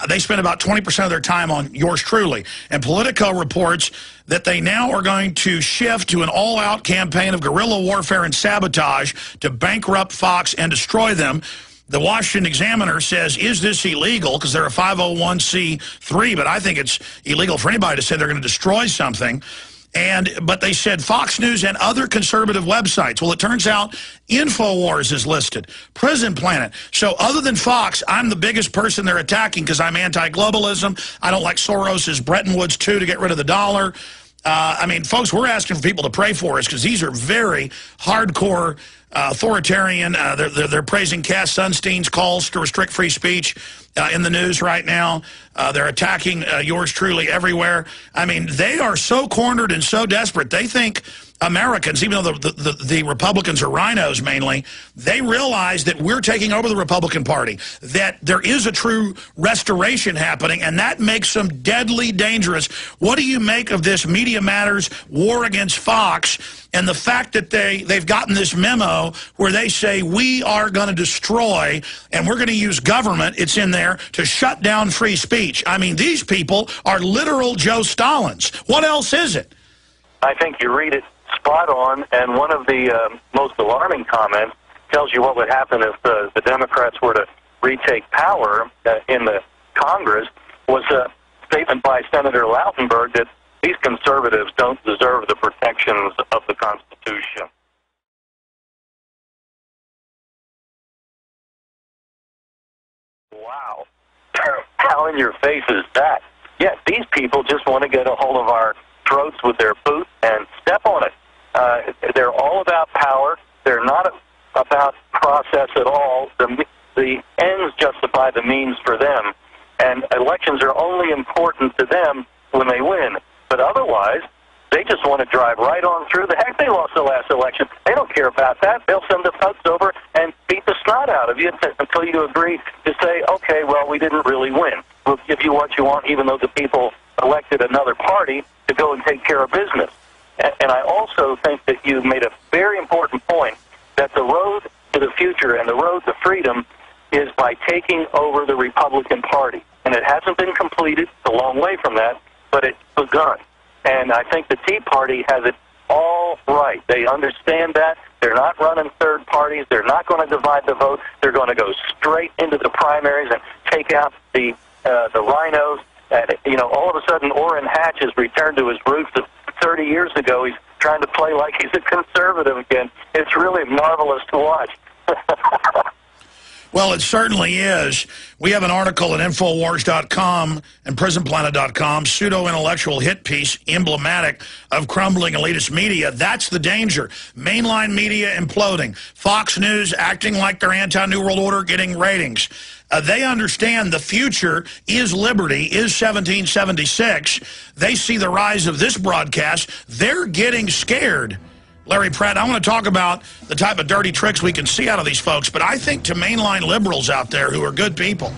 they spend about 20% of their time on yours truly. And Politico reports that they now are going to shift to an all-out campaign of guerrilla warfare and sabotage to bankrupt Fox and destroy them. The Washington Examiner says, is this illegal? Because they're a 501c3, but I think it's illegal for anybody to say they're going to destroy something. But they said Fox News and other conservative websites. Well, it turns out InfoWars is listed, Prison Planet. So other than Fox, I'm the biggest person they're attacking because I'm anti-globalism. I don't like Soros's Bretton Woods II to get rid of the dollar. I mean, folks, we're asking for people to pray for us because these are very hardcore authoritarian. They're praising Cass Sunstein's calls to restrict free speech in the news right now. They're attacking yours truly everywhere. I mean, they are so cornered and so desperate. They think Americans, even though the Republicans are rhinos mainly, they realize that we're taking over the Republican Party, that there is a true restoration happening, and that makes them deadly dangerous. What do you make of this Media Matters war against Fox and the fact that they've gotten this memo where they say we are going to destroy and we're going to use government, it's in there, to shut down free speech? I mean, these people are literal Joe Stalins. What else is it? I think you read it spot on, and one of the most alarming comments tells you what would happen if the Democrats were to retake power in the Congress, was a statement by Senator Lautenberg that these conservatives don't deserve the protections of the Constitution. wow, how in your face is that? Yeah, these people just want to get a hold of our throats with their boot and step on it. They're all about power. They're not about process at all. The ends justify the means for them, and elections are only important to them when they win. But otherwise, they just want to drive right on through. The heck, they lost the last election. They don't care about that. They'll send the folks over and beat the snot out of you until you agree to say, okay, well, we didn't really win. We'll give you what you want, even though the people elected another party to go and take care of business. And I also think that you made a very important point, that the road to the future and the road to freedom is by taking over the Republican Party. And it hasn't been completed. It's a long way from that, but it's begun. And I think the Tea Party has it all right. They understand that. They're not running third parties. They're not going to divide the vote. They're going to go straight into the primaries and take out the rhinos. And, you know, all of a sudden, Orrin Hatch has returned to his roots of 30 years ago. He's trying to play like he's a conservative again. It's really marvelous to watch. Well, it certainly is. We have an article at Infowars.com and PrisonPlanet.com, pseudo-intellectual hit piece emblematic of crumbling elitist media. That's the danger. Mainline media imploding. Fox News acting like they're anti-New World Order, getting ratings. They understand the future is liberty, is 1776. They see the rise of this broadcast. They're getting scared. Larry Pratt, I want to talk about the type of dirty tricks we can see out of these folks, but I think to mainline liberals out there who are good people,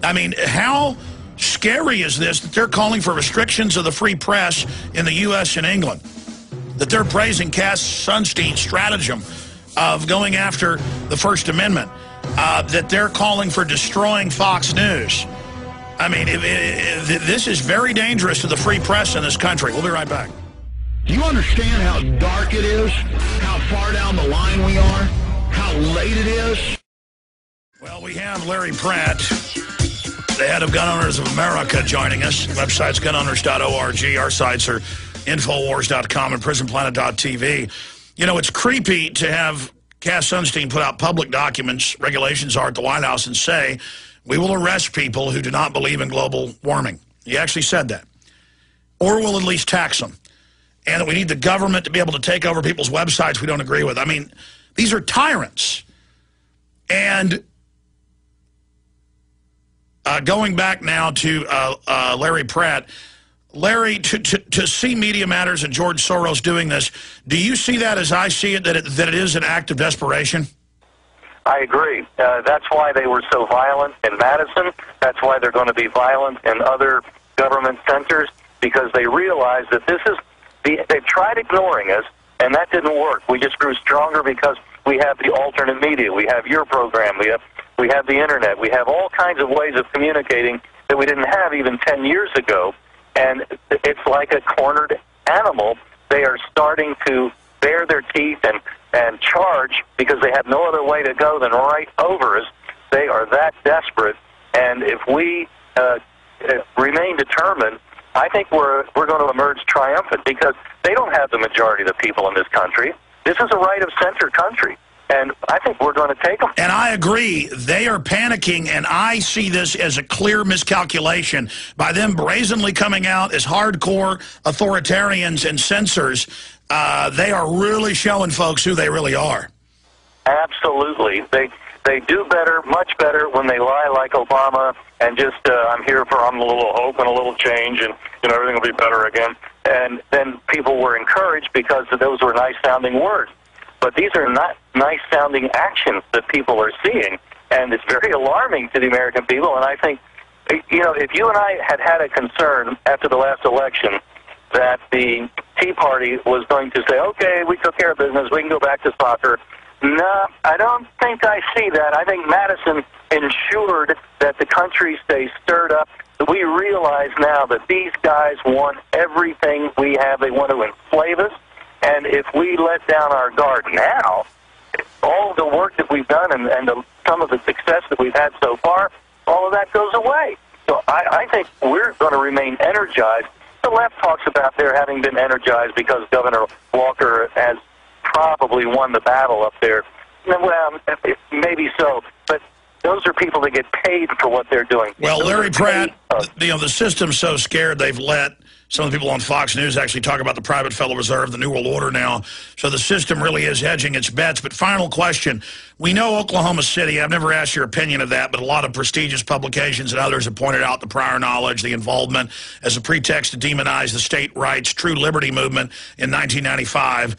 I mean, how scary is this that they're calling for restrictions of the free press in the U.S. and England, that they're praising Cass Sunstein's stratagem of going after the First Amendment, that they're calling for destroying Fox News. I mean, this is very dangerous to the free press in this country. We'll be right back. Do you understand how dark it is? How far down the line we are? How late it is? Well, we have Larry Pratt, the head of Gun Owners of America, joining us. The website's gunowners.org. Our sites are Infowars.com and PrisonPlanet.tv. You know, it's creepy to have Cass Sunstein put out public documents, regulations are at the White House, and say, we will arrest people who do not believe in global warming. He actually said that. Or we'll at least tax them. And that we need the government to be able to take over people's websites we don't agree with. I mean, these are tyrants. And going back now to Larry Pratt, Larry, to see Media Matters and George Soros doing this, do you see that as I see it, that it is an act of desperation? I agree. That's why they were so violent in Madison. That's why they're going to be violent in other government centers, because they realize that this is... They've tried ignoring us, and that didn't work. We just grew stronger because we have the alternate media. We have your program. We have the Internet. We have all kinds of ways of communicating that we didn't have even 10 years ago. And it's like a cornered animal. They are starting to bare their teeth and charge because they have no other way to go than right over us. They are that desperate. And if we remain determined, I think we're going to emerge triumphant, because they don't have the majority of the people in this country. This is a right-of-center country, and I think we're going to take them. And I agree. They are panicking, and I see this as a clear miscalculation by them brazenly coming out as hardcore authoritarians and censors. They are really showing folks who they really are. Absolutely. They do better, much better, when they lie like Obama and just, I'm a little hope and a little change, and everything will be better again. And then people were encouraged because those were nice-sounding words. But these are not nice-sounding actions that people are seeing, and it's very alarming to the American people. And I think, if you and I had a concern after the last election that the Tea Party was going to say, okay, we took care of business, we can go back to soccer, no, I don't think I see that. I think Madison ensured that the country stays stirred up. We realize now that these guys want everything we have. They want to enslave us. And if we let down our guard now, all the work that we've done and some of the success that we've had so far, all of that goes away. So I think we're going to remain energized. The left talks about their having been energized because Governor Walker has probably won the battle up there. Well, maybe so, but Those are people that get paid for what they're doing. Well, Those Larry are Pratt, paid, the system's so scared they've let some of the people on Fox News actually talk about the private Federal Reserve, the New World Order now. So the system really is hedging its bets. But final question. We know Oklahoma City, I've never asked your opinion of that, but a lot of prestigious publications and others have pointed out the prior knowledge, the involvement as a pretext to demonize the state rights, true liberty movement in 1995.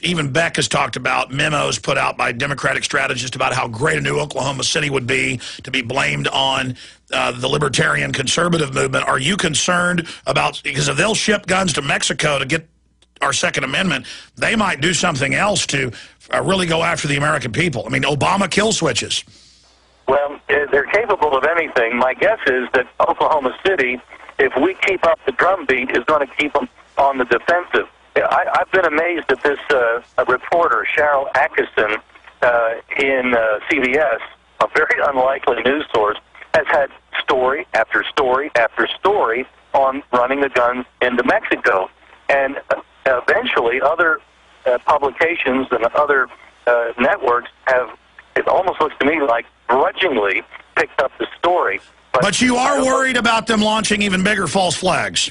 Even Beck has talked about memos put out by Democratic strategists about how great a new Oklahoma City would be to be blamed on the libertarian conservative movement. Are you concerned about, because if they'll ship guns to Mexico to get our Second Amendment, they might do something else to really go after the American people? I mean, Obama kill switches. Well, they're capable of anything. My guess is that Oklahoma City, if we keep up the drumbeat, is going to keep them on the defensive. I've been amazed at this reporter, Cheryl Atkinson, in CBS, a very unlikely news source, has had story after story after story on running the guns into Mexico. And eventually other publications and other networks have, it almost looks to me like, grudgingly picked up the story. But you are worried about them launching even bigger false flags.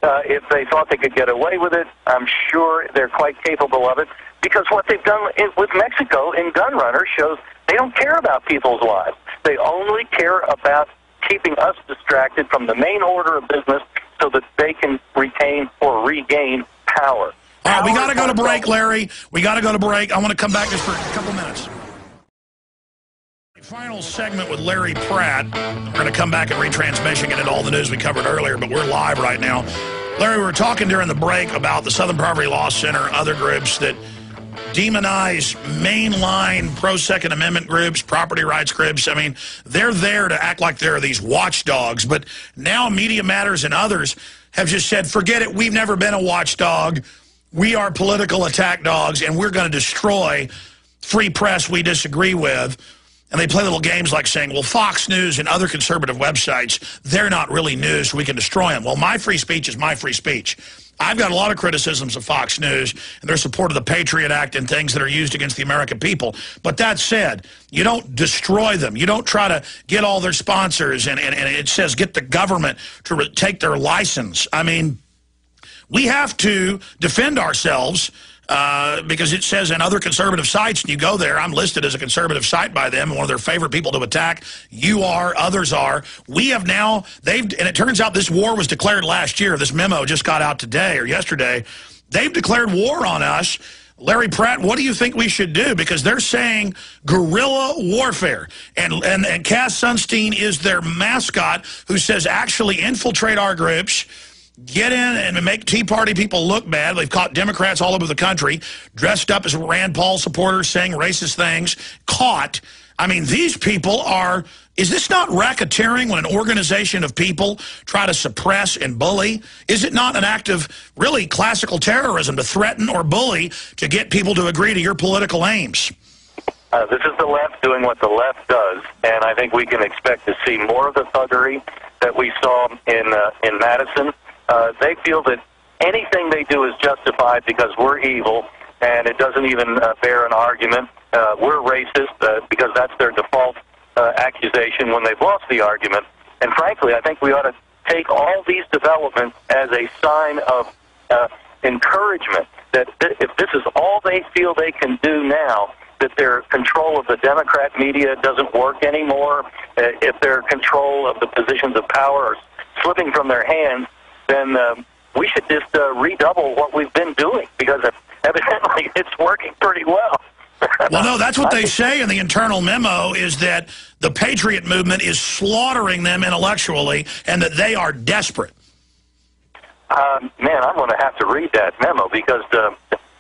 If they thought they could get away with it, I'm sure they're quite capable of it, because what they've done with Mexico in gun runners shows they don't care about people's lives. They only care about keeping us distracted from the main order of business so that they can retain or regain power. All right, we got to go to break, Larry. We got to go to break. I want to come back just for a couple minutes. Final segment with Larry Pratt. We're going to come back and retransmission, get into all the news we covered earlier, but we're live right now. Larry, we were talking during the break about the Southern Poverty Law Center, other groups that demonize mainline pro-Second Amendment groups, property rights groups. I mean, they're there to act like they're these watchdogs, but now Media Matters and others have just said, forget it, we've never been a watchdog. We are political attack dogs, and we're going to destroy free press we disagree with. And they play little games like saying, well, Fox News and other conservative websites, they're not really news, so we can destroy them. Well, my free speech is my free speech. I've got a lot of criticisms of Fox News and their support of the Patriot Act and things that are used against the American people. But that said, you don't destroy them. You don't try to get all their sponsors, and it says get the government to take their license. I mean, we have to defend ourselves. Because it says in other conservative sites, and you go there, I'm listed as a conservative site by them, and one of their favorite people to attack. You are, others are. We have now, and it turns out this war was declared last year. This memo just got out today or yesterday. They've declared war on us. Larry Pratt, what do you think we should do? Because they're saying guerrilla warfare. And Cass Sunstein is their mascot, who says actually infiltrate our groups, get in and make Tea Party people look bad. They've caught Democrats all over the country dressed up as Rand Paul supporters saying racist things. Caught. I mean, these people are... Is this not racketeering when an organization of people try to suppress and bully? Is it not an act of really classical terrorism to threaten or bully to get people to agree to your political aims? This is the left doing what the left does, and I think we can expect to see more of the thuggery that we saw in Madison. They feel that anything they do is justified because we're evil, and it doesn't even bear an argument. We're racist because that's their default accusation when they've lost the argument. And frankly, I think we ought to take all these developments as a sign of encouragement that if this is all they feel they can do now, that their control of the Democrat media doesn't work anymore, if their control of the positions of power are slipping from their hands, then we should just redouble what we've been doing, because evidently it's working pretty well. Well, no, that's what they say in the internal memo, is that the Patriot movement is slaughtering them intellectually and that they are desperate. Man, I'm going to have to read that memo, because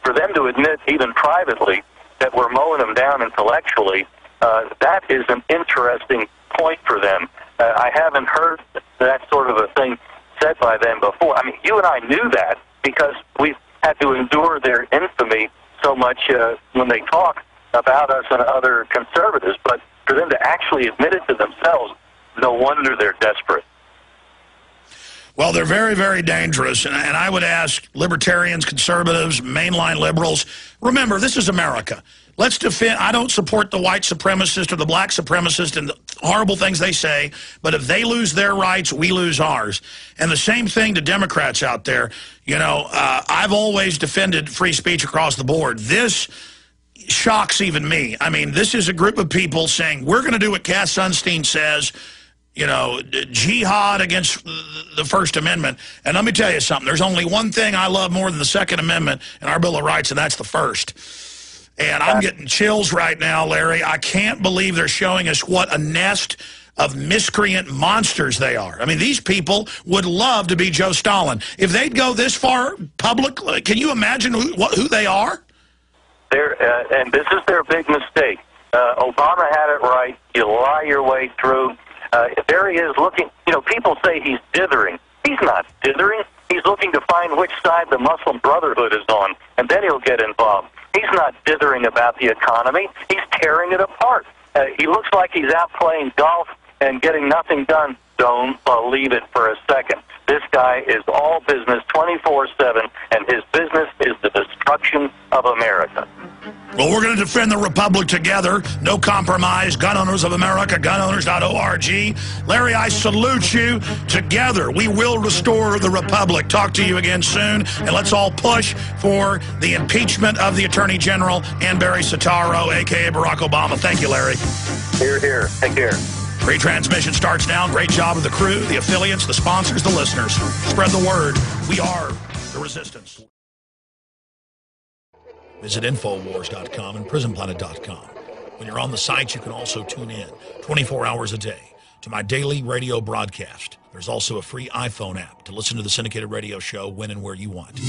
for them to admit even privately that we're mowing them down intellectually, that is an interesting point for them. I haven't heard that sort of a thing said by them before. I mean, you and I knew that because we've had to endure their infamy so much when they talk about us and other conservatives. But for them to actually admit it to themselves, no wonder they're desperate. Well, they're very, very dangerous, and I would ask libertarians, conservatives, mainline liberals, remember, this is America. Let's defend. I don't support the white supremacist or the black supremacist and the horrible things they say, but if they lose their rights, we lose ours. And the same thing to Democrats out there. You know, I've always defended free speech across the board. This shocks even me. I mean, this is a group of people saying, we're going to do what Cass Sunstein says, you know, jihad against the First Amendment. And let me tell you something. There's only one thing I love more than the Second Amendment in our Bill of Rights, and that's the First. And I'm getting chills right now, Larry. I can't believe they're showing us what a nest of miscreant monsters they are. I mean, these people would love to be Joe Stalin. If they'd go this far publicly, can you imagine who they are? And this is their big mistake. Obama had it right. You lie your way through. There he is looking. You know, people say he's dithering. He's not dithering. He's looking to find which side the Muslim Brotherhood is on, and then he'll get involved. He's not dithering about the economy. He's tearing it apart. He looks like he's out playing golf and getting nothing done. Don't believe it for a second. This guy is all business 24/7, and his business is the destruction of America. Well, we're going to defend the Republic together. No compromise. Gun Owners of America, gunowners.org. Larry, I salute you. Together, we will restore the Republic. Talk to you again soon. And let's all push for the impeachment of the Attorney General and Barry Soetoro, a.k.a. Barack Obama. Thank you, Larry. Hear, hear. Take care. Retransmission starts now. Great job of the crew, the affiliates, the sponsors, the listeners. Spread the word. We are the resistance. Visit Infowars.com and PrisonPlanet.com. When you're on the site, you can also tune in 24 hours a day to my daily radio broadcast. There's also a free iPhone app to listen to the syndicated radio show when and where you want.